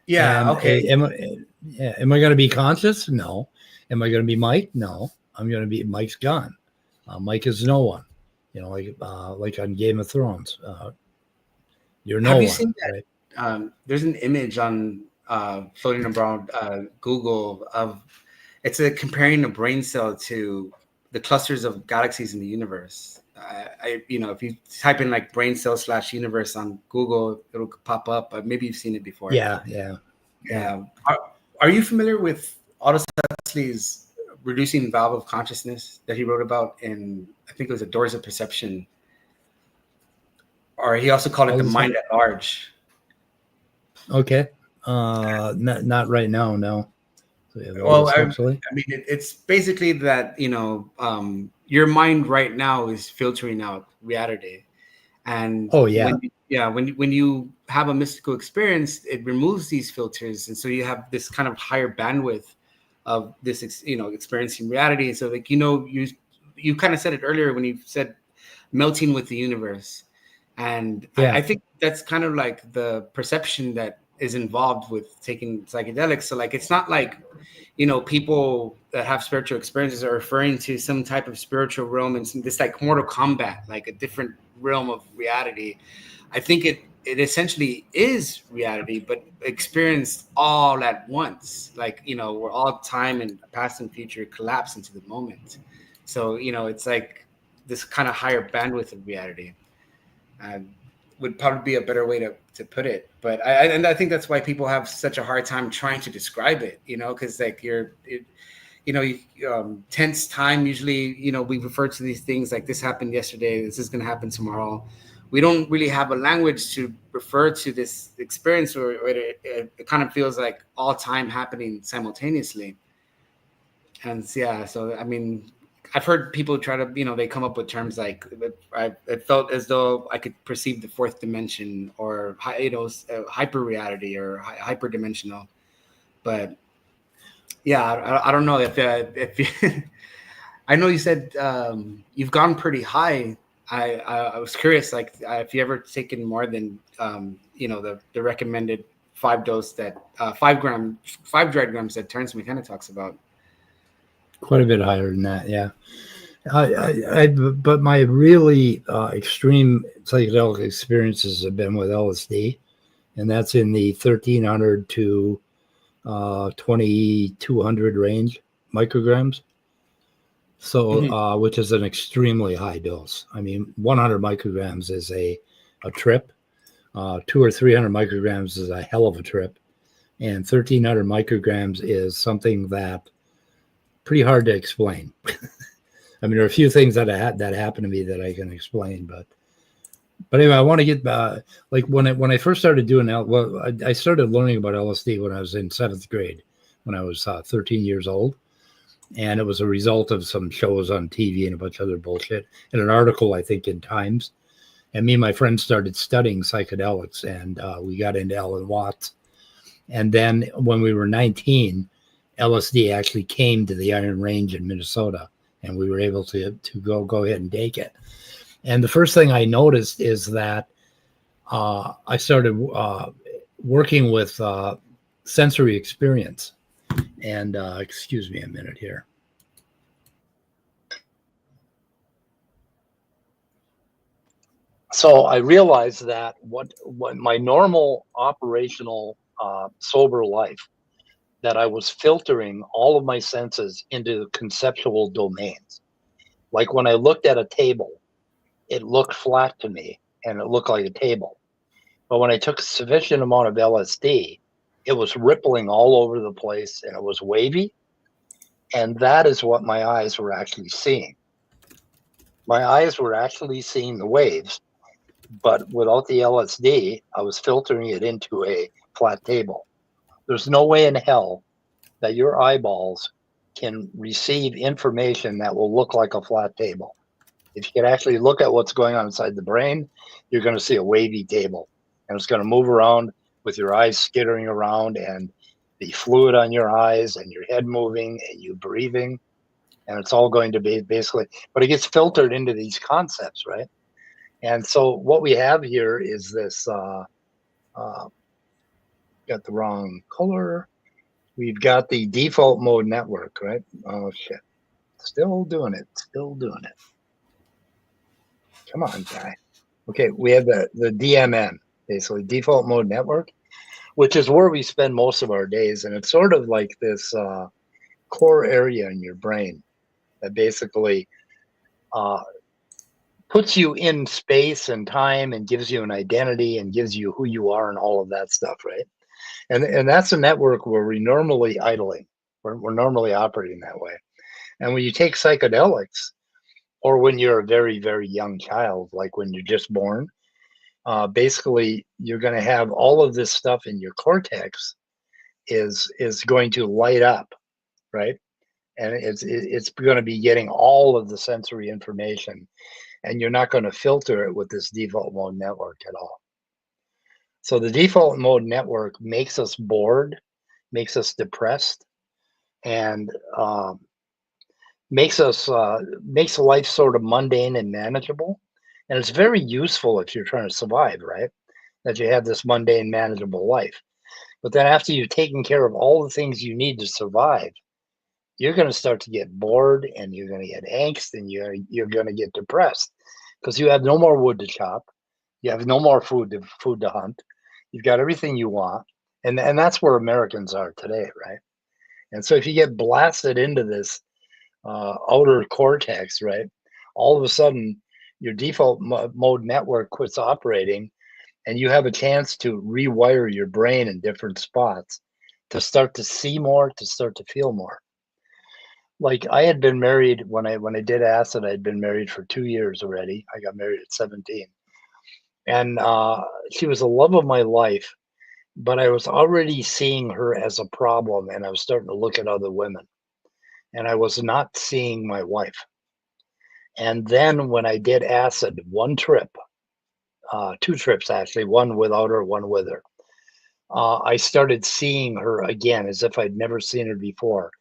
Yeah. And okay. Am I going to be conscious? No. Am I going to be Mike? No. I'm going to be Mike's gone. Mike is no one. Like on Game of Thrones. You're no one. Have you seen that? Right? There's an image on floating around Google of it's comparing a brain cell to the clusters of galaxies in the universe. If you type in like brain cell /universe on Google, it'll pop up. But maybe you've seen it before. Yeah. Are you familiar with Aldous Huxley's Reducing Valve of Consciousness that he wrote about in, I think it was The Doors of Perception, or he also called it The Mind at Large? Okay, not right now, no. Well, I mean, it's basically that your mind right now is filtering out reality, and when you have a mystical experience, it removes these filters, and so you have this kind of higher bandwidth of this experiencing reality. And so you kind of said it earlier when you said melting with the universe, and I think that's kind of like the perception that is involved with taking psychedelics. So like it's not like people that have spiritual experiences are referring to some type of spiritual realm and this like Mortal Kombat, like a different realm of reality. I think it essentially is reality, but experienced all at once. Like where all time and past and future collapse into the moment. So it's like this kind of higher bandwidth of reality. would probably be a better way to put it. But I think that's why people have such a hard time trying to describe it, because like tense time, usually, we refer to these things like this happened yesterday, this is going to happen tomorrow. We don't really have a language to refer to this experience, or it kind of feels like all time happening simultaneously. And yeah, so I mean, I've heard people try to, they come up with terms like, it felt as though I could perceive the fourth dimension, or hyper reality, or hyper dimensional. But yeah, I don't know if you, I know you said you've gone pretty high. I was curious, like, if you ever taken more than the recommended 5 dose that 5 dried grams that Terrence McKenna talks about. Quite a bit higher than that, yeah. But my really extreme psychedelic experiences have been with LSD, and that's in the 1,300 to 2,200 range micrograms. So, which is an extremely high dose. I mean, 100 micrograms is a trip. 200 or 300 micrograms is a hell of a trip, and 1,300 micrograms is something that pretty hard to explain. I mean, there are a few things that happened to me that I can explain, but anyway, I want to get like when I first started doing I started learning about LSD when I was in 7th grade, when I was 13 years old, and it was a result of some shows on TV and a bunch of other bullshit, and an article, I think, in Times. And me and my friends started studying psychedelics, and we got into Alan Watts. And then when we were 19, LSD actually came to the Iron Range in Minnesota, and we were able to go ahead and take it. And the first thing I noticed is that I started working with sensory experience. And excuse me a minute here. So I realized that what my normal operational sober life, that I was filtering all of my senses into conceptual domains. Like when I looked at a table, it looked flat to me and it looked like a table. But when I took a sufficient amount of LSD, it was rippling all over the place and it was wavy. And that is what my eyes were actually seeing. My eyes were actually seeing the waves, but without the LSD, I was filtering it into a flat table. There's no way in hell that your eyeballs can receive information that will look like a flat table. If you can actually look at what's going on inside the brain, you're going to see a wavy table, and it's going to move around with your eyes skittering around and the fluid on your eyes and your head moving and you breathing. And it's all going to be basically, but it gets filtered into these concepts, right? And so what we have here is this, got the wrong color. We've got the default mode network, right? Oh, shit. Still doing it. Come on, guy. Okay, we have the DMN, basically, default mode network, which is where we spend most of our days. And it's sort of like this core area in your brain that basically puts you in space and time and gives you an identity and gives you who you are and all of that stuff, right? And that's a network where we're normally idling. We're normally operating that way. And when you take psychedelics, or when you're a very, very young child, like when you're just born, basically you're going to have all of this stuff in your cortex is going to light up, right? And it's going to be getting all of the sensory information, and you're not going to filter it with this default mode network at all. So the default mode network makes us bored, makes us depressed, and makes life sort of mundane and manageable. And it's very useful if you're trying to survive, right? That you have this mundane, manageable life. But then after you've taken care of all the things you need to survive, you're going to start to get bored, and you're going to get angst, and you're going to get depressed because you have no more wood to chop. You have no more food to hunt. You've got everything you want. And that's where Americans are today, right? And so if you get blasted into this outer cortex, right, all of a sudden your default mode network quits operating, and you have a chance to rewire your brain in different spots to start to see more, to start to feel more. Like I had been married when I did acid, I'd been married for 2 years already. I got married at 17. And she was the love of my life, but I was already seeing her as a problem and I was starting to look at other women. And I was not seeing my wife. And then when I did acid, one trip, 2 trips actually, one without her, one with her. I started seeing her again as if I'd never seen her before.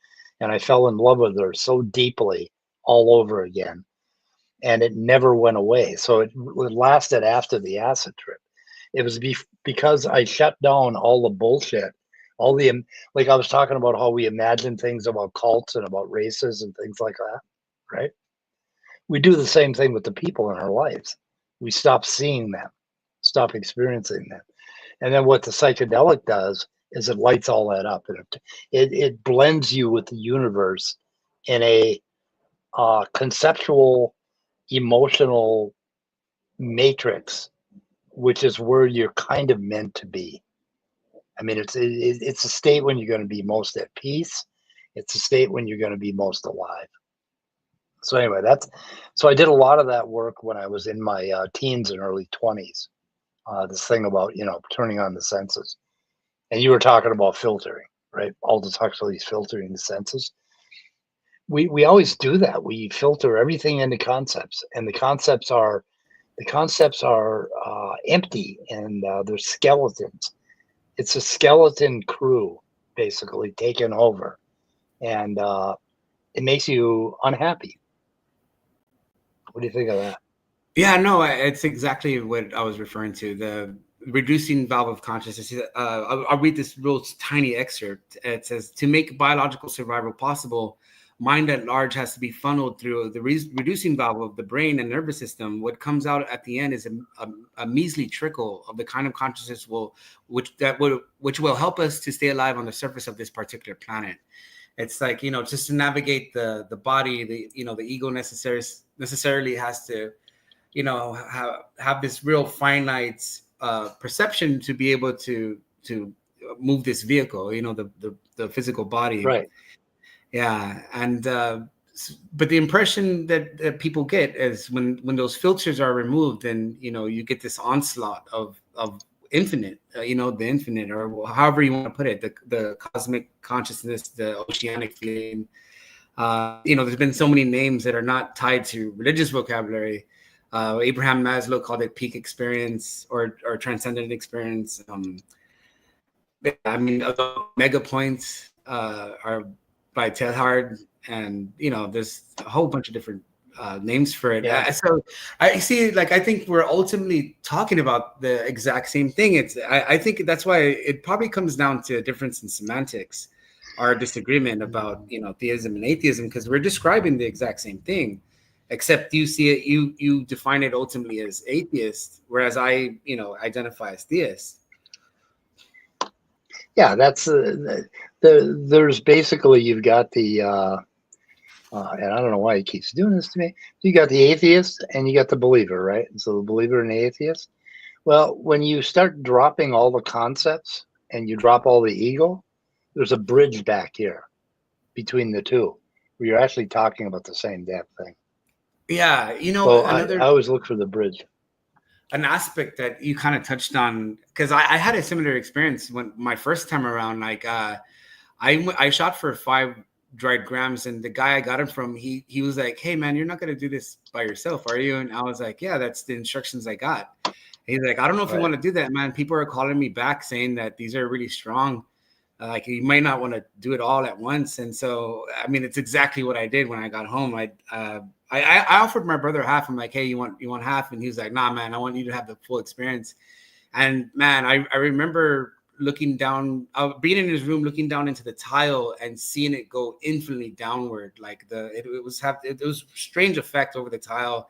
And I fell in love with her so deeply all over again. And it never went away. So it lasted after the acid trip. It was because I shut down all the bullshit, all the, like I was talking about how we imagine things about cults and about races and things like that, right? We do the same thing with the people in our lives. We stop seeing them, stop experiencing them. And then what the psychedelic does is it lights all that up. And it blends you with the universe in a conceptual, emotional matrix, which is where you're kind of meant to be. I mean, it's a state when you're going to be most at peace. It's a state when you're going to be most alive. So anyway, so I did a lot of that work when I was in my teens and early 20s. This thing about, turning on the senses. And you were talking about filtering, right? Aldous Huxley's filtering the senses. We always do that. We filter everything into concepts, and the concepts are empty, and they're skeletons. It's a skeleton crew basically taken over, and it makes you unhappy. What do you think of that? Yeah, no, it's exactly what I was referring to. The reducing valve of consciousness. I'll read this real tiny excerpt. It says, to make biological survival possible, mind at large has to be funneled through the reducing valve of the brain and nervous system. What comes out at the end is a measly trickle of the kind of consciousness which will help us to stay alive on the surface of this particular planet. It's like, just to navigate the body, the ego necessarily has to, have this real finite perception to be able to move this vehicle, the physical body. Right. Yeah. And but the impression that people get is when those filters are removed, then you get this onslaught of infinite, the infinite, or however you want to put it, the cosmic consciousness, the oceanic feeling. There's been so many names that are not tied to religious vocabulary. Abraham Maslow called it peak experience or transcendent experience. Mega points are by Teilhard, and there's a whole bunch of different names for it. Yeah. So I see, I think we're ultimately talking about the exact same thing. I think that's why it probably comes down to a difference in semantics, our disagreement about theism and atheism, because we're describing the exact same thing, except you see it, you define it ultimately as atheist, whereas I identify as theist. Yeah, that's there's basically, you've got the and I don't know why he keeps doing this to me. You got the atheist and you got the believer, right? And so the believer and the atheist. Well, when you start dropping all the concepts and you drop all the ego, there's a bridge back here between the two where you're actually talking about the same damn thing. Yeah, so I always look for the bridge. An aspect that you kind of touched on, because I had a similar experience when my first time around. I shot for 5 dried grams, and the guy I got him from, he was like, "Hey man, you're not gonna do this by yourself, are you?" And I was like, "Yeah, that's the instructions I got." And he's like, "I don't know if you want to do that, man. People are calling me back saying that these are really strong. You might not want to do it all at once." And so, I mean, it's exactly what I did when I got home. I offered my brother half. I'm like, "Hey, you want half?" And he was like, "Nah, man, I want you to have the full experience." And man, I remember looking down, being in his room, looking down into the tile and seeing it go infinitely downward. It was a strange effect over the tile.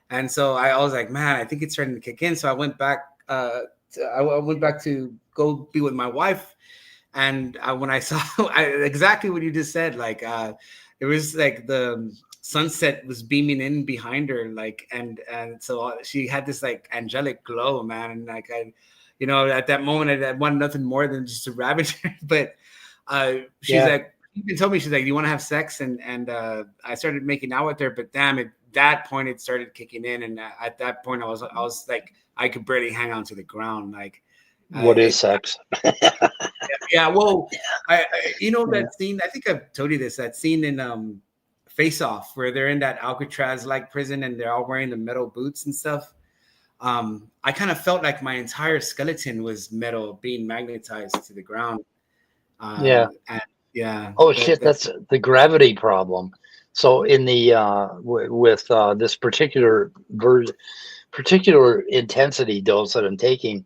And so I was like, man, I think it's starting to kick in. So I went back. I went back to go be with my wife. And when I saw exactly what you just said, it was like the sunset was beaming in behind her, like, and so she had this like angelic glow, man. And like at that moment I wanted nothing more than just to ravage her. But she's like, she even told me, she's like, do you want to have sex? And I started making out with her, but damn, at that point it started kicking in, and at that point I was like, I could barely hang on to the ground. Like, what is sex? Yeah, well, that scene, I think I've told you this, that scene in Face Off, where they're in that Alcatraz like prison and they're all wearing the metal boots and stuff. I kind of felt like my entire skeleton was metal being magnetized to the ground. And, yeah. Oh shit, that's the gravity problem. So in the with this particular intensity dose that I'm taking,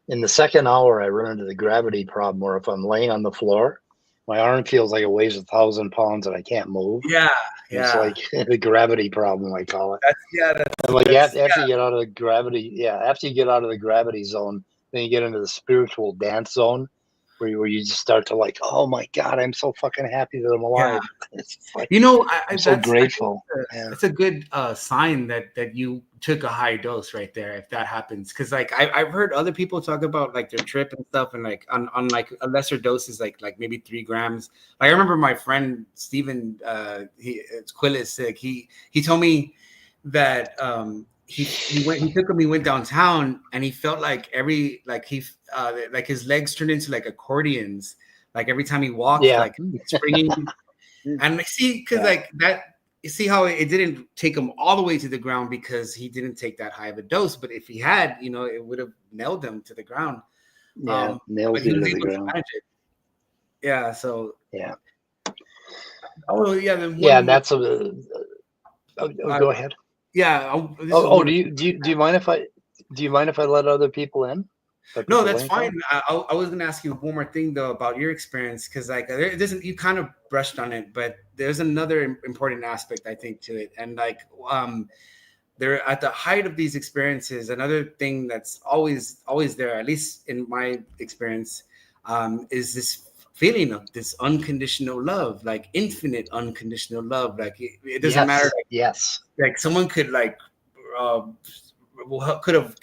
in the second hour, I run into the gravity problem where if I'm laying on the floor, my arm feels like it weighs 1,000 pounds and I can't move. Yeah. It's like the gravity problem, I call it. After you get out of the gravity, after you get out of the gravity zone, then you get into the spiritual dance zone where you just start to like, oh my God, I'm so fucking happy that I'm alive. Yeah. It's like, I'm so grateful. It's a good sign that you took a high dose right there, if that happens. Because like I've heard other people talk about like their trip and stuff, and like on like a lesser doses, like maybe 3 grams. Like I remember my friend Steven, it's Quillis, like he told me that he went downtown and he felt like like his legs turned into like accordions, like every time he walked, like springing. And I see, because like that, you see how it didn't take him all the way to the ground because he didn't take that high of a dose. But if he had, it would have nailed him to the ground. Nailed him to the ground. Yeah. So. Yeah. Oh yeah. That's a. Go ahead. Yeah. Do you mind if I let other people in? No, that's fine. I was going to ask you one more thing though about your experience, because like you kind of brushed on it, but there's another important aspect I think to it, and like they're at the height of these experiences. Another thing that's always there, at least in my experience, is this feeling of this unconditional love, like infinite unconditional love. Like it doesn't matter. Like someone could like. Could have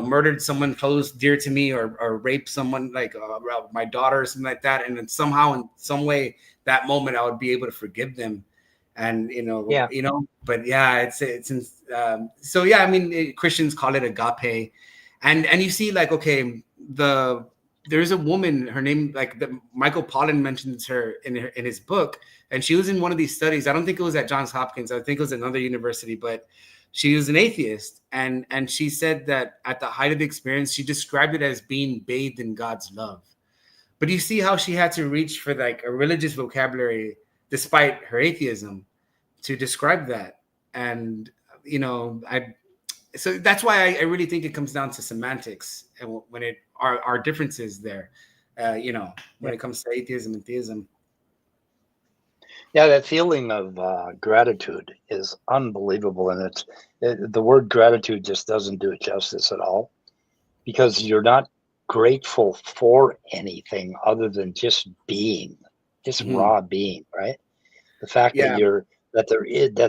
murdered someone close dear to me, or raped someone like my daughter or something like that, and then somehow in some way that moment I would be able to forgive them, and but so yeah, I mean Christians call it agape, and you see like okay, there's a woman, her name Michael Pollan mentions her in his book, and she was in one of these studies. I don't think it was at Johns Hopkins, I think it was another university, but she was an atheist, and she said that at the height of the experience, she described it as being bathed in God's love. But you see how she had to reach for like a religious vocabulary, despite her atheism, to describe that. And so that's why I really think it comes down to semantics, and when our differences there, when it comes to atheism and theism. Yeah, that feeling of gratitude is unbelievable, and the word gratitude just doesn't do it justice at all, because you're not grateful for anything other than just being, just raw being, right? The fact that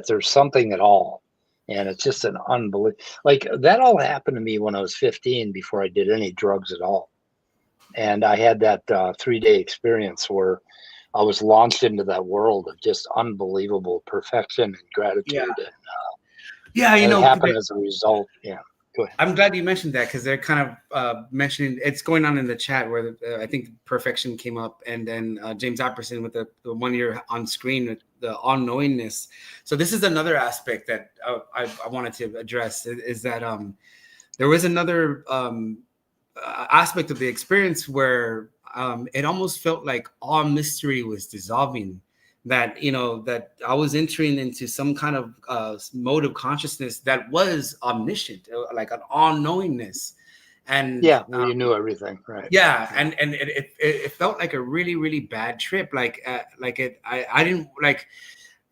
there's something at all, and it's just an unbelievable. Like that all happened to me when I was 15, before I did any drugs at all, and I had that 3-day experience where I was launched into that world of just unbelievable perfection and gratitude. Yeah. And it happened as a result. Yeah. Go ahead. I'm glad you mentioned that, because they're kind of mentioning it's going on in the chat where I think perfection came up, and then James Apperson with the 1 year on screen with the all-knowingness. So this is another aspect that I wanted to address, is that there was another aspect of the experience where it almost felt like all mystery was dissolving, that that I was entering into some kind of mode of consciousness that was omniscient, like an all-knowingness, and where you knew everything, right? And it felt like a really, really bad trip, I didn't like,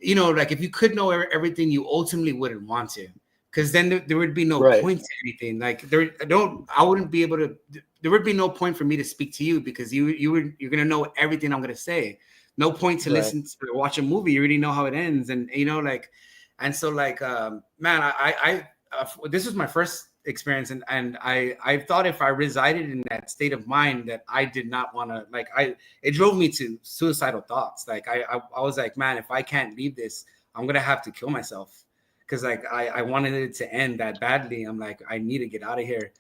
like if you could know everything, you ultimately wouldn't want to, because then there would be no point to anything. Like I wouldn't be able to. There would be no point for me to speak to you, because you're gonna know everything I'm gonna say. No point to listen to watch a movie. You already know how it ends, and And so like, man, this was my first experience, and I thought if I resided in that state of mind that I did not want to, like, it drove me to suicidal thoughts. Like I was like, man, if I can't leave this, I'm gonna have to kill myself, because like I wanted it to end that badly. I'm like, I need to get out of here.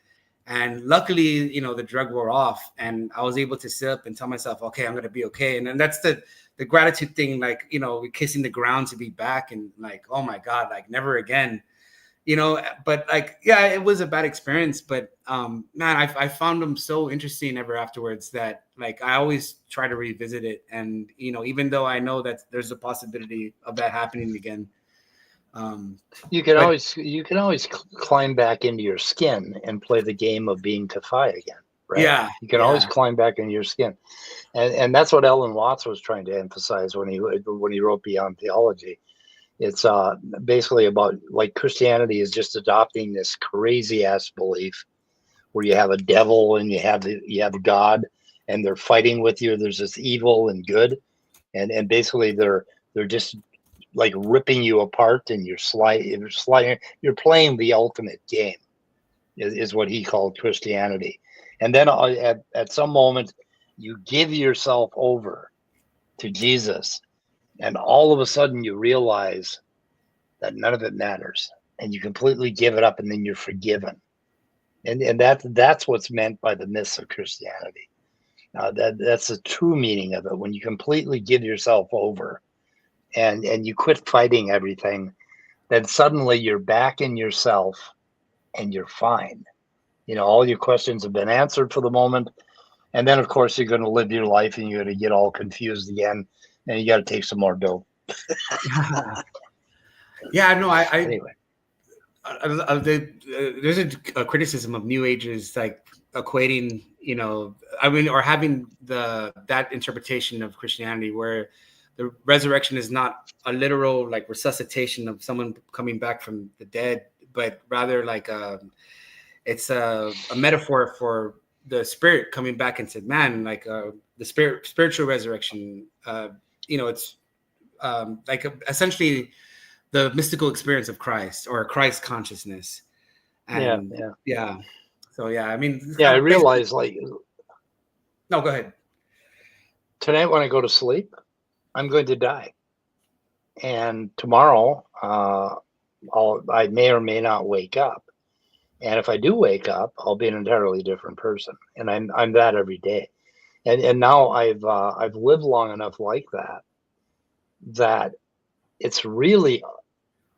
And luckily, the drug wore off, and I was able to sit up and tell myself, okay, I'm gonna be okay. And then that's the gratitude thing, like, kissing the ground to be back, and like, oh my God, like never again. But like, yeah, it was a bad experience, but man, I found them so interesting ever afterwards that like I always try to revisit it. And even though I know that there's a possibility of that happening again, you can always climb back into your skin and play the game of being Kafei again, right? Yeah, you can always climb back into your skin, and that's what Ellen Watts was trying to emphasize when he wrote Beyond Theology. It's basically about, like, Christianity is just adopting this crazy ass belief where you have a devil and you have God, and they're fighting with you. There's this evil and good, and basically they're just like ripping you apart, and you're playing the ultimate game, is what he called Christianity. And then at some moment you give yourself over to Jesus, and all of a sudden you realize that none of it matters, and you completely give it up, and then you're forgiven. And that's what's meant by the myths of Christianity. That's the true meaning of it. When you completely give yourself over, and you quit fighting everything, then suddenly you're back in yourself, and you're fine. All your questions have been answered for the moment. And then, of course, you're going to live your life, and you're going to get all confused again, and you got to take some more dope. Yeah, no, anyway. There's a criticism of New Agers, like equating, or having that interpretation of Christianity where the resurrection is not a literal like resuscitation of someone coming back from the dead, but rather like it's a metaphor for the spirit coming back into man, like the spiritual resurrection. It's like essentially the mystical experience of Christ, or Christ consciousness. And yeah. So yeah, I mean, I realize, like, no, go ahead. Tonight when I go to sleep, I'm going to die, and tomorrow I may or may not wake up. And if I do wake up, I'll be an entirely different person, and I'm that every day. And now I've lived long enough like that it's really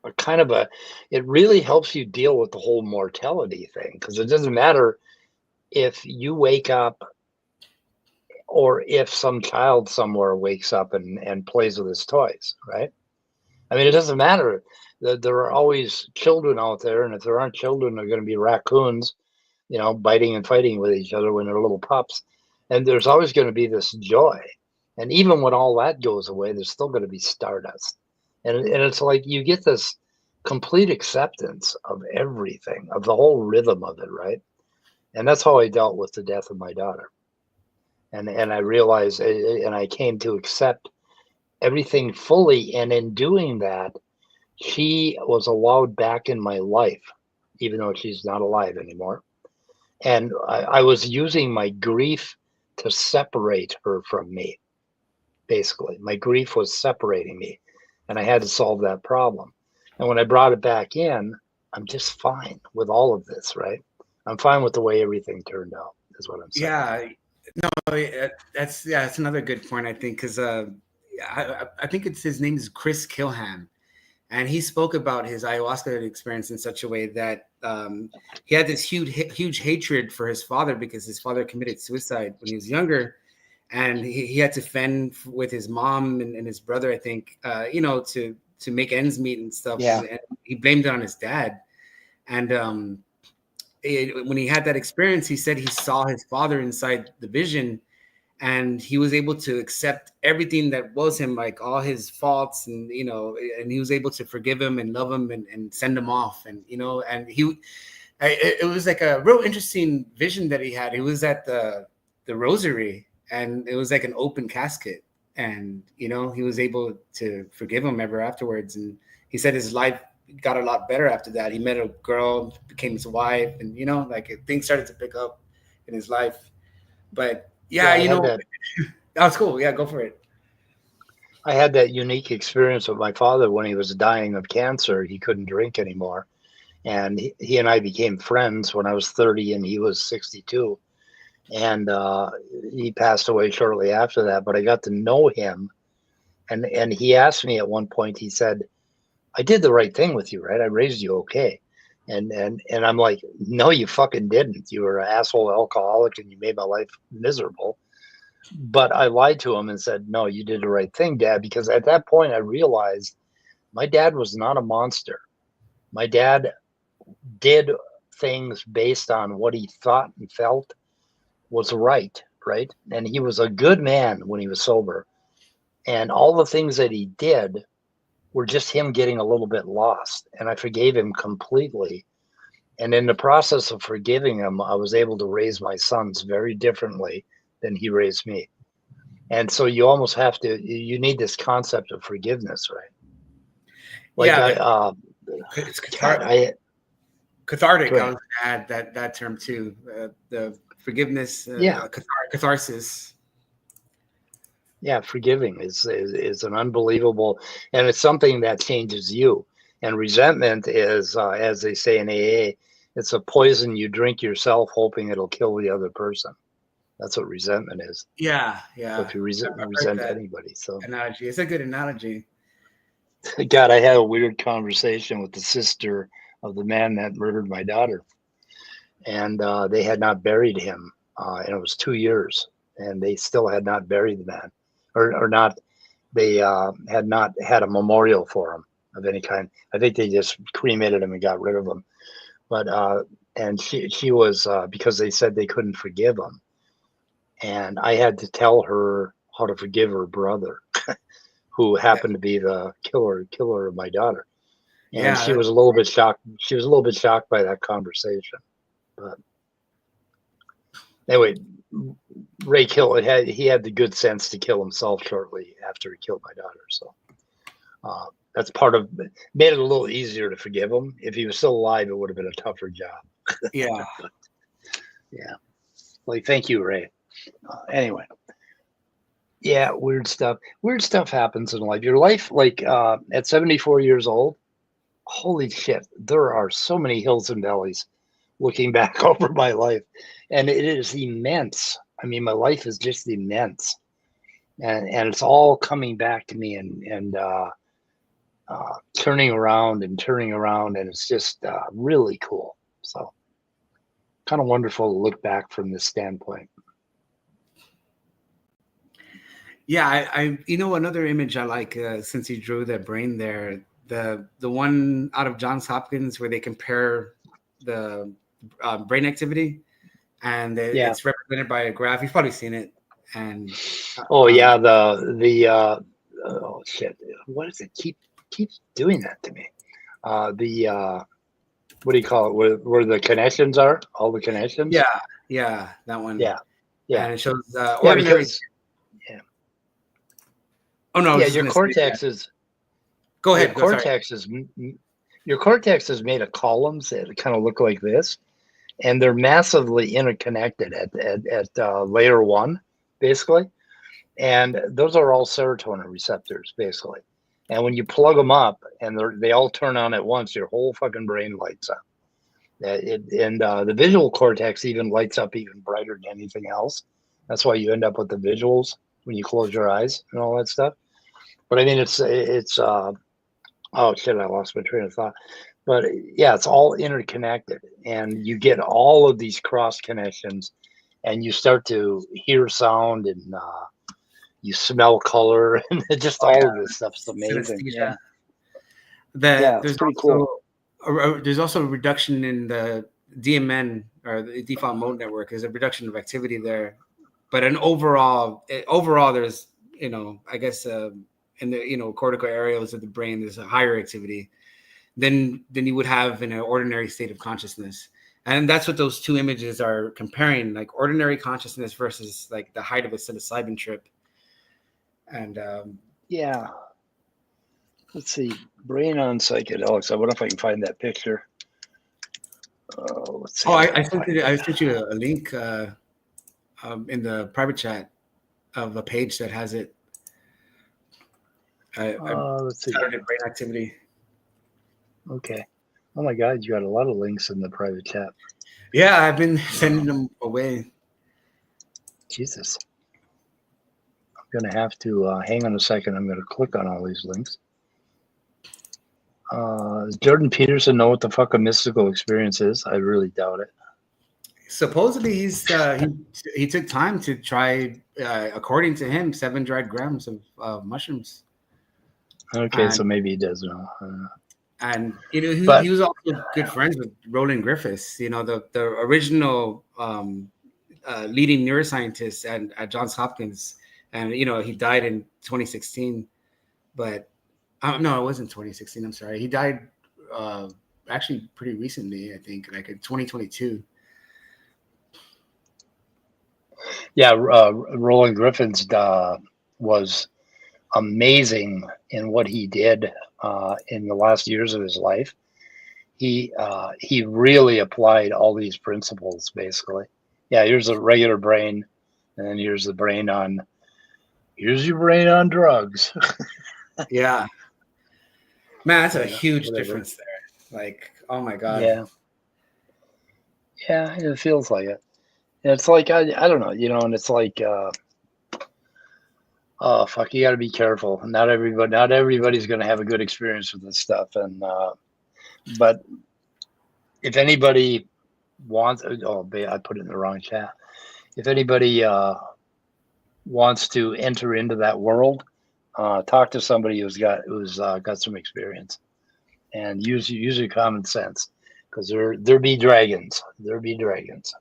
a kind of it really helps you deal with the whole mortality thing, because it doesn't matter if you wake up or if some child somewhere wakes up and plays with his toys, right? I mean, it doesn't matter. There are always children out there, and if there aren't children, they're going to be raccoons, biting and fighting with each other when they're little pups. And there's always going to be this joy. And even when all that goes away, there's still going to be stardust. And it's like you get this complete acceptance of everything, of the whole rhythm of it, right? And that's how I dealt with the death of my daughter. And I realized, and I came to accept everything fully. And in doing that, she was allowed back in my life, even though she's not alive anymore. And I was using my grief to separate her from me. Basically, my grief was separating me, and I had to solve that problem. And when I brought it back in, I'm just fine with all of this, right? I'm fine with the way everything turned out, is what I'm saying. Yeah, no, that's another good point, I think, because I think his name is Chris Kilham, and he spoke about his ayahuasca experience in such a way that he had this huge hatred for his father because his father committed suicide when he was younger, and he had to fend with his mom and his brother, I think, to make ends meet and stuff. Yeah. And he blamed it on his dad. And when he had that experience, he said he saw his father inside the vision, and he was able to accept everything that was him, like all his faults, and and he was able to forgive him and love him and send him off. And and it was like a real interesting vision that he had. He was at the rosary, and it was like an open casket, and he was able to forgive him ever afterwards. And he said his life got a lot better after that. He met a girl, became his wife, and things started to pick up in his life. But yeah, that was cool. Yeah, go for it. I had that unique experience with my father when he was dying of cancer. He couldn't drink anymore. And he and I became friends when I was 30 and he was 62. And he passed away shortly after that. But I got to know him. And he asked me at one point, he said, I did the right thing with you, right? I raised you okay. And I'm like, no, you fucking didn't. You were an asshole alcoholic and you made my life miserable. But I lied to him and said, no, you did the right thing, Dad, because at that point I realized my dad was not a monster. My dad did things based on what he thought and felt was right? And he was a good man when he was sober. And all the things that he did were just him getting a little bit lost. And I forgave him completely. And in the process of forgiving him, I was able to raise my sons very differently than he raised me. And so you almost have to, you need this concept of forgiveness, right? Like it's cathartic. Cathartic. I was going to add that term too. The forgiveness, catharsis. Yeah, forgiving is an unbelievable, and it's something that changes you. And resentment is, as they say in AA, it's a poison you drink yourself, hoping it'll kill the other person. That's what resentment is. Yeah. So if you resent anybody, so analogy, it's a good analogy. God, I had a weird conversation with the sister of the man that murdered my daughter, and they had not buried him, and it was 2 years, and they still had not buried the man, or not. They had not had a memorial for him of any kind. I think they just cremated him and got rid of him. But and she was because they said they couldn't forgive him, and I had to tell her how to forgive her brother, who happened to be the killer of my daughter. And she was a little bit shocked. She was a little bit shocked by that conversation. But anyway, Ray he had the good sense to kill himself shortly after he killed my daughter. So that's made it a little easier to forgive him. If he was still alive, it would have been a tougher job. Yeah. Yeah. Like, thank you, Ray. Anyway. Yeah, weird stuff. Weird stuff happens in life. Your life, like at 74 years old, holy shit, there are so many hills and valleys looking back over my life. And it is immense. I mean, my life is just immense. And it's all coming back to me and turning around. And it's just really cool. So kind of wonderful to look back from this standpoint. Yeah, I another image I like since you drew that brain there, the one out of Johns Hopkins where they compare the brain activity, and it's represented by a graph. You've probably seen it. And oh shit, what does it keeps doing that to me? What do you call it? Where the connections are? All the connections? Yeah, that one. Yeah. And it shows ordinary. Oh no! Yeah, your cortex is. Go ahead. Your cortex is made of columns that kind of look like this, and they're massively interconnected at layer one, basically. And those are all serotonin receptors, basically. And when you plug them up, and they all turn on at once, your whole fucking brain lights up. The visual cortex even lights up even brighter than anything else. That's why you end up with the visuals when you close your eyes and all that stuff. But I mean, it's oh shit, I lost my train of thought. But yeah, it's all interconnected, and you get all of these cross connections, and you start to hear sound, and you smell color, and just all of this stuff's amazing. Yeah. It's pretty cool. There's also a reduction in the DMN, or the default mode network. There's a reduction of activity there, but an overall there's I guess in the cortical areas of the brain there's a higher activity than you would have in an ordinary state of consciousness. And that's what those two images are comparing, like ordinary consciousness versus like the height of a psilocybin trip. And Let's see. Brain on psychedelics. I wonder if I can find that picture. Let's see. Oh, I sent you a link in the private chat of a page that has it. Let's see. Saturday brain activity. Okay. Oh my God, you got a lot of links in the private chat. Yeah, I've been sending them away. Jesus. I'm going to have to hang on a second. I'm going to click on all these links. Does Jordan Peterson know what the fuck a mystical experience is? I really doubt it. Supposedly, he took time to try, according to him, 7 dried grams of mushrooms. Okay, so maybe he does know. And he was also good friends with Roland Griffiths. The original leading neuroscientist at Johns Hopkins, and he died in 2016. But no, it wasn't 2016. I'm sorry, he died actually pretty recently. I think like in 2022. Yeah, Roland Griffiths was amazing in what he did in the last years of his life. He really applied all these principles, basically. Yeah, here's a regular brain, and then here's your brain on drugs. Yeah, man, that's a huge difference there. Like, oh my God. Yeah, it feels like it. It's like I don't know, and it's like oh fuck, you got to be careful. Not everybody's going to have a good experience with this stuff, and but if anybody wants, I put it in the wrong chat. If anybody wants to enter into that world, talk to somebody who's got some experience, and use your common sense, because there be dragons. There be dragons.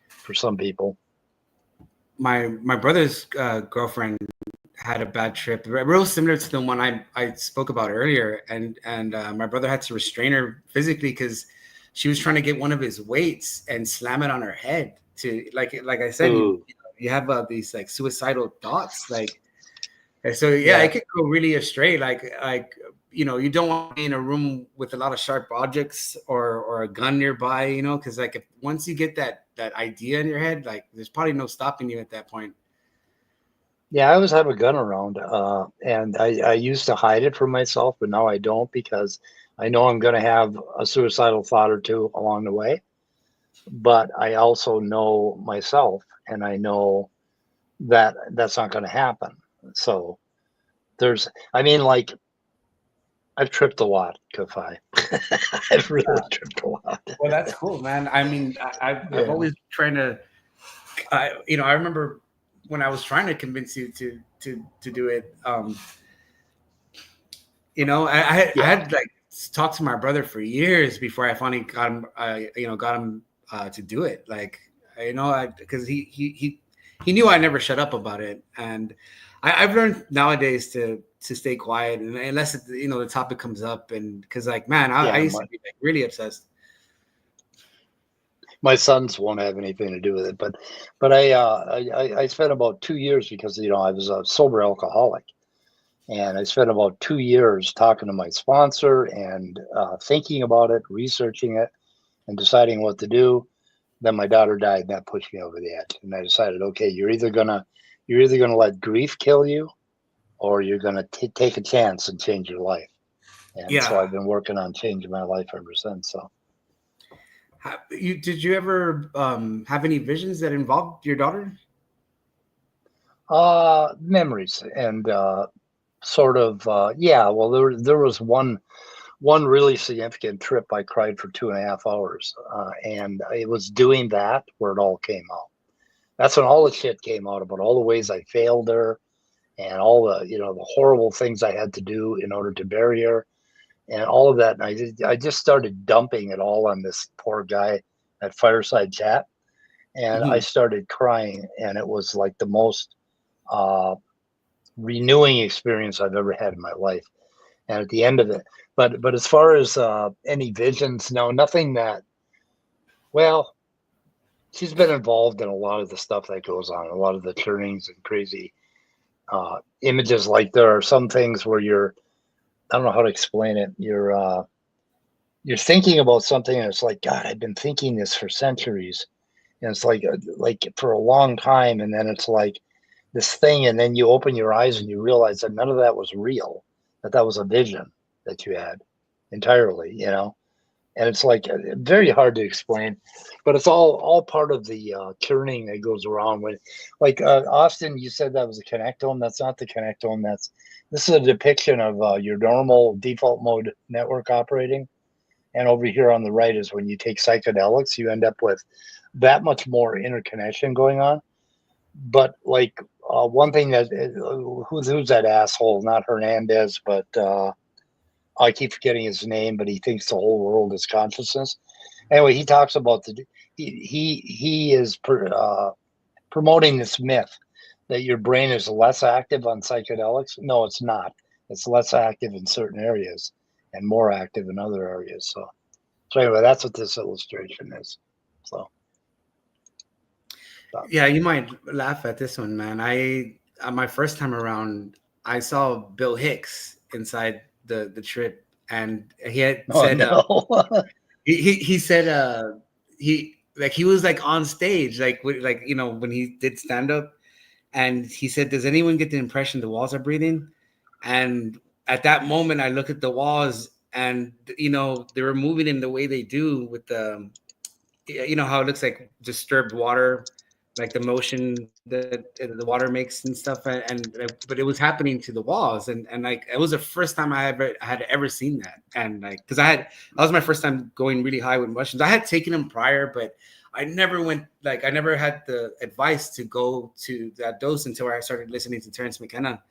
For some people. My brother's girlfriend had a bad trip, real similar to the one I spoke about earlier, and my brother had to restrain her physically because she was trying to get one of his weights and slam it on her head. To like I said, you have these like suicidal thoughts, like, and so it could go really astray. Like you don't want to be in a room with a lot of sharp objects or a gun nearby, because like once you get that idea in your head, like there's probably no stopping you at that point. Yeah, I always have a gun around, and I used to hide it from myself, but now I don't, because I know I'm going to have a suicidal thought or two along the way. But I also know myself, and I know that that's not going to happen. So I've tripped a lot, Kafei. I've really tripped a lot. Well, that's cool, man. I mean, I've always trying to, I remember when I was trying to convince you to do it. I had like talked to my brother for years before I finally got him, to do it. Like, because he knew I never shut up about it, and I've learned nowadays to stay quiet, and unless the topic comes up, and because like, man, I used to be like really obsessed. My sons won't have anything to do with it, but I spent about 2 years, because I was a sober alcoholic, and I spent about 2 years talking to my sponsor and thinking about it, researching it, and deciding what to do. Then my daughter died, and that pushed me over the edge, and I decided, okay, you're either gonna let grief kill you, or you're gonna take a chance and change your life. And so I've been working on changing my life ever since. So. Did you ever have any visions that involved your daughter? Memories and sort of well, there was one really significant trip I cried for 2.5 hours, and it was doing that where it all came out. That's when all the shit came out about all the ways I failed her, and all the the horrible things I had to do in order to bury her, and all of that. And I just started dumping it all on this poor guy at Fireside Chat, and I started crying, and it was like the most renewing experience I've ever had in my life. And at the end of it, but as far as any visions, no, nothing that. Well, she's been involved in a lot of the stuff that goes on, a lot of the turnings and crazy images. Like there are some things where I don't know how to explain it. You're thinking about something and it's like, God, I've been thinking this for centuries. And it's like for a long time. And then it's like this thing. And then you open your eyes and you realize that none of that was real, that was a vision that you had entirely, and it's like very hard to explain, but it's all part of the churning that goes around when, like Austin, you said that was a connectome. That's not the connectome. This is a depiction of your normal default mode network operating. And over here on the right is when you take psychedelics, you end up with that much more interconnection going on. But like one thing that who's that asshole? Not Hernandez, but I keep forgetting his name. But he thinks the whole world is consciousness. Anyway, he talks about he is promoting this myth that your brain is less active on psychedelics. No, it's not. It's less active in certain areas and more active in other areas. So anyway, that's what this illustration is. So. Yeah, you might laugh at this one, man. My first time around, I saw Bill Hicks inside the trip, and he had said, no. he said he was like on stage, like when he did stand up, and he said, "Does anyone get the impression the walls are breathing?" And at that moment, I look at the walls, and they were moving in the way they do with the, how it looks like disturbed water, like the motion that the water makes and stuff, but it was happening to the walls, and like it was the first time I had ever seen that, and like because that was my first time going really high with mushrooms. I had taken them prior, but I never had the advice to go to that dose until I started listening to Terrence McKenna,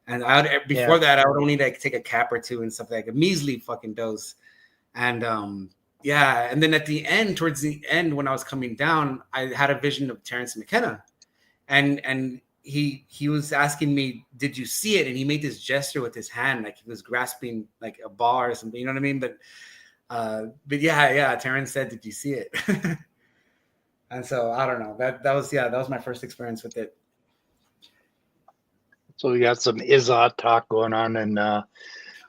and before that I would only like take a cap or two and stuff, like a measly fucking dose, and yeah, and then towards the end, when I was coming down, I had a vision of Terrence McKenna, and he was asking me, "Did you see it?" And he made this gesture with his hand, like he was grasping like a bar or something. You know what I mean? But yeah, Terrence said, "Did you see it?" And so I don't know. That was my first experience with it. So we got some Izzat talk going on, and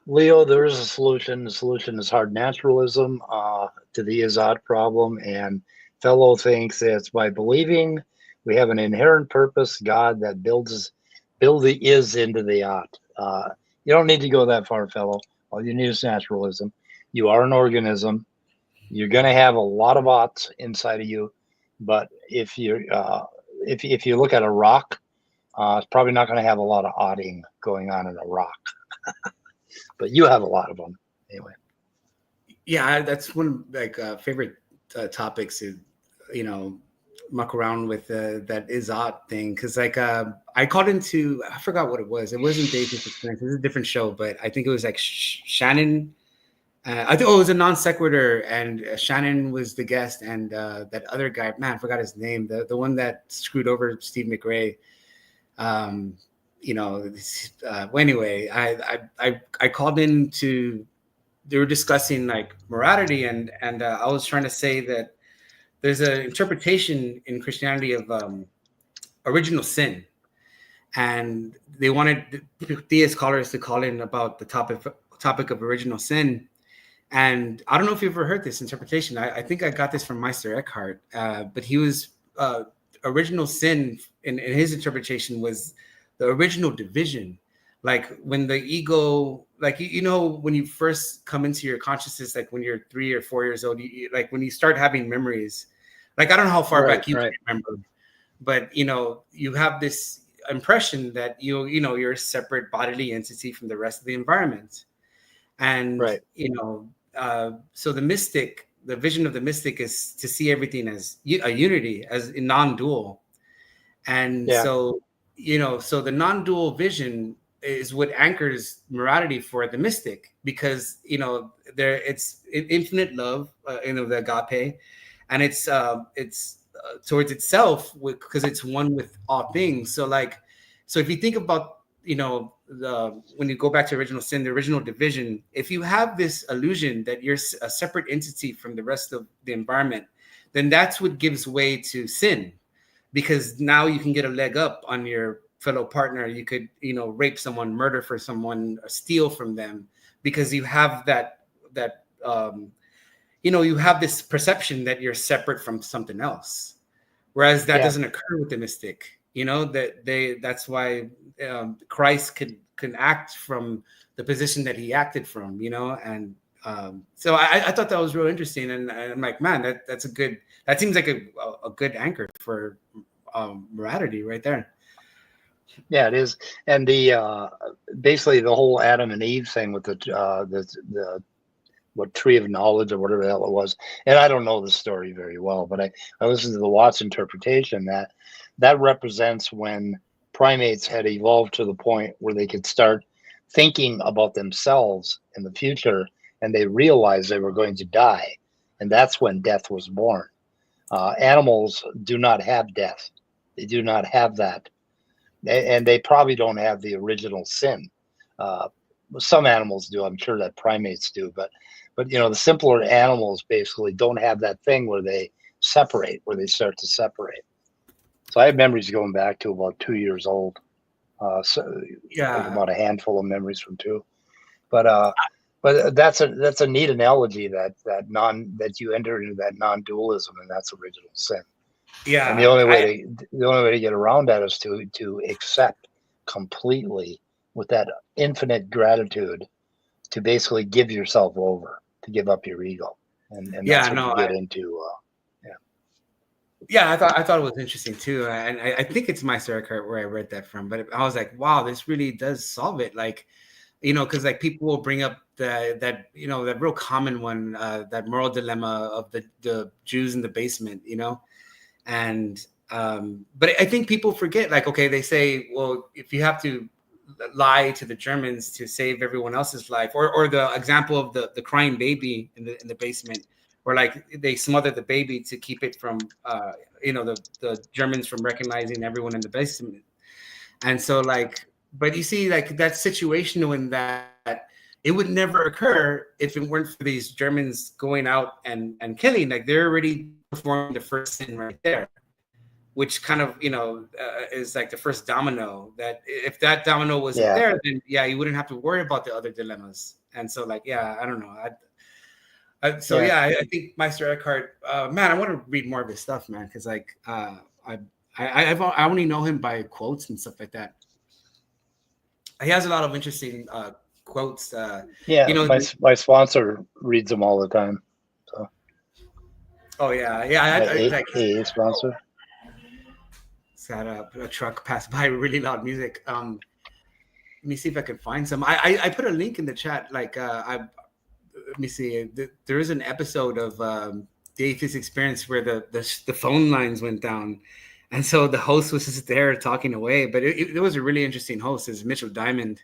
Leo, there is a solution. The solution is hard naturalism to the Izzat problem, and Fellow thinks that it's by believing we have an inherent purpose, God, that build the is into the ot. You don't need to go that far, Fellow. All you need is naturalism. You are an organism. You're going to have a lot of ots inside of you, but if you look at a rock, it's probably not going to have a lot of otting going on in a rock. But you have a lot of them anyway. Yeah, that's one of favorite topics is, muck around with that Izzat thing, because I called into, I forgot what it was. It wasn't David's Experience. It was a different show, but I think it was like Shannon. I think it was a non sequitur, and Shannon was the guest, and that other guy, man, I forgot his name, the one that screwed over Steve McRae. Anyway, I called in to, they were discussing like morality, and I was trying to say that there's an interpretation in Christianity of original sin, and they wanted theist scholars to call in about the topic of original sin. And I don't know if you've ever heard this interpretation. I think I got this from Meister Eckhart, but he was original sin in his interpretation was the original division. Like when the ego, like, when you first come into your consciousness, like when you're 3 or 4 years old, like when you start having memories, like I don't know how far back you can remember, but you have this impression that you're a separate bodily entity from the rest of the environment. And so the vision of the mystic is to see everything as a unity, as a non-dual. And so the non-dual vision is what anchors morality for the mystic, because it's infinite love, the agape, and it's towards itself, because it's one with all things. So if you think about when you go back to original sin, the original division, if you have this illusion that you're a separate entity from the rest of the environment, then that's what gives way to sin, because now you can get a leg up on your fellow partner, you could, rape someone, murder for someone, or steal from them, because you have that you have this perception that you're separate from something else, whereas that doesn't occur with the mystic. That's why Christ can act from the position that he acted from, and so I thought that was real interesting, and I'm like, man, that seems like a good anchor for morality right there. Yeah, it is. And the basically the whole Adam and Eve thing with the what tree of knowledge or whatever the hell it was. And I don't know the story very well, but I listened to the Watts interpretation that represents when primates had evolved to the point where they could start thinking about themselves in the future, and they realized they were going to die. And that's when death was born. Animals do not have death. They do not have that. And they probably don't have the original sin. Some animals do. I'm sure that primates do, but the simpler animals basically don't have that thing where they separate, where they start to separate. So I have memories going back to about 2 years old. Like about a handful of memories from 2. But that's a neat analogy that you enter into that non-dualism, and that's original sin. Yeah. And the only way to get around that is to accept completely with that infinite gratitude, to basically give yourself over, to give up your ego, and that's what you get into. Yeah, I thought it was interesting too, and I think it's Meister Eckhart where I read that from. But I was like, wow, this really does solve it. Like, because like people will bring up that real common one, that moral dilemma of the Jews in the basement, and but I think people forget, like, okay, they say, well, if you have to lie to the Germans to save everyone else's life, or the example of the crying baby in the basement, where like they smother the baby to keep it from the Germans from recognizing everyone in the basement. And so like, but you see, like, that situation when that it would never occur if it weren't for these Germans going out and killing. Like, they're already performing the first sin right there, which kind of, is like the first domino, that if that domino wasn't there, then you wouldn't have to worry about the other dilemmas. And so like, I don't know. I think Meister Eckhart, man, I want to read more of his stuff, man. Cause like, I only know him by quotes and stuff like that. He has a lot of interesting quotes. My sponsor reads them all the time. So. Oh yeah. A sponsor. Had a truck pass by, really loud music. Let me see if I can find some. I put a link in the chat. Like, let me see. There is an episode of the Atheist Experience where the phone lines went down, and so the host was just there talking away. But it was a really interesting host. It's Mitchell Diamond.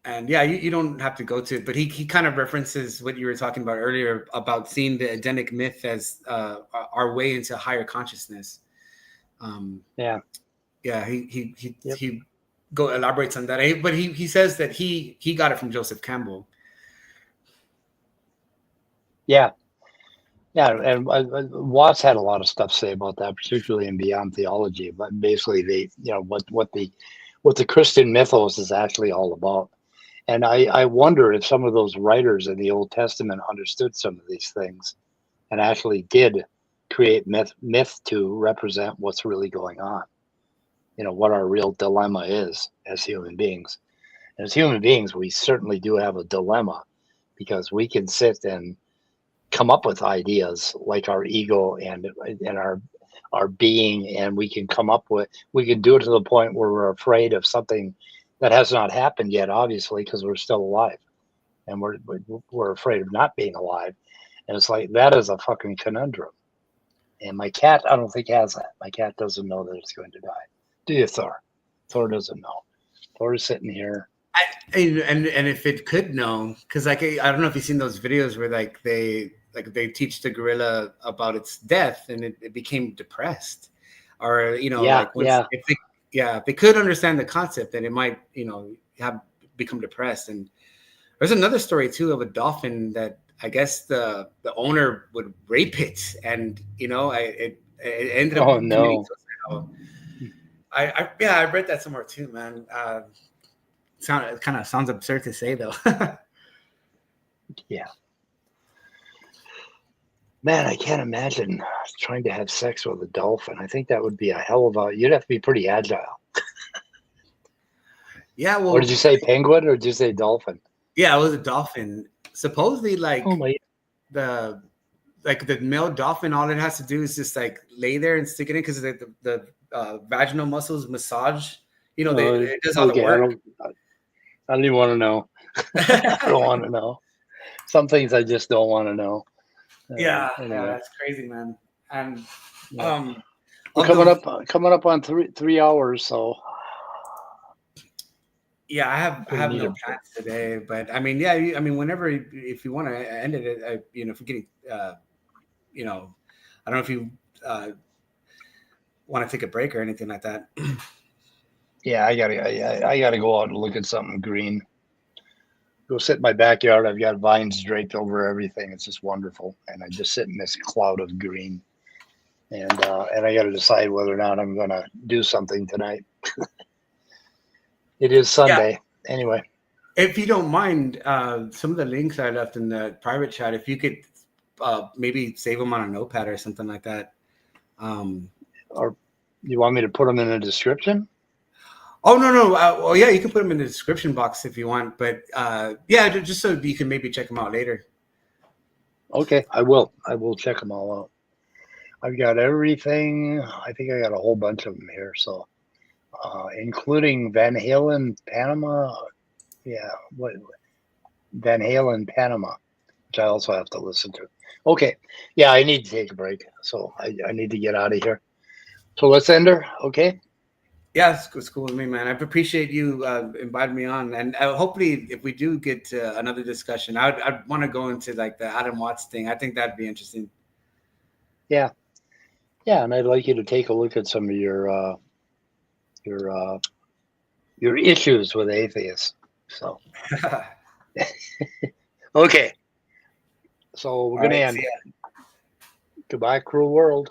And you don't have to go to it, but he kind of references what you were talking about earlier about seeing the Edenic myth as our way into higher consciousness. He elaborates on that, but he says that he got it from Joseph Campbell. Yeah, and Watts had a lot of stuff to say about that, particularly in Beyond Theology. But basically, what the Christian mythos is actually all about. And I wonder if some of those writers in the Old Testament understood some of these things and actually did create myth to represent what's really going on. What our real dilemma is as human beings. And as human beings, we certainly do have a dilemma, because we can sit and come up with ideas like our ego and our being, and we can do it to the point where we're afraid of something that has not happened yet, obviously, because we're still alive, and we're afraid of not being alive. And it's like, that is a fucking conundrum. And my cat, I don't think, has that. My cat doesn't know that it's going to die. Do you, Thor? Thor doesn't know. Thor is sitting here. And if it could know, because like, I don't know if you've seen those videos where like they teach the gorilla about its death, and it became depressed, or if they could understand the concept, then it might, have become depressed. And there's another story too of a dolphin that I guess the owner would rape it, and it ended up committing suicide how I read that somewhere too, man. It kind of sounds absurd to say though. Yeah. Man, I can't imagine trying to have sex with a dolphin. I think that would be a hell of a. You'd have to be pretty agile. Yeah, well, Or did you say penguin or did you say dolphin? yeah, it was a dolphin. Supposedly, like Oh my! the male dolphin, all it has to do is just like lay there and stick it in because the vaginal muscles massage. You know, it does all the Okay, work. I don't even want to know. I don't want to know. Some things I just don't want to know. Yeah, Anyway. that's crazy, man. And Yeah. We're coming up on 3 hours, so yeah, I have need no a plans today, but I mean, yeah, I mean, whenever if you want to end it, you know, if you're getting, you know, I don't know if you want to take a break or anything like that. yeah, I gotta go out and look at something green. Go sit in my backyard. I've got vines draped over everything. It's just wonderful, and I just sit in this cloud of green. And I got to decide whether or not I'm going to do something tonight. It is Sunday. Yeah. Anyway. If you don't mind, some of the links I left in the private chat, if you could maybe save them on a notepad or something like that. Or you want me to put them in the description? Oh, no. Well, yeah, you can put them in the description box if you want. But yeah, just so you can maybe check them out later. Okay, I will. I will check them all out. I've got everything. I think I got a whole bunch of them here. So, including Van Halen, Panama. Yeah, Van Halen, Panama, which I also have to listen to. Okay, yeah, I need to take a break. So I need to get out of here. So let's end her. Okay. Yeah, it's cool with me, man. I appreciate you inviting me on, and hopefully, if we do get another discussion, I'd want to go into like the Adam Watts thing. I think that'd be interesting. Yeah, and I'd like you to take a look at some of your issues with atheists. So, okay. So we're gonna end. Goodbye, cruel world.